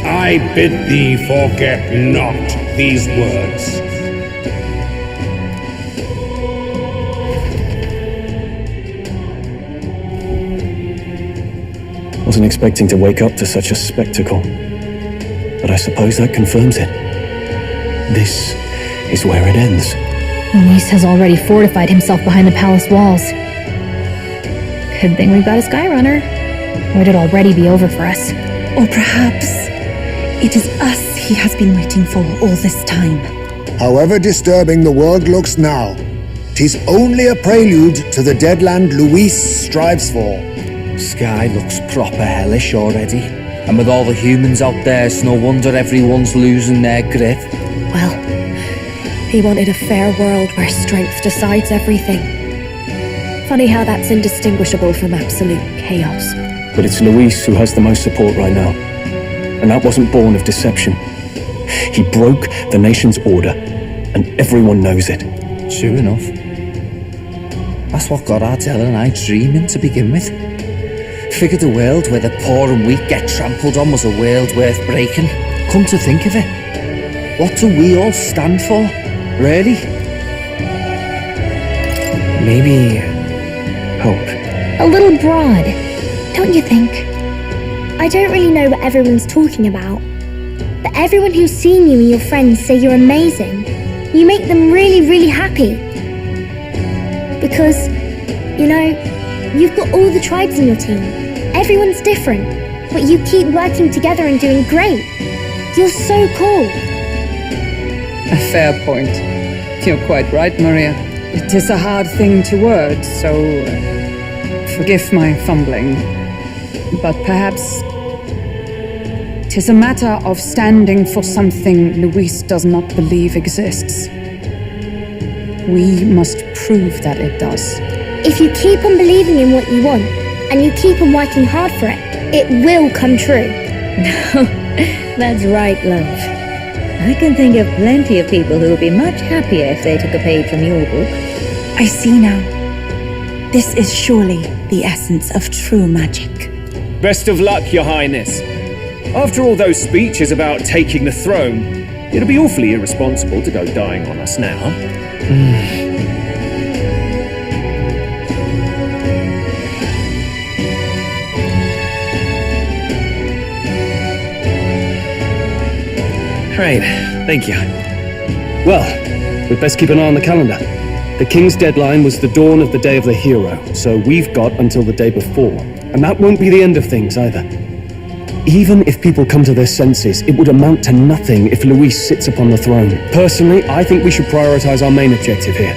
I bid thee forget not these words. Wasn't expecting to wake up to such a spectacle, but I suppose that confirms it. This is where it ends. Luis has already fortified himself behind the palace walls. Good thing we've got a Skyrunner, or it'd already be over for us. Or perhaps it is us he has been waiting for all this time. However disturbing the world looks now, 'tis only a prelude to the deadland Luis strives for. Sky looks proper hellish already. And with all the humans out there, it's no wonder everyone's losing their grip. Well, he wanted a fair world where strength decides everything. Funny how that's indistinguishable from absolute chaos. But it's Luis who has the most support right now. And that wasn't born of deception. He broke the nation's order, and everyone knows it. True enough. That's what got Ardell and I dreaming to begin with. Figured a world where the poor and weak get trampled on was a world worth breaking. Come to think of it, what do we all stand for, really? Maybe hope. A little broad, don't you think? I don't really know what everyone's talking about, but everyone who's seen you and your friends say you're amazing. You make them really, really happy. Because, you know, you've got all the tribes in your team. Everyone's different, but you keep working together and doing great. You're so cool. A fair point. You're quite right, Maria. It is a hard thing to word, so forgive my fumbling. But perhaps it is a matter of standing for something Luis does not believe exists. We must prove that it does. If you keep on believing in what you want, and you keep on working hard for it, it will come true. That's right, love. I can think of plenty of people who would be much happier if they took a page from your book. I see now. This is surely the essence of true magic. Best of luck, Your Highness. After all those speeches about taking the throne, it'd be awfully irresponsible to go dying on us now. Great, thank you. Well, we'd best keep an eye on the calendar. The king's deadline was the dawn of the day of the hero, so we've got until the day before. And that won't be the end of things either. Even if people come to their senses, it would amount to nothing if Luis sits upon the throne. Personally, I think we should prioritize our main objective here.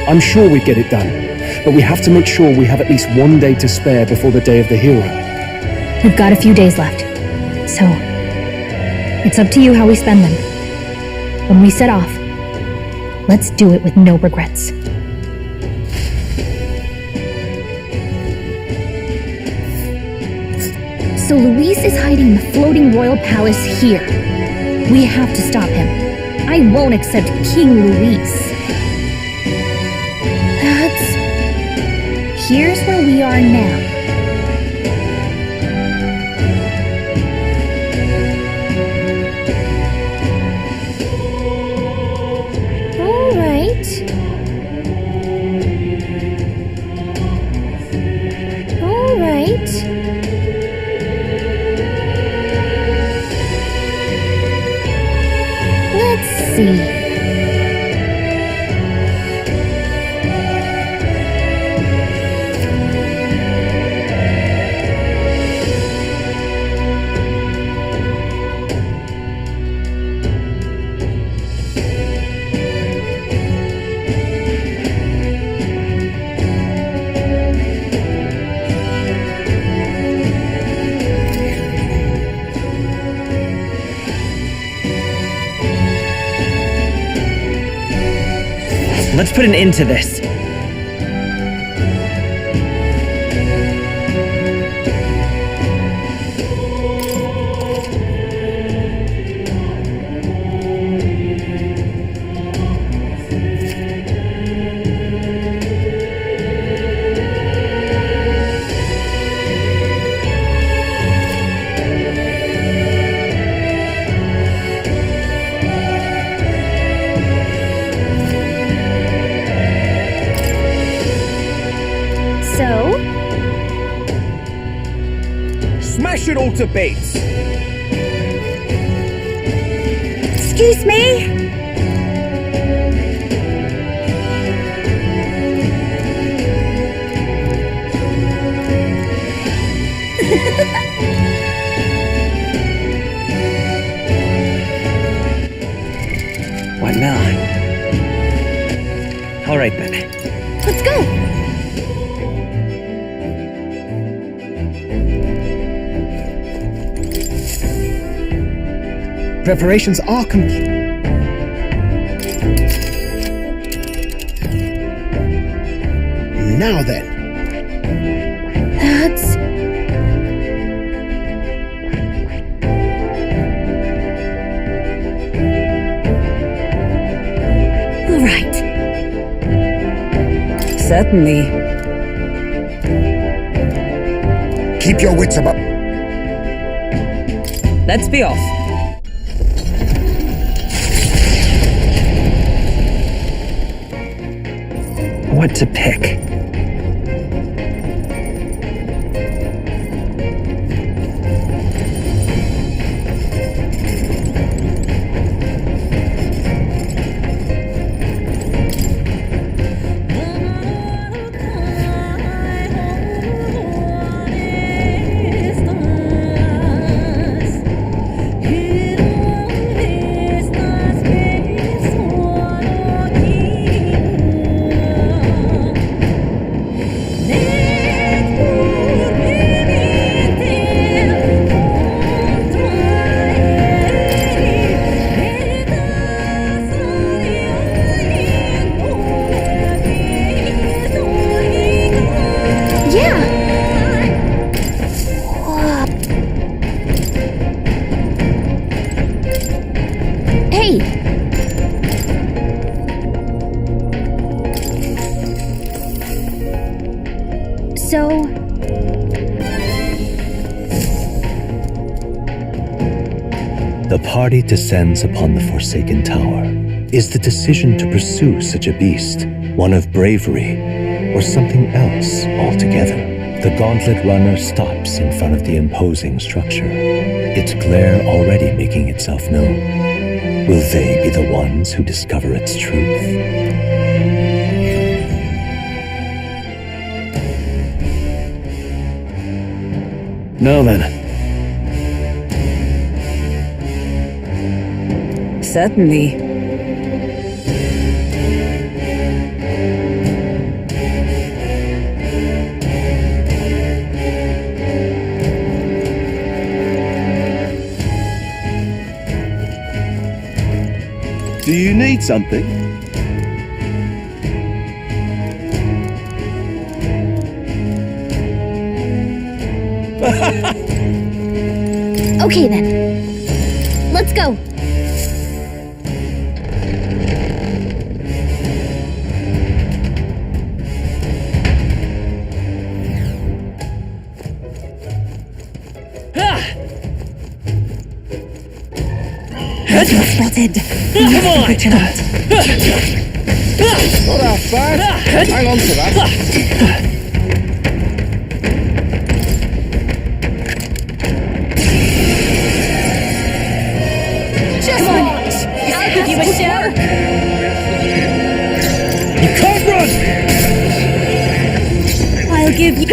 I'm sure we'd get it done, but we have to make sure we have at least 1 day to spare before the day of the hero. We've got a few days left, so it's up to you how we spend them. When we set off, let's do it with no regrets. So Luis is hiding in the floating royal palace here. We have to stop him. I won't accept King Luis. Here's where we are now. Let's put an end to this. Smash it all to bits! Excuse me? What now? All right then. Let's go! Preparations are complete. Now then. That's... all right. Certainly. Keep your wits about. Let's be off. What to pick? So... The party descends upon the Forsaken Tower. Is the decision to pursue such a beast one of bravery or something else altogether? The Gauntlet Runner stops in front of the imposing structure, its glare already making itself known. Will they be the ones who discover its truth? Now then. Certainly. Do you need something? Okay then. Let's go. Spotted. Come on! Not half bad. Hang on to that. Just come on! I'll give you a show! You can't run! I'll give you...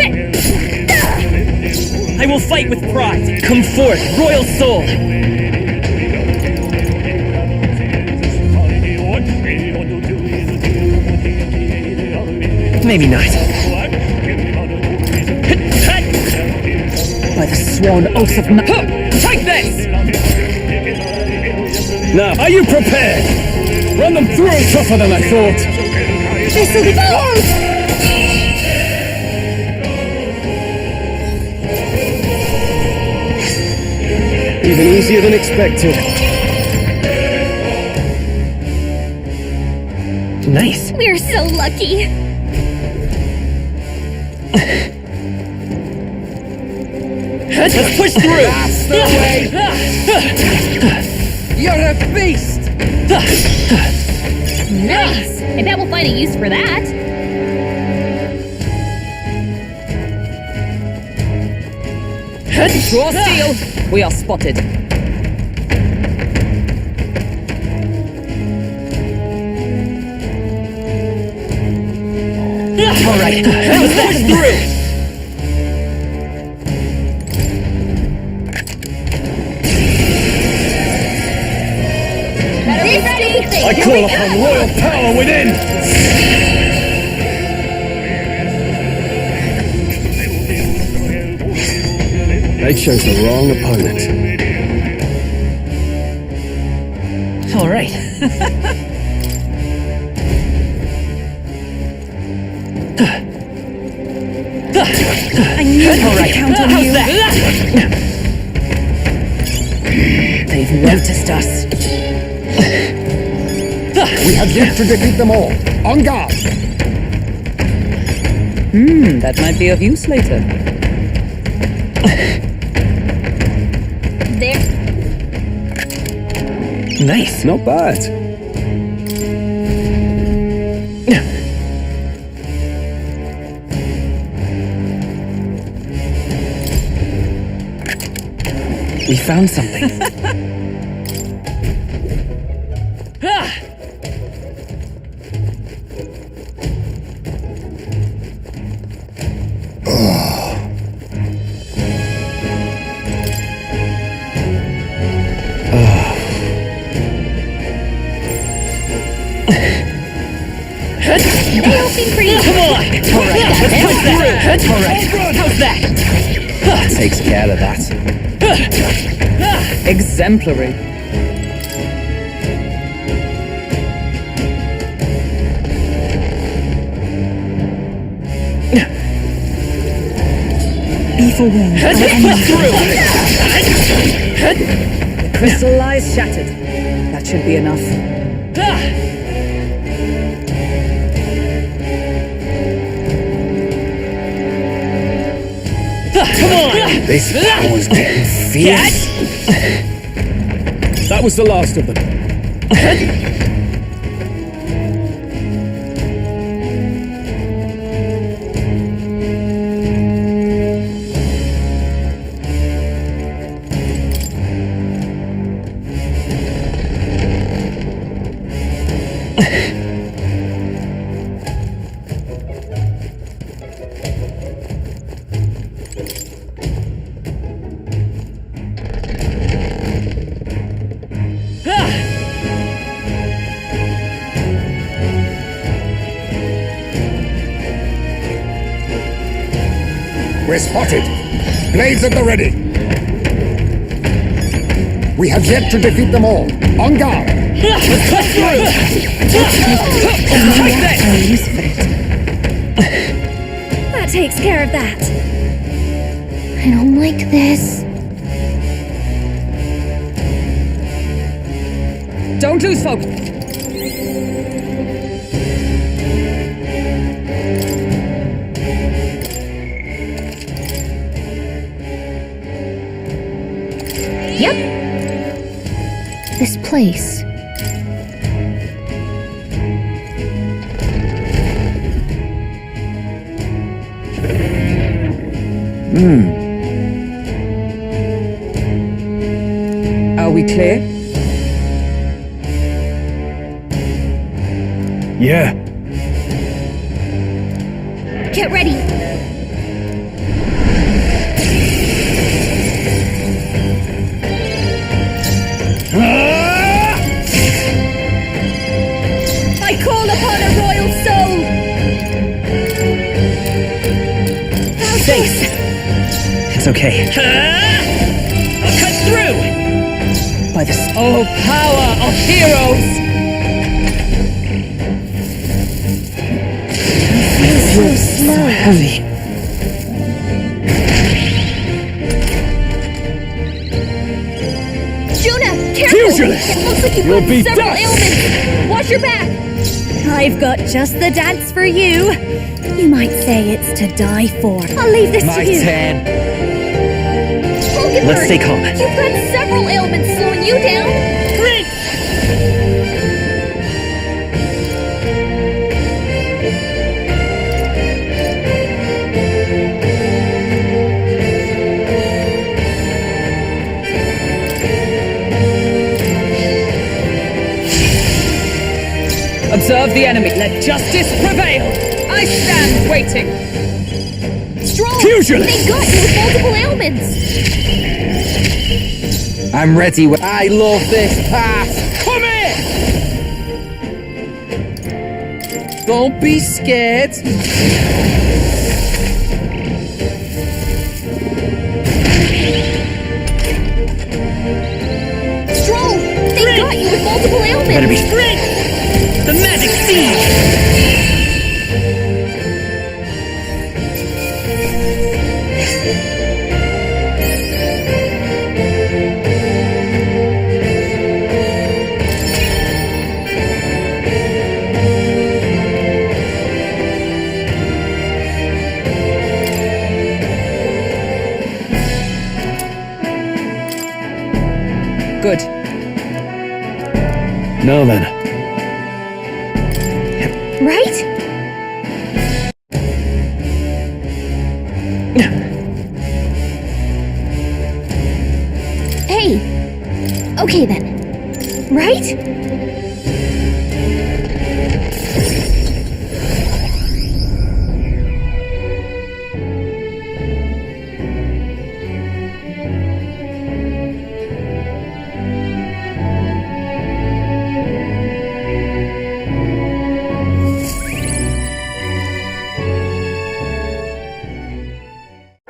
I will fight with pride. Come forth, royal soul! Maybe not. By the sworn oath of Take this! Now, are you prepared? Run them through tougher than I thought. This'll be fun! Even easier than expected. Nice. We're so lucky. Let's push through. That's the way. You're a beast. Nice. I bet we'll find a use for that. Draw steel. We are spotted. All right. Let's push through. I call upon royal power within! They chose the wrong opponent. All right. I knew I could count on you. They've noticed us. We have yet to defeat them all. On guard! That might be of use later. There. Nice. Not bad. We found something. They all seem pretty. Come on! All right, let's push that. All right, how's that? Takes care of that. Exemplary. Beetle wing. Let's push through. The crystal lies shattered. That should be enough. Come on! This power's getting fierce. That was the last of them. We're spotted. Blades at the ready. We have yet to defeat them all. On guard. Let's push through. That takes care of that. I don't like this. Don't lose focus. Yep. This place. Are we clear? Yeah. Get ready. I call upon a royal soul! Thanks. It's okay. I'll cut through! By the power of heroes! so slow. Heavy. Juna, careful! Pugilist! It looks like you've You'll got be several dust! ailments. Watch your back. I've got just the dance for you. You might say it's to die for. I'll leave this My to you. turn. Hulkenberg, Let's stay calm. You've got several ailments slowing you down. Great! Observe the enemy. Let justice prevail. I stand waiting. Stroll! Pugilist! They got you with multiple ailments. I'm ready. I love this path. Come here! Don't be scared. Stroll! They got you with multiple ailments. Better be. The magic seed. Good. Now then. Right? Hey. Okay then. Right?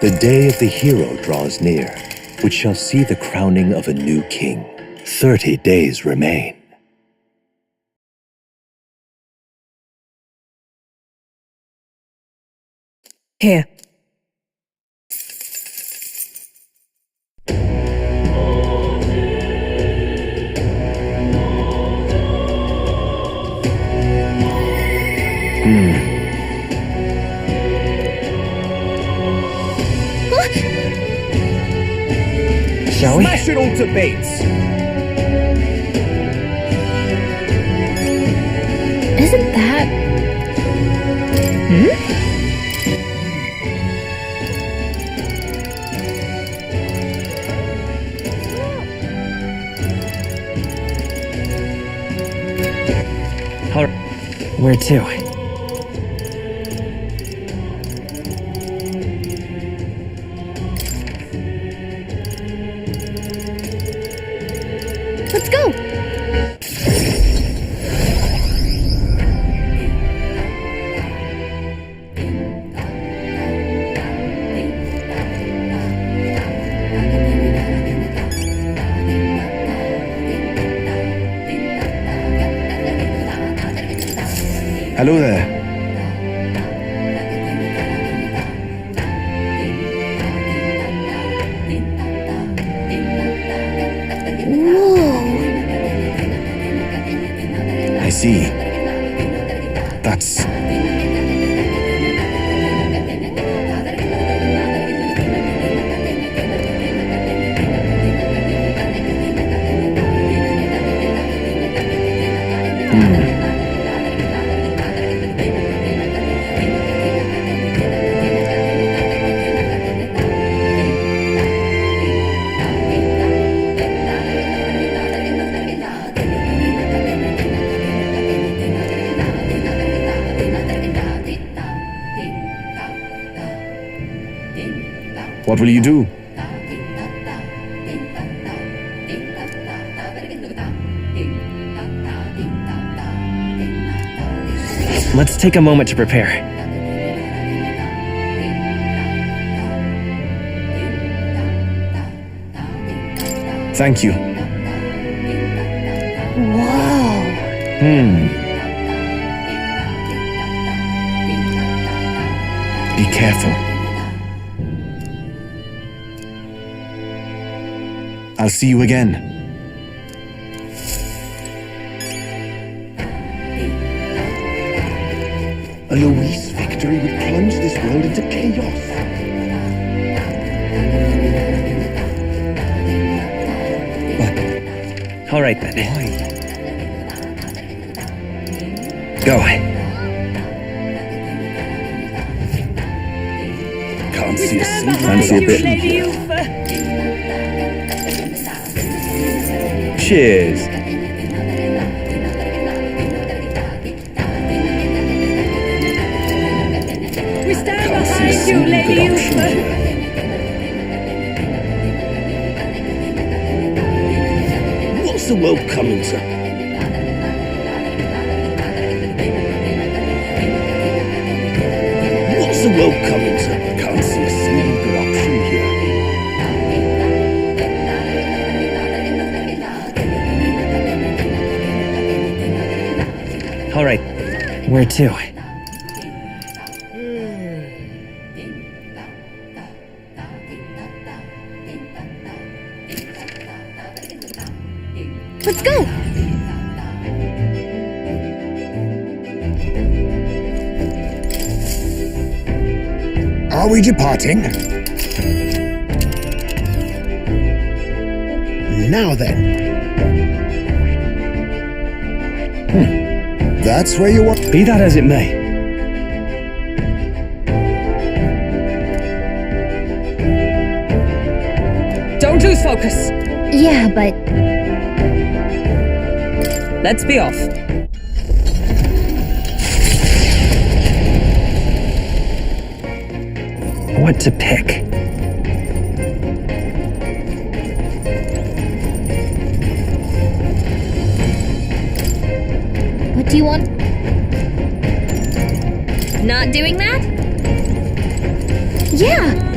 The day of the hero draws near, which shall see the crowning of a new king. 30 days remain. Here. Shall we? Smash it all to bits! Isn't that... Where to? Let's go! Hello there. Whoa! I see. That's... What will you do? Let's take a moment to prepare. Thank you. Whoa! careful. I'll see you again. A Luis victory would plunge this world into chaos. All right, then. Go. Can't see a single Fancy a bit. Lady Cheers. We stand behind you, Lady Ufa. What's the world coming to? What's the world coming to? Can't see a single good option here. All right. Where to? Let's go! Are we departing? Now then. That's where you want. Be that as it may. Don't lose focus. Yeah, but Let's be off. What to pick? what do you want? Not doing that? Yeah!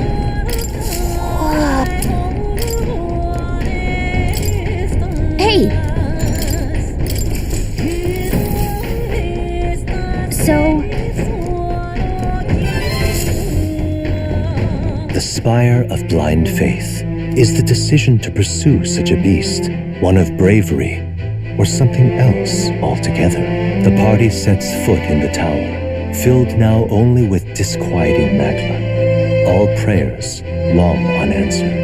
Hey! So, The spire of blind faith is the decision to pursue such a beast, one of bravery, or something else altogether. The party sets foot in the tower, filled now only with disquieting magma, all prayers long unanswered.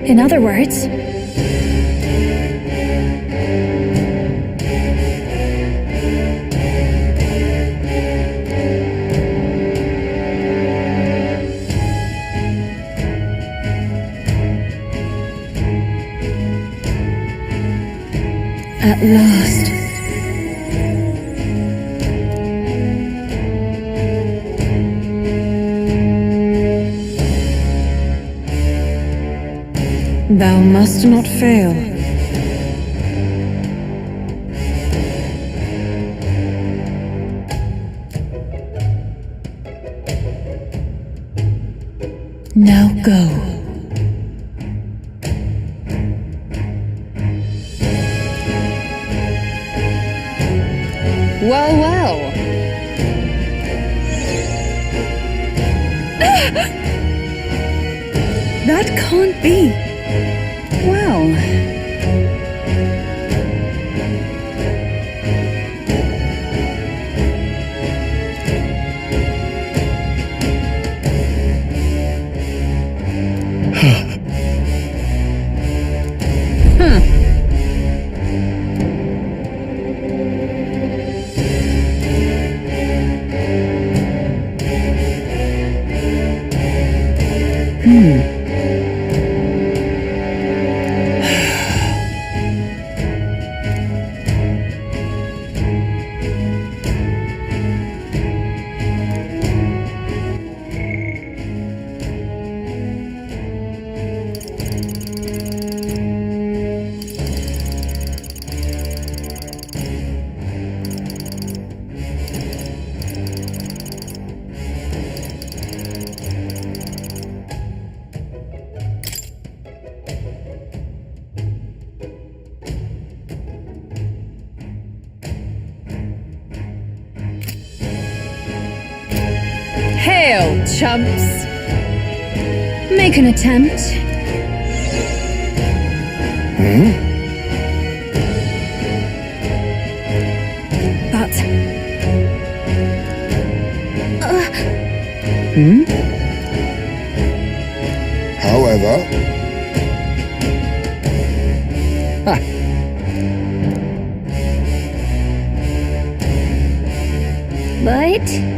In other words, at last. Thou must not fail. Now go. Well, well. That can't be. Well. chumps. Make an attempt. But However, But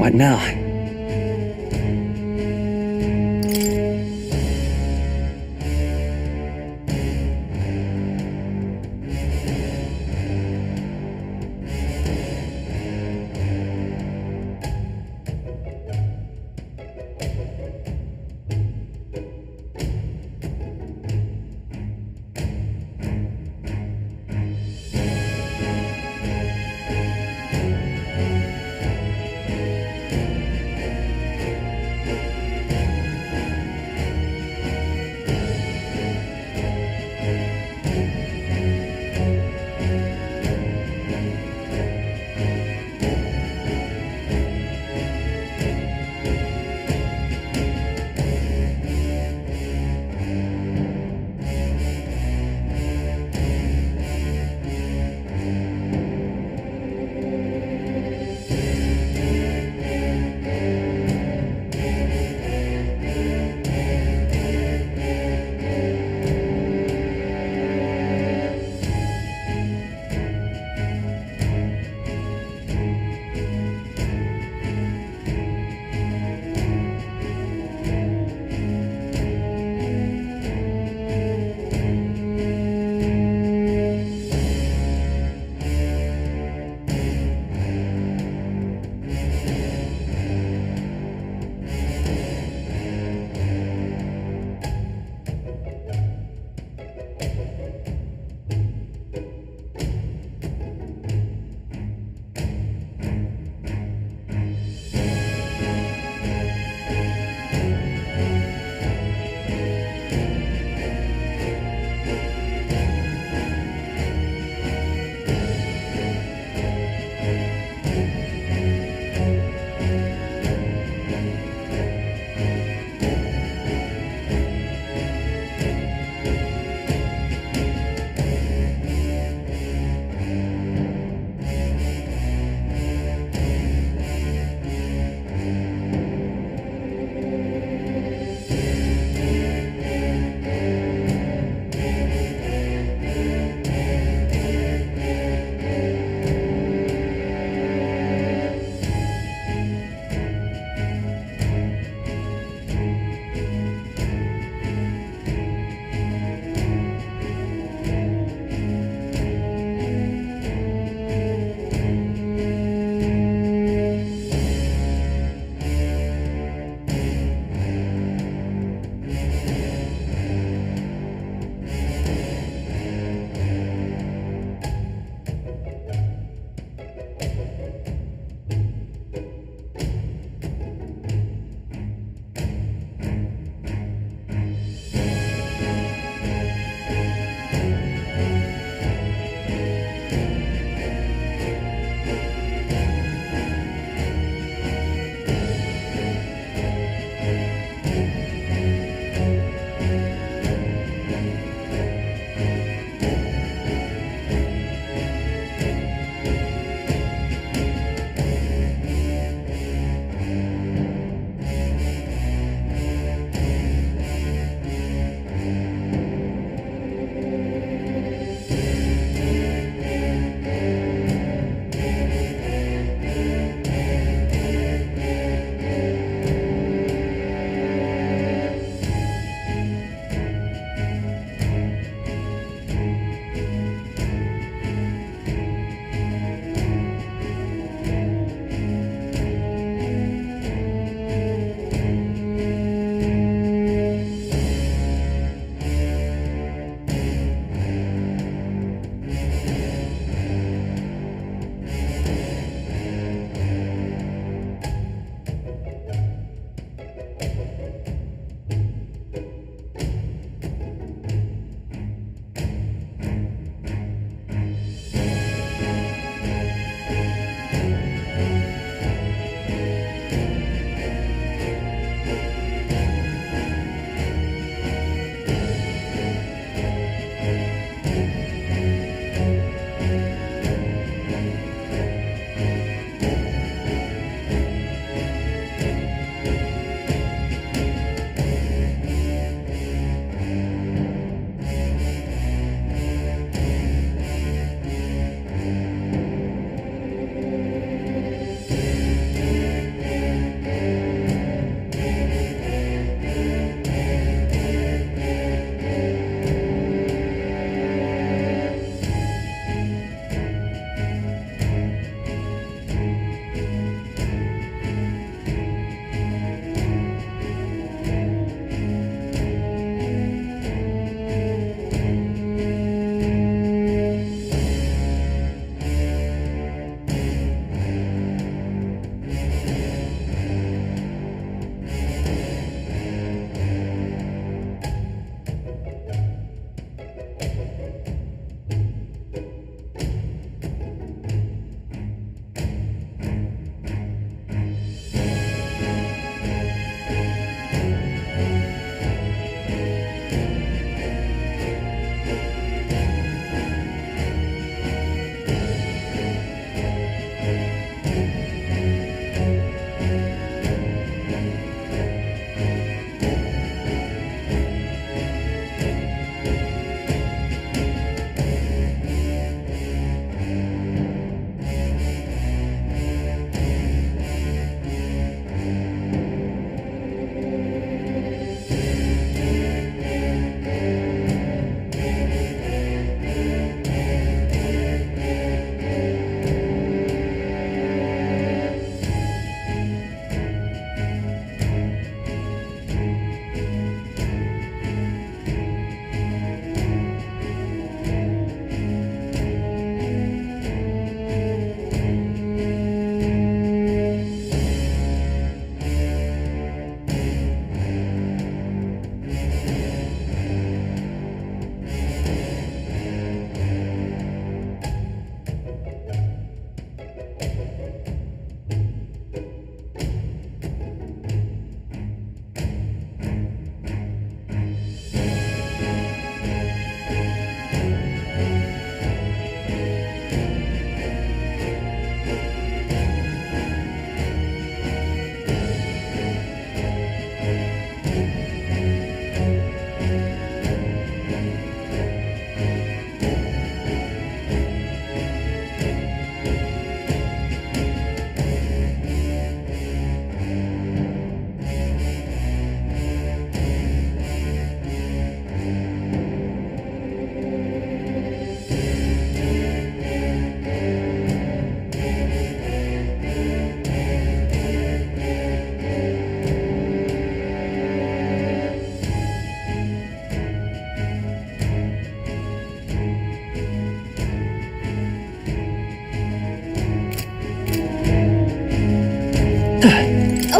What now?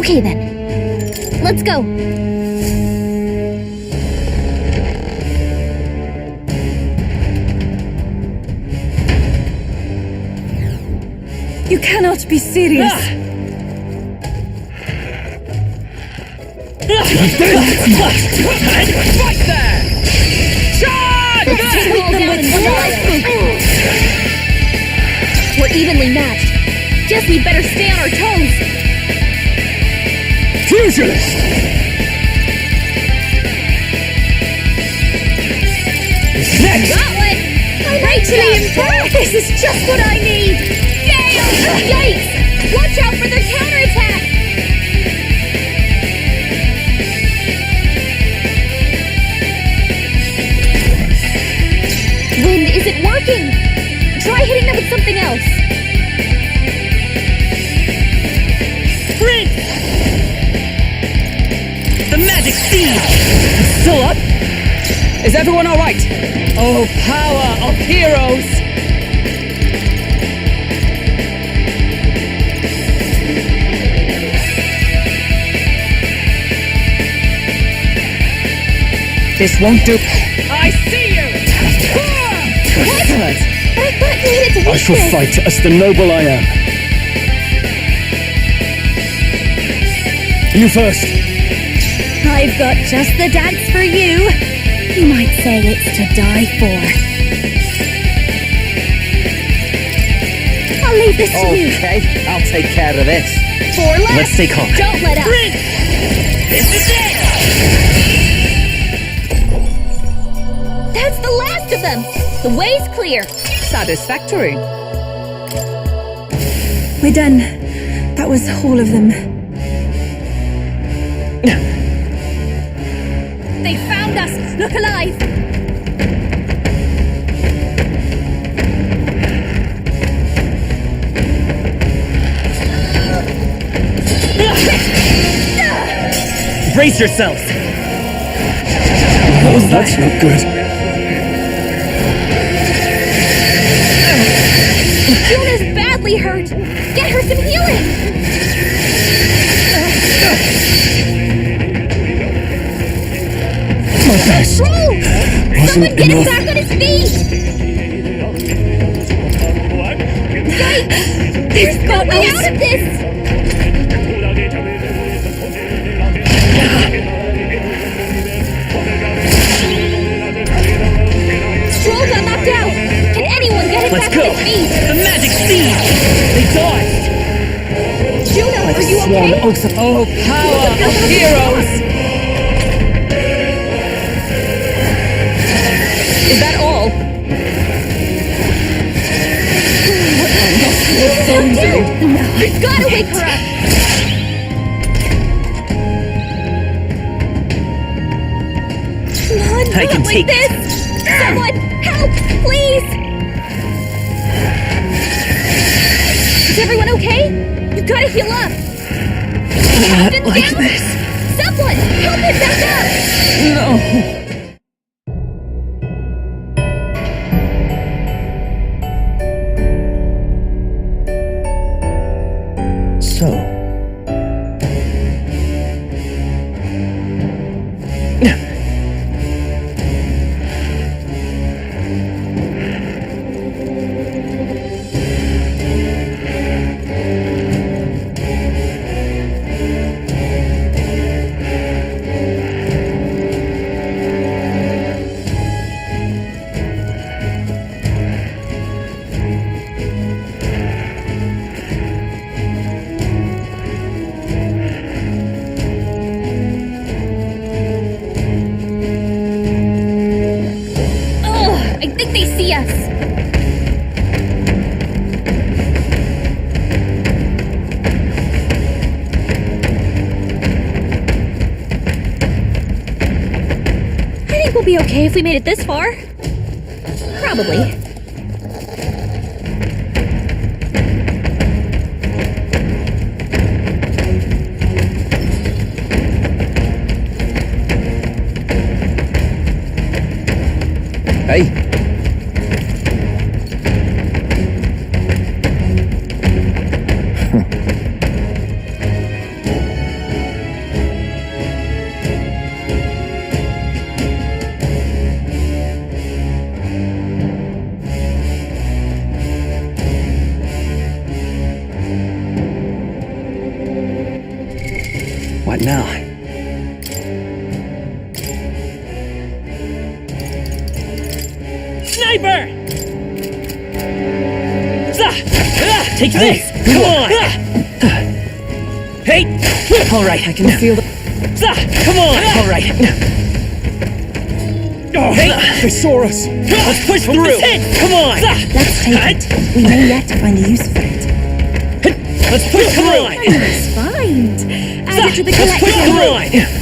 Okay then. Let's go. You cannot be serious. Fight there! Charge! Let's take them all down in one fire. We're evenly matched. Guess we better stay on our toes. Fusionist! Next! Got one! Right to the impact! This is just what I need! Gale! Yikes! Watch out for their counterattack! Wind isn't working! Try hitting them with something else! Prince! The magic steed! Still up? Is everyone alright? Oh, power of heroes! This won't do. I see you! What? But I thought you needed to I reach shall this. fight as the noble I am. You first. I've got just the dance for you. You might say it's to die for. I'll leave this to you. Okay, I'll take care of this. 4 left. Let's take heart. Don't let up. This is it! That's the last of them. The way's clear. Satisfactory. We're done. That was all of them. They found us. Look alive. Brace yourselves! Oh, that's not good. Juna's badly hurt. Get her some healing. My best. Troll! Wasn't Someone get him enough. back on his feet. Yikes! There's no way out of this. Stroll got knocked out. Can anyone get him Let's back go. on his feet? The magic steed! They died! Juno, are you Swan okay? oath of oh, power of heroes! Is that all? We've got to wake her up. Come on, I can not like take it. this. Someone, help, please. Is everyone okay? You've got to heal up. Captain's like down? this. Someone, help him back up. No. So, I think they see us. I think we'll be okay if we made it this far. Probably. Hey, What now? Sniper! Take this! Come on! Hey! Alright, I can feel the... Come on! Alright. Oh, hey! They saw us! Let's push through! Come on! Let's take it. We may yet find a use for it. Let's push through! Nice find. Add it to the Let's push collection. through!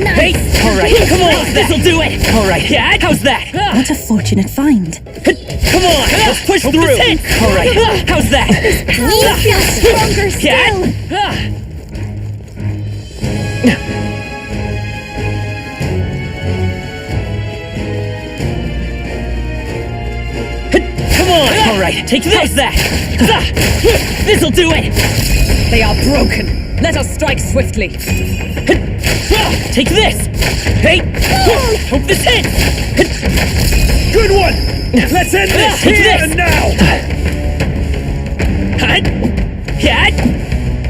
Nice. Hey! Alright, come on! This'll do it! Alright, yeah, how's that? What a fortunate find. Come on! Let's push through! Alright, how's that? We feel stronger still. Come on! Alright, take this! How's that? This'll do it! They are broken. Let us strike swiftly. Take this! Hey! Hope this hits! Good one! Let's end this Take here this. and now!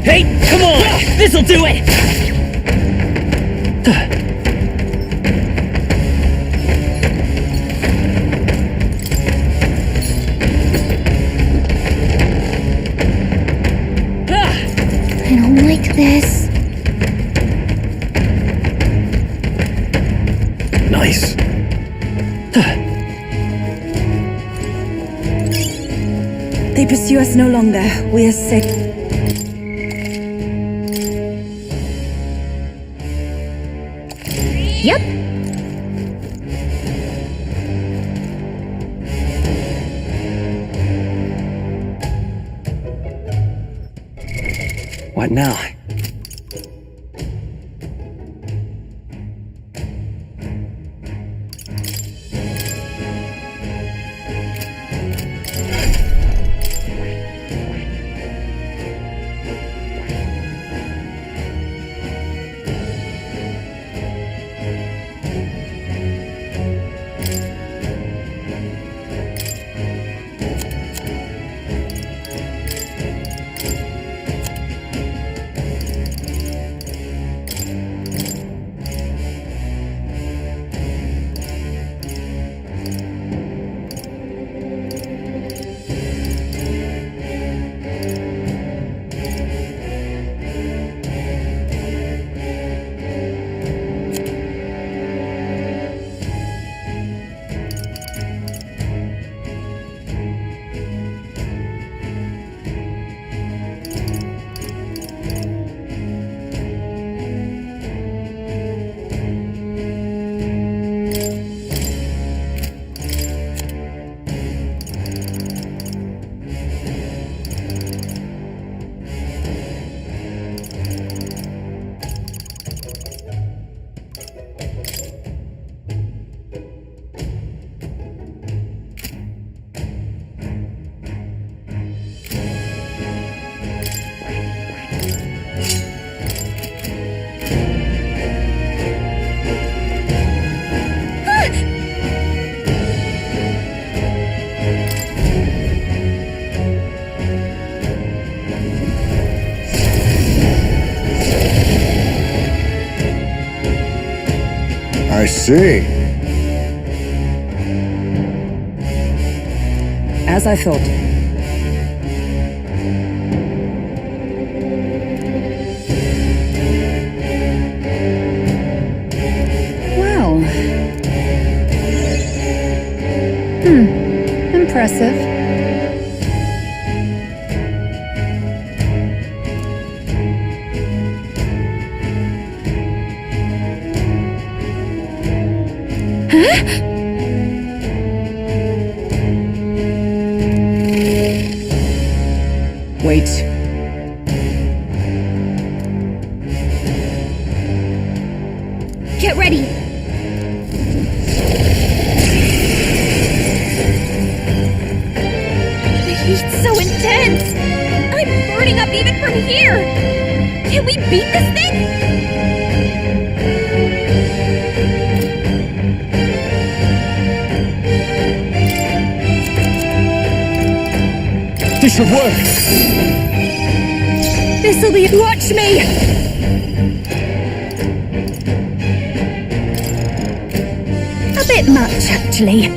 Hey! Come on! This'll do it! I don't like this. Nice. They pursue us no longer. We are safe. Yep. What now? I see. As I thought. Well. Impressive. Wait. Get ready. The heat's so intense. I'm burning up even from here. Can we beat this thing? This should work. This'll be. Watch me! bit much, actually.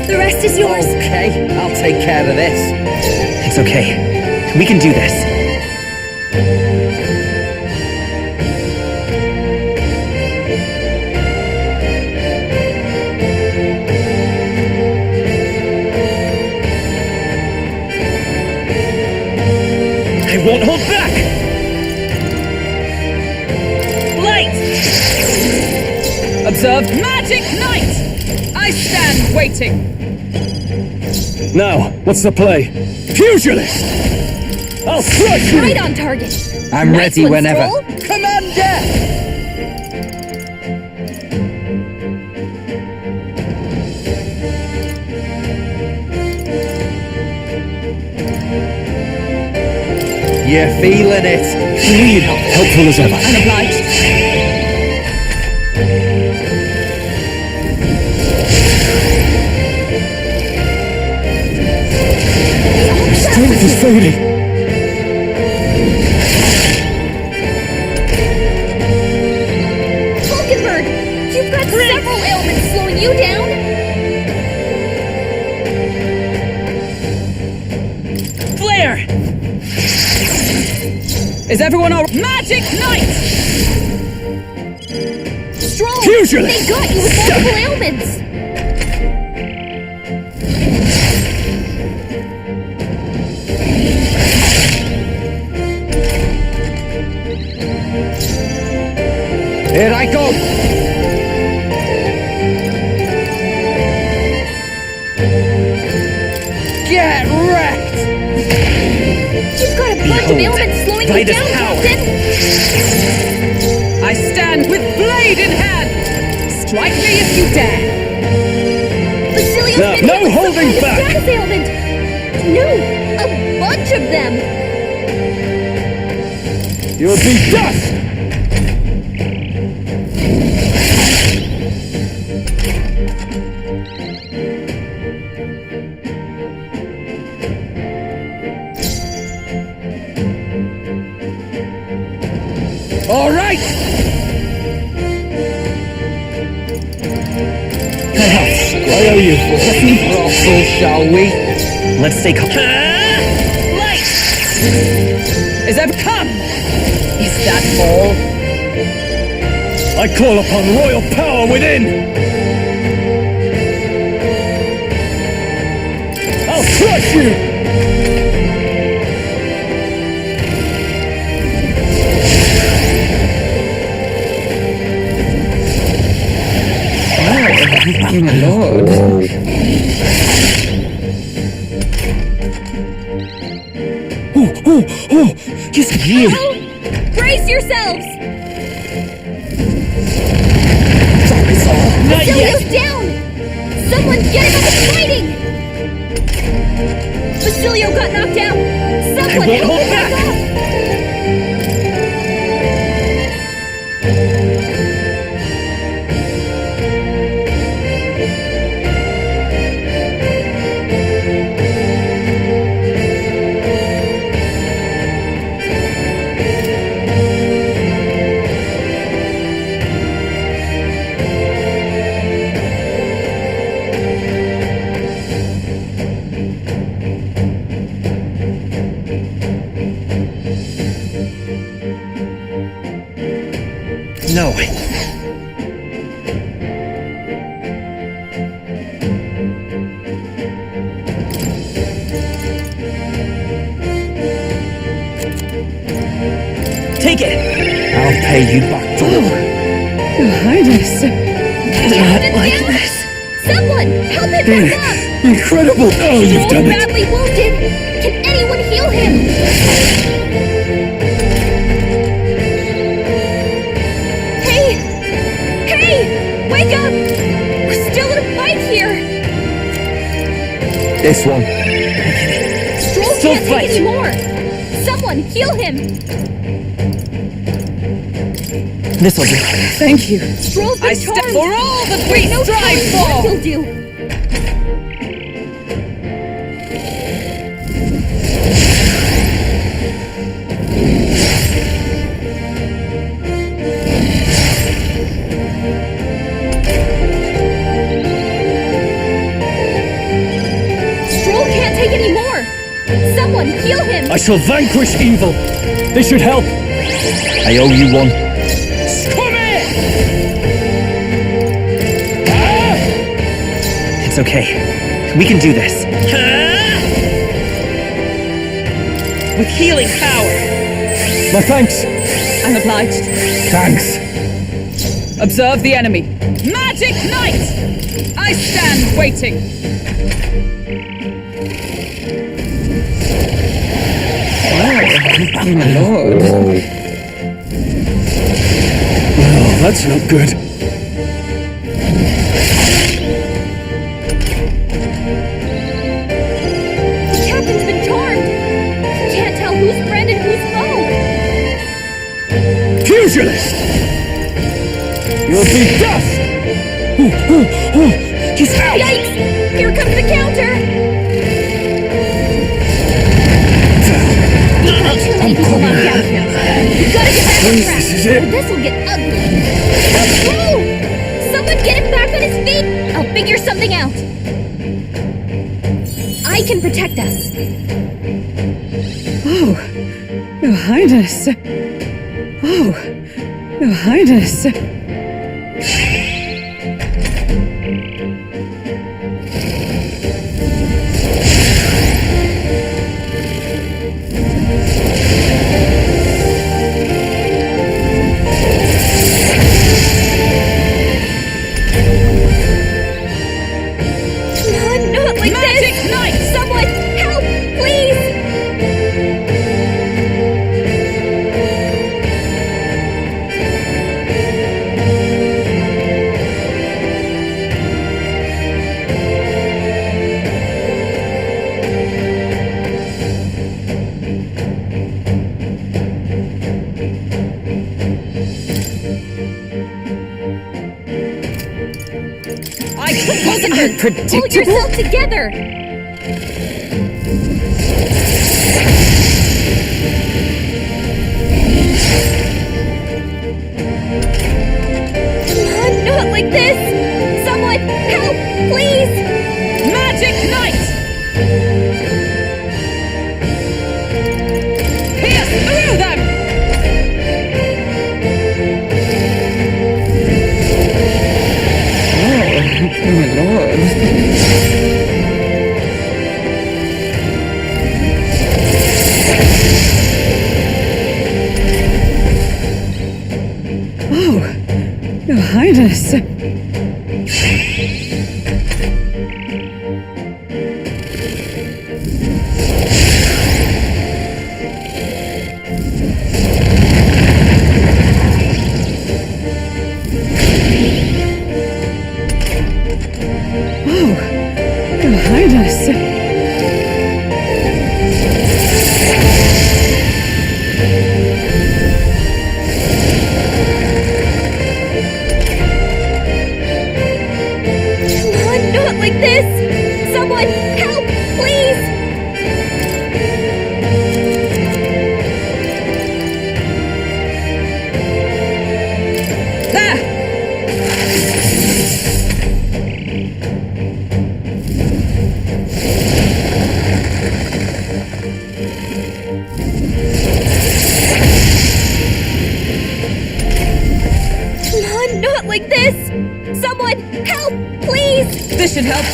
The rest is yours. Okay, I'll take care of this. It's okay. We can do this. I won't hold back! Light! Observe magic knight! I stand waiting. Now, what's the play? Pugilist! I'll crush you! Right on target. I'm Nice ready one, whenever. Stroll. Commander! You're feeling it. Indeed, helpful as ever. Unobliged. Strength is fading. Falkenberg, you've got several ailments slowing you down. Flare! Is everyone all magic knight? Stroll, Pugilist! they got you with multiple ailments. Here I go. Get wrecked! You've got a bunch of ailments slowing you Vitus down, power. Captain. I stand with blade in hand. Strike me if you dare. Basilio's Now, been no hit with some holding kind of back. status ailment. No, a bunch of them. You'll be dust! All right! I owe you. Brothel, shall we? Let's take... Light! Is that come? Is that all? I call upon royal power within! I'll crush you! My lord. Just you. Brace yourselves. Not Basilio's yet. down. Someone get him up and fighting. Basilio got knocked out. Someone won't help hold him back back. up. No. Take it. I'll pay you back to Your Highness. Not like this. Someone help him back up. Incredible! Oh, you've Stroll's done it! badly wounded. Can anyone heal him? Hey, wake up! We're still in a fight here. This one. Stroll Still can't fight. take anymore. Someone heal him. This'll do. Thank you. Stroll's been I charmed. stand for all that we No strive telling what for. he'll do. shall vanquish evil. This should help. I owe you one. It's okay. We can do this. With healing power. My thanks. I'm obliged. Thanks. Observe the enemy. Magic Knight! I stand waiting. Oh, my lord. Oh, that's not good. The captain's been charmed. Can't tell who's friend and who's foe. Pugilist! You'll be dust! He's out! Yikes! Here comes the counter! I'm coming. You gotta get back on track. This is it. This'll get ugly. Whoa! Someone get him back on his feet! I'll figure something out. I can protect us. Oh, Your Highness. Oh, Your Highness. Not like Magic this! Knight! Someone help, please! I wasn't Pull predictable. yourself together! Not like this! Someone help, please! Magic Knight! Pierce through them! Oh, my lord. Oh, Your Highness. Oh, Your Highness. Not like this! Someone help, please! There! Not like this! Someone help, please! This should help.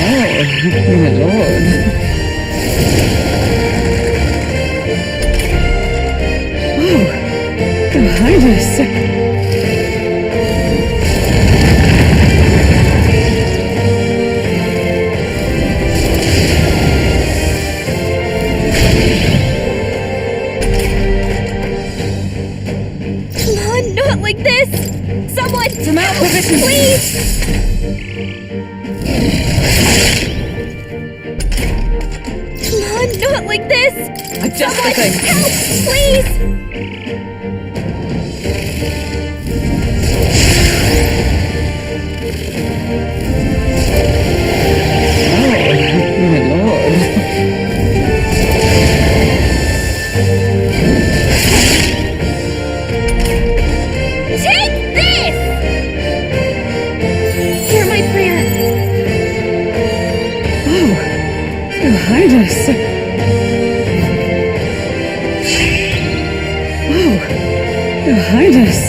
Oh, my lord. Oh, Your Highness. Not like this! Someone From our position. please! Not like this! Adjust the Someone thing. help, please! Oh, my lord. Take Highness! Oh, Your Highness!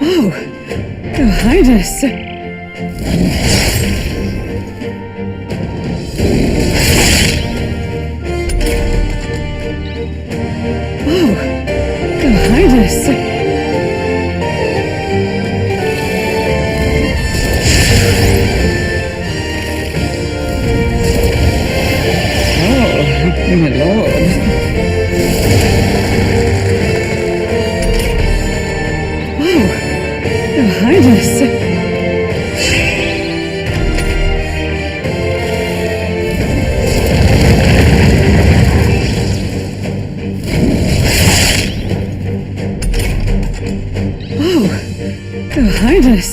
Oh, Your Highness! Oh, Your Highness! Oh, my lord. Oh, Your Highness! Oh, Your Highness!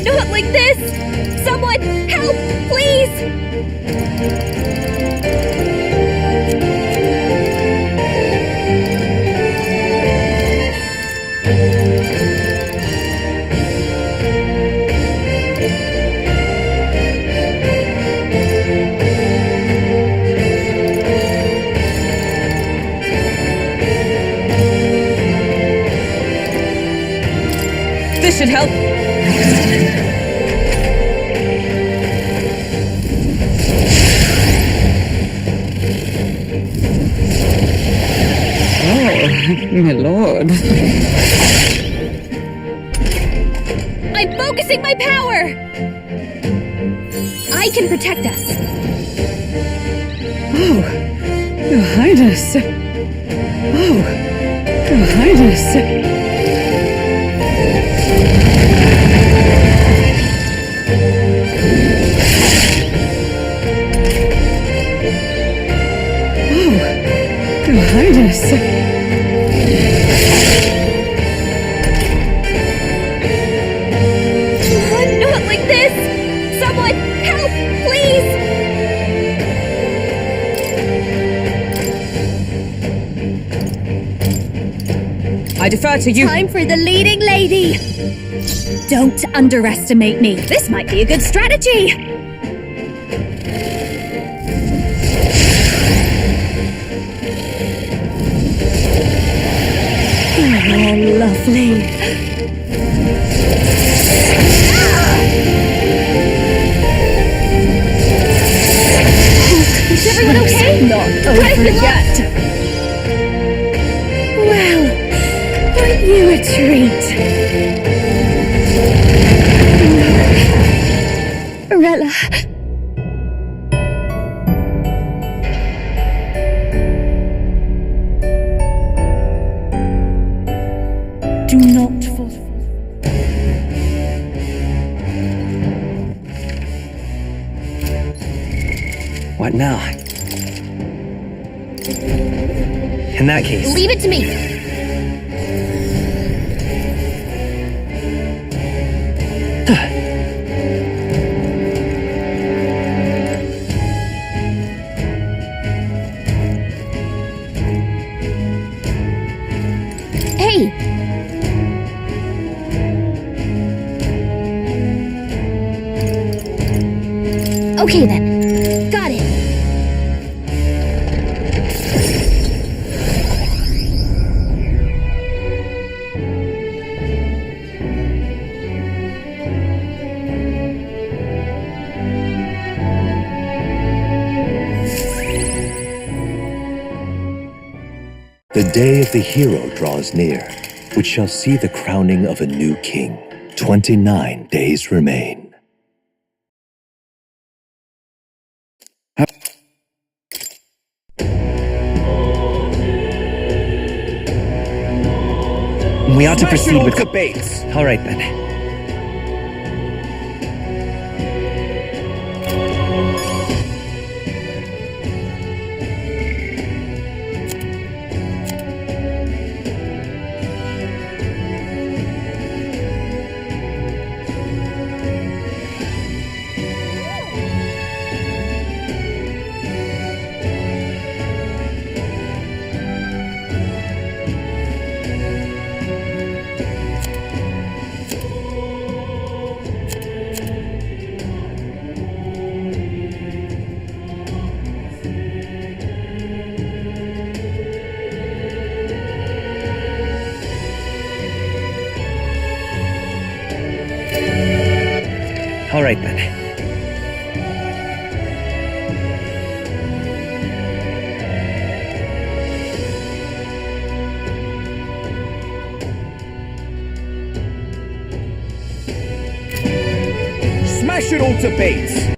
Not like this! Someone help, please! This should help. Oh, my lord. I'm focusing my power! I can protect us. Oh, Your Highness. Oh, Your Highness. Oh, Your Highness. Not like this! Someone help, please! I defer to you. Time for the leading lady! Don't underestimate me. This might be a good strategy! Oh, lovely. Is everyone okay? Not How does over it look? yet. Well, aren't you a treat? Rella. Do not fall. What now? In that case... Leave it to me! Hey! Okay then. Got it. The day of the hero draws near, which shall see the crowning of a new king. 29 days remain. We ought to proceed with debates. All right then. All right then. Smash it all to bits!